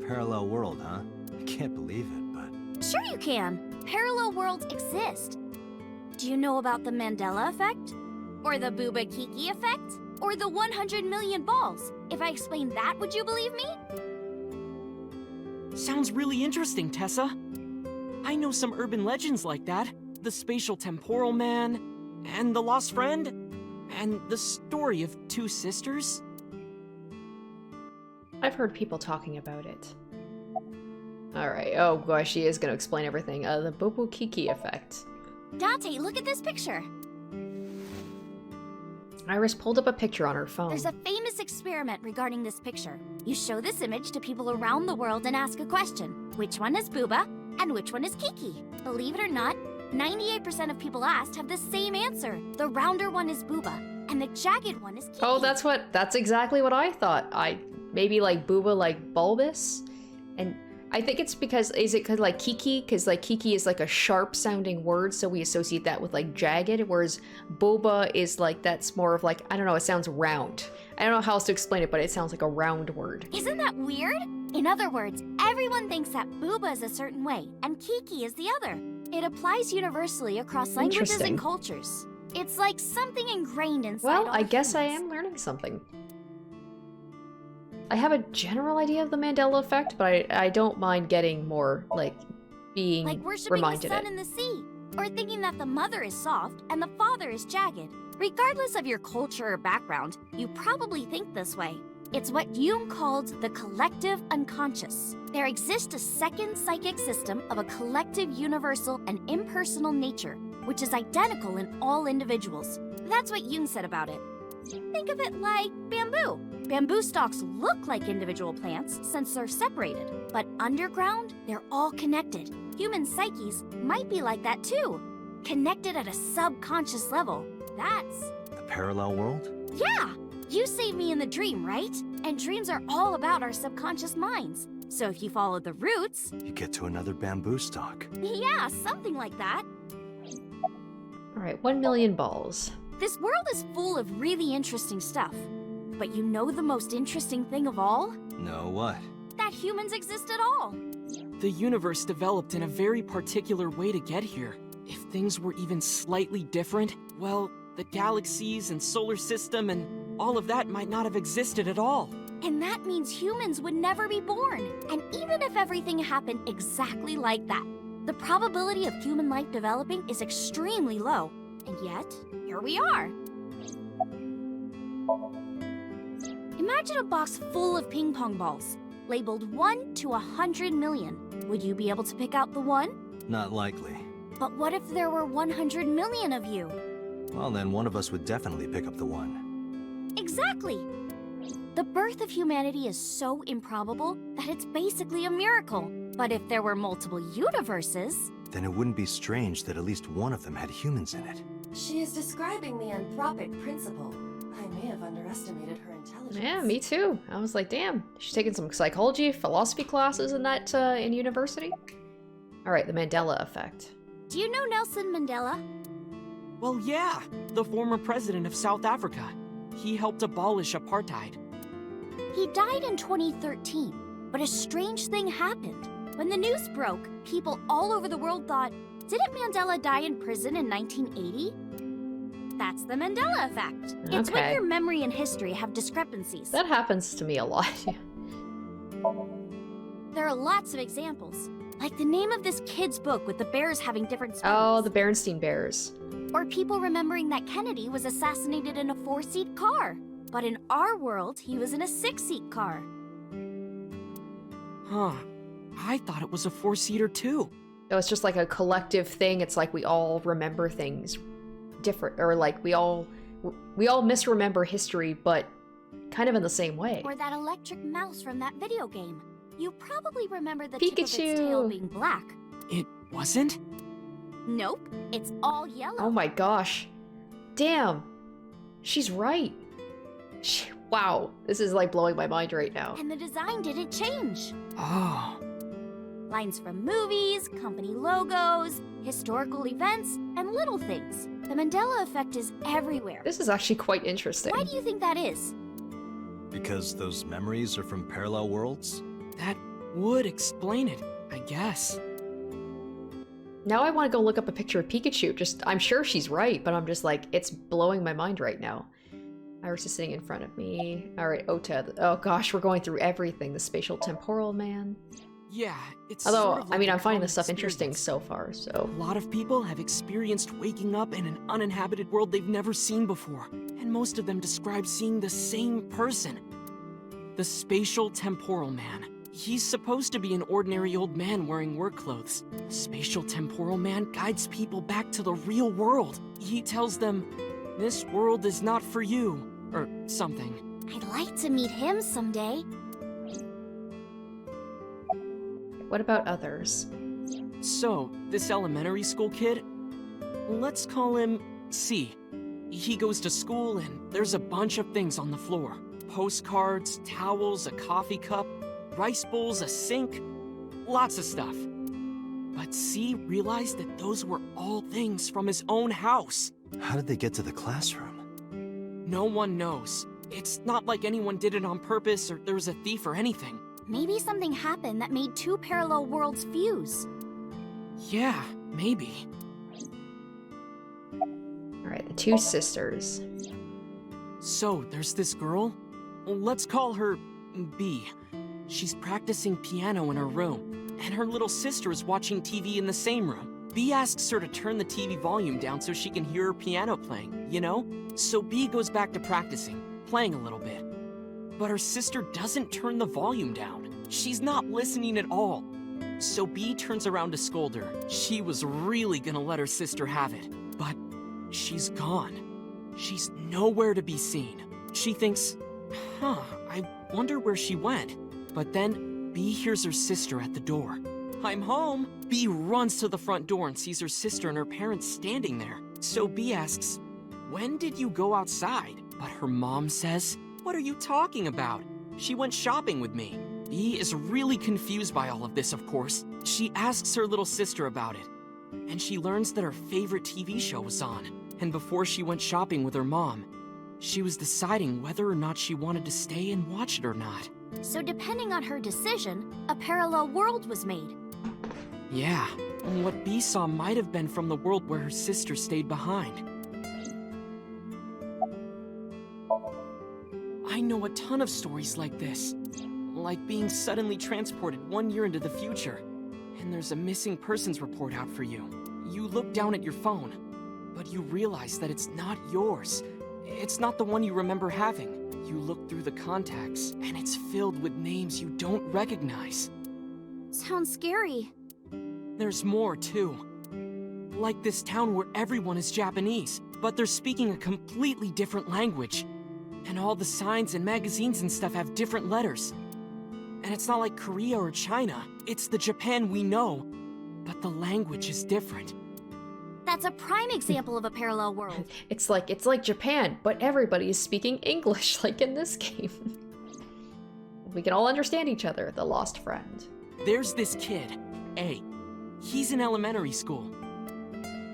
Parallel world, huh? I can't believe it, but... Sure you can. Parallel worlds exist. Do you know about the Mandela effect? Or the Booba Kiki effect? Or the 100 million balls? If I explained that, would you believe me? Sounds really interesting, Tessa. I know some urban legends like that. The spatial temporal man, and the lost friend, and the story of two sisters. I've heard people talking about it. Alright, oh gosh, she is gonna explain everything. The Bobo Kiki effect. Date, look at this picture. Iris pulled up a picture on her phone. There's a famous experiment regarding this picture. You show this image to people around the world and ask a question. Which one is Booba and which one is Kiki? Believe it or not, 98% of people asked have the same answer. The rounder one is Booba and the jagged one is Kiki. Oh, that's exactly what I thought. Maybe like Booba like bulbous? And I think it's because, is it cause like Kiki? Because like Kiki is like a sharp sounding word, so we associate that with like jagged, whereas boba is like, that's more of like, I don't know, it sounds round. I don't know how else to explain it, but it sounds like a round word. Isn't that weird? In other words, everyone thinks that Booba is a certain way and Kiki is the other. It applies universally across languages and cultures. It's like something ingrained inside Well, all I guess I humans. am learning something. I have a general idea of the Mandela effect, but I don't mind getting more, like, being like worshipping reminded the sun it. and the sea, or thinking that the mother is soft and the father is jagged. Regardless of your culture or background, you probably think this way. It's what Jung called the collective unconscious. There exists a second psychic system of a collective universal and impersonal nature, which is identical in all individuals. That's what Jung said about it. Think of it like bamboo. Bamboo stalks look like individual plants since they're separated, but underground, they're all connected. Human psyches might be like that too, connected at a subconscious level. That's... The parallel world? Yeah! You saved me in the dream, right? And dreams are all about our subconscious minds. So if you follow the roots... You get to another bamboo stalk. Yeah, something like that. Alright, 1 million balls. This world is full of really interesting stuff. But you know the most interesting thing of all? No, what? That humans exist at all. The universe developed in a very particular way to get here. If things were even slightly different, well, the galaxies and solar system and all of that might not have existed at all. And that means humans would never be born. And even if everything happened exactly like that, the probability of human life developing is extremely low. And yet, here we are. Imagine a box full of ping pong balls, labeled 1 to 100 million. Would you be able to pick out the one? Not likely. But what if there were 100 million of you? Well, then one of us would definitely pick up the one. Exactly! The birth of humanity is so improbable that it's basically a miracle. But if there were multiple universes... Then it wouldn't be strange that at least one of them had humans in it. She is describing the anthropic principle. I may have underestimated her intelligence. Yeah, me too. I was like, damn, she's taking some psychology, philosophy classes in that, in university? Alright, the Mandela effect. Do you know Nelson Mandela? Well, yeah, the former president of South Africa. He helped abolish apartheid. He died in 2013, but a strange thing happened. When the news broke, people all over the world thought, didn't Mandela die in prison in 1980? That's the Mandela effect. It's when your memory and history have discrepancies. That happens to me a lot. There are lots of examples, like the name of this kid's book with the bears having different spellings. Oh, the Berenstain Bears. Or people remembering that Kennedy was assassinated in a 4-seat car. But in our world, he was in a 6-seat car. Huh. I thought it was a 4-seater too. No, it's just like a collective thing. It's like we all remember things different, or like we all misremember history, but kind of in the same way. Or that electric mouse from that video game. You probably remember the Pikachu. tip of its tail being black. It wasn't? Nope, it's all yellow. Oh my gosh. Damn. She's right. Wow, this is like blowing my mind right now. And the design didn't change. Oh. Lines from movies, company logos, historical events, and little things. The Mandela effect is everywhere. This is actually quite interesting. Why do you think that is? Because those memories are from parallel worlds? That would explain it, I guess. Now I want to go look up a picture of Pikachu. I'm sure she's right, but I'm just like, it's blowing my mind right now. Iris is sitting in front of me. Alright, Ota. Oh gosh, we're going through everything. The spatial temporal man. Yeah, it's Although, sort of like I mean, a I'm finding common this stuff interesting experience. so far, so... A lot of people have experienced waking up in an uninhabited world they've never seen before. And most of them describe seeing the same person. The spatial temporal man. He's supposed to be an ordinary old man wearing work clothes. The spatial temporal man guides people back to the real world. He tells them, this world is not for you, or something. I'd like to meet him someday. What about others? So, this elementary school kid, let's call him C. He goes to school and there's a bunch of things on the floor. Postcards, towels, a coffee cup, rice bowls, a sink, lots of stuff. But C realized that those were all things from his own house. How did they get to the classroom? No one knows. It's not like anyone did it on purpose or there was a thief or anything. Maybe something happened that made two parallel worlds fuse. Yeah, maybe. Alright, the two sisters. So, there's this girl. Let's call her B. She's practicing piano in her room, and her little sister is watching TV in the same room. B asks her to turn the TV volume down so she can hear her piano playing, you know? So B goes back to practicing, playing a little bit. but her sister doesn't turn the volume down. She's not listening at all. So B turns around to scold her. She was really gonna let her sister have it, but she's gone. She's nowhere to be seen. She thinks, I wonder where she went. But then B hears her sister at the door. I'm home! B runs to the front door and sees her sister and her parents standing there. So B asks, when did you go outside? But her mom says, what are you talking about? She went shopping with me. B is really confused by all of this, of course. She asks her little sister about it, and she learns that her favorite TV show was on. And before she went shopping with her mom, she was deciding whether or not she wanted to stay and watch it or not. So depending on her decision, a parallel world was made. Yeah, and what B saw might have been from the world where her sister stayed behind. I know a ton of stories like this. Like being suddenly transported 1 year into the future, and there's a missing persons report out for you. You look down at your phone, but you realize that it's not yours. It's not the one you remember having. You look through the contacts, and it's filled with names you don't recognize. Sounds scary. There's more, too. Like this town where everyone is Japanese, but they're speaking a completely different language. And all the signs and magazines and stuff have different letters. And it's not like Korea or China. It's the Japan we know, but the language is different. That's a prime example of a parallel world. It's like Japan, but everybody is speaking English, like in this game. We can all understand each other, the lost friend. There's this kid, A. He's in elementary school.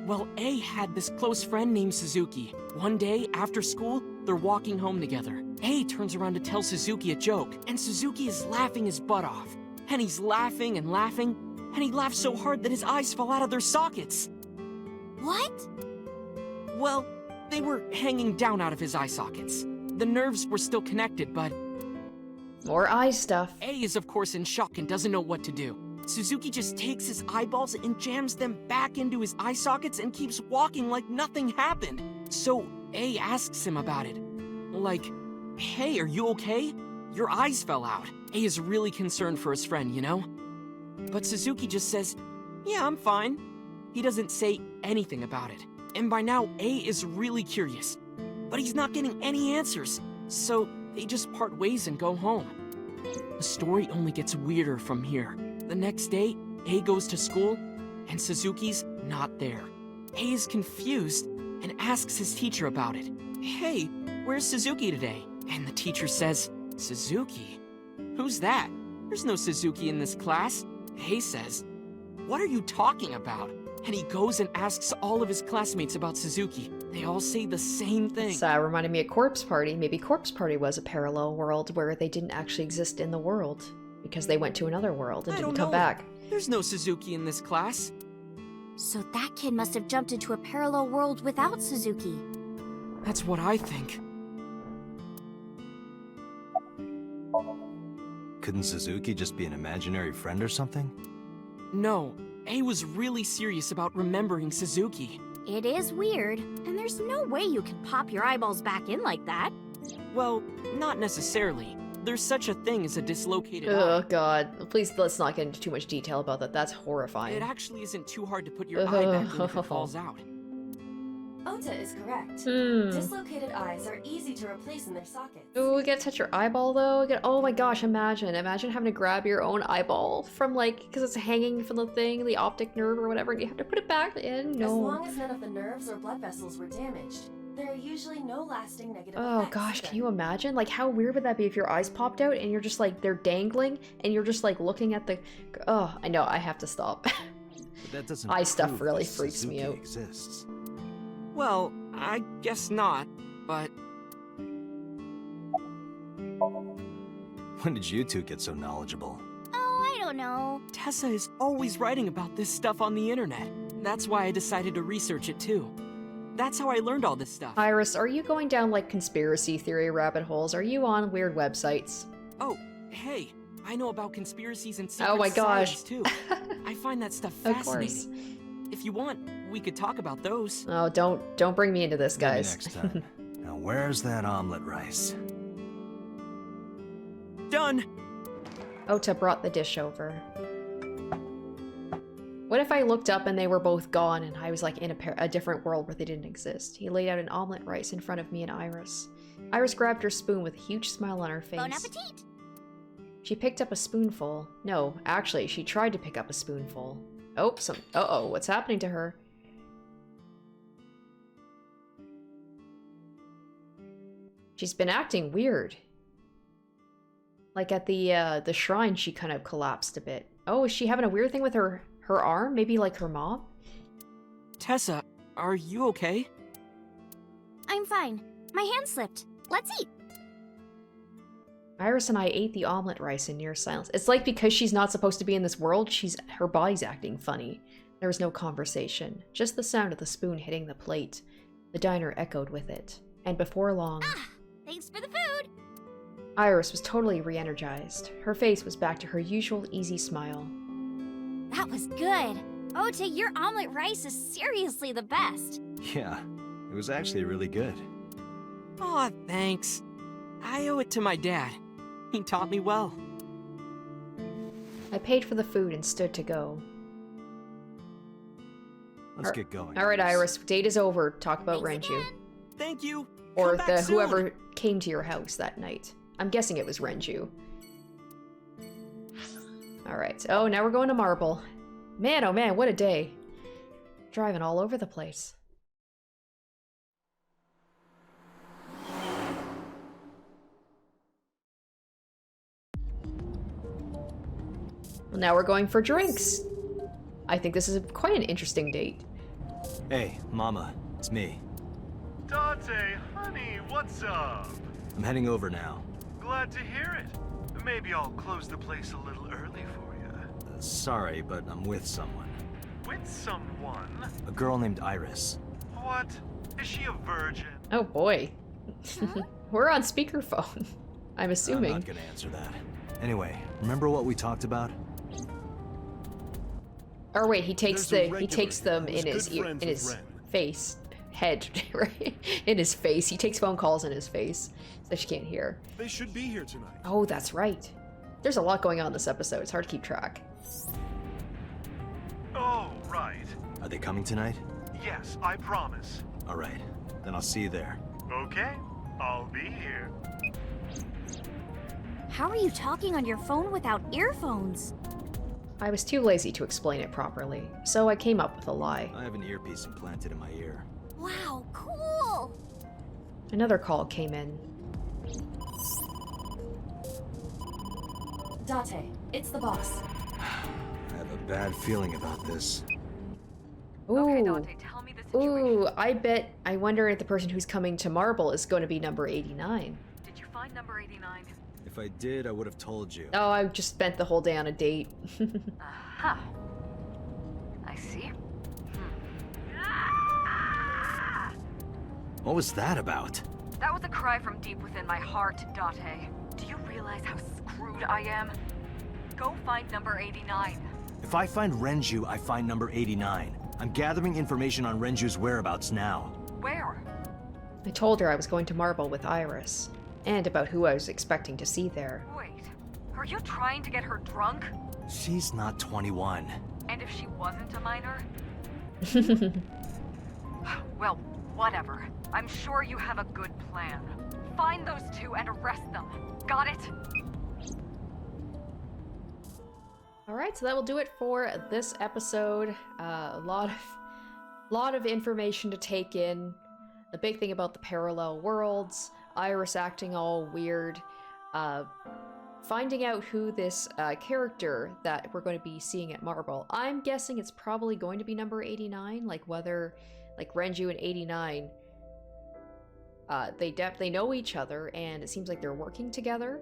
Well, A had this close friend named Suzuki. One day, after school, they're walking home together. A turns around to tell Suzuki a joke, and Suzuki is laughing his butt off. And he's laughing and laughing, and he laughed so hard that his eyes fell out of their sockets. What? Well, they were hanging down out of his eye sockets. The nerves were still connected, but... More eye stuff. A is of course in shock and doesn't know what to do. Suzuki just takes his eyeballs and jams them back into his eye sockets and keeps walking like nothing happened. So A asks him about it. Like, hey, are you okay? Your eyes fell out. A is really concerned for his friend, you know? But Suzuki just says, yeah, I'm fine. He doesn't say anything about it. And by now, A is really curious. But he's not getting any answers. So they just part ways and go home. The story only gets weirder from here. The next day, A goes to school, and Suzuki's not there. A is confused and asks his teacher about it. Hey, where's Suzuki today? And the teacher says, Suzuki? Who's that? There's no Suzuki in this class. A says, what are you talking about? And he goes and asks all of his classmates about Suzuki. They all say the same thing. That reminded me of Corpse Party. Maybe Corpse Party was a parallel world where they didn't actually exist in the world because they went to another world and didn't come back. There's no Suzuki in this class. So that kid must have jumped into a parallel world without Suzuki. That's what I think. Couldn't Suzuki just be an imaginary friend or something? No, A was really serious about remembering Suzuki. It is weird, and there's no way you can pop your eyeballs back in like that. Well, not necessarily. There's such a thing as a dislocated eye. Oh god, please let's not get into too much detail about that. That's horrifying. It actually isn't too hard to put your eye back in if it falls out. Ota is correct. Dislocated eyes are easy to replace in their sockets. Ooh, we gotta touch your eyeball though. Oh my gosh, imagine having to grab your own eyeball from because it's hanging from the thing, the optic nerve or whatever, and you have to put it back in. No. As long as none of the nerves or blood vessels were damaged, there are usually no lasting negative effects. Oh gosh, can you imagine? Like, how weird would that be if your eyes popped out and you're just they're dangling and you're just looking at the... Oh, I know, I have to stop. But that doesn't eye stuff really that freaks Suzuki me out. Exists. Well, I guess not, but... When did you two get so knowledgeable? Oh, I don't know. Tessa is always writing about this stuff on the internet. That's why I decided to research it too. That's how I learned all this stuff. Iris, are you going down conspiracy theory rabbit holes? Are you on weird websites? Oh, hey, I know about conspiracies and secret oh my gosh. too. I find that stuff Of fascinating. course. If you want, we could talk about those. Oh, don't bring me into this, Maybe guys. next time. Now where's that omelet rice? done. Ota brought the dish over. What if I looked up and they were both gone and I was like in a different world where they didn't exist? He laid out an omelet rice in front of me and Iris. Iris grabbed her spoon with a huge smile on her face. Bon appetit! She picked up a spoonful. No, actually, she tried to pick up a spoonful. Oh, uh-oh, what's happening to her? She's been acting weird. Like at the shrine, she kind of collapsed a bit. Oh, is she having a weird thing with her arm? Maybe like her mom? Tessa, are you okay? I'm fine. My hand slipped. Let's eat. Iris and I ate the omelet rice in near silence. It's like because she's not supposed to be in this world, her body's acting funny. There was no conversation, just the sound of the spoon hitting the plate. The diner echoed with it. And before long... Ah, thanks for the food! Iris was totally re-energized. Her face was back to her usual easy smile. That was good. Ota, your omelet rice is seriously the best. Yeah, it was actually really good. Aw, thanks. I owe it to my dad. He taught me well. I paid for the food and stood to go. Let's get going. Alright, Iris, date is over. Talk about Renju. Thank you. Or Come back soon. whoever came to your house that night. I'm guessing it was Renju. Alright, oh, now we're going to Marble. Man, oh man, what a day. Driving all over the place. Well, now we're going for drinks. I think this is quite an interesting date. Hey, Momma, it's me. Date, honey, what's up? I'm heading over now. Glad to hear it. Maybe I'll close the place a little early for you. Sorry, but I'm with someone. With someone? A girl named Iris. What? Is she a virgin? Oh boy. We're on speakerphone. I'm assuming. I'm not gonna answer that. Anyway, remember what we talked about? Or wait, he takes them in his face. Head, right? In his face. He takes phone calls in his face, so she can't hear. They should be here tonight. Oh, that's right. There's a lot going on this episode. It's hard to keep track. Oh, right. Are they coming tonight? Yes, I promise. All right, then I'll see you there. Okay, I'll be here. How are you talking on your phone without earphones? I was too lazy to explain it properly, so I came up with a lie. I have an earpiece implanted in my ear. Wow, cool! Another call came in. Date, it's the boss. I have a bad feeling about this. Ooh. Okay, Dante, tell me the situation. Ooh, I wonder if the person who's coming to Marble is going to be number 89. Did you find number 89? If I did, I would have told you. Oh, I just spent the whole day on a date. Aha. I see. What was that about? That was a cry from deep within my heart, Date. Do you realize how screwed I am? Go find number 89. If I find Renju, I find number 89. I'm gathering information on Renju's whereabouts now. Where? I told her I was going to Marble with Iris, and about who I was expecting to see there. Wait, are you trying to get her drunk? She's not 21. And if she wasn't a minor? Well, whatever. I'm sure you have a good plan. Find those two and arrest them. Got it? Alright, so that will do it for this episode. A lot of information to take in. The big thing about the parallel worlds, Iris acting all weird, finding out who this character that we're going to be seeing at Marble. I'm guessing it's probably going to be number 89, like whether, like Renju and 89, they know each other, and it seems like they're working together.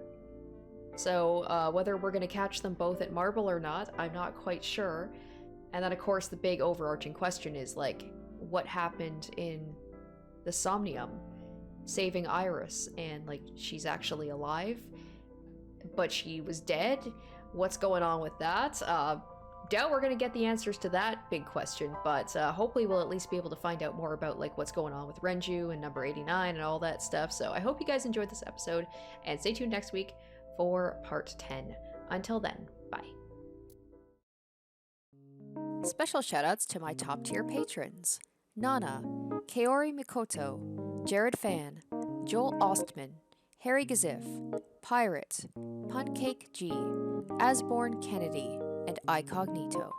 So whether we're going to catch them both at Marble or not, I'm not quite sure. And then of course the big overarching question is like, what happened in the Somnium, saving Iris, and like she's actually alive, but she was dead? What's going on with that? Doubt we're gonna get the answers to that big question, but hopefully we'll at least be able to find out more about like what's going on with Renju and number 89 and all that stuff. So I hope you guys enjoyed this episode, and stay tuned next week for part 10. Until then, bye. Special shoutouts to my top tier patrons: Nana, Kaori Mikoto, Jared Fan, Joel Ostman, Harry Gazif, Pirate, Pancake G, Asborn Kennedy, and Icognito.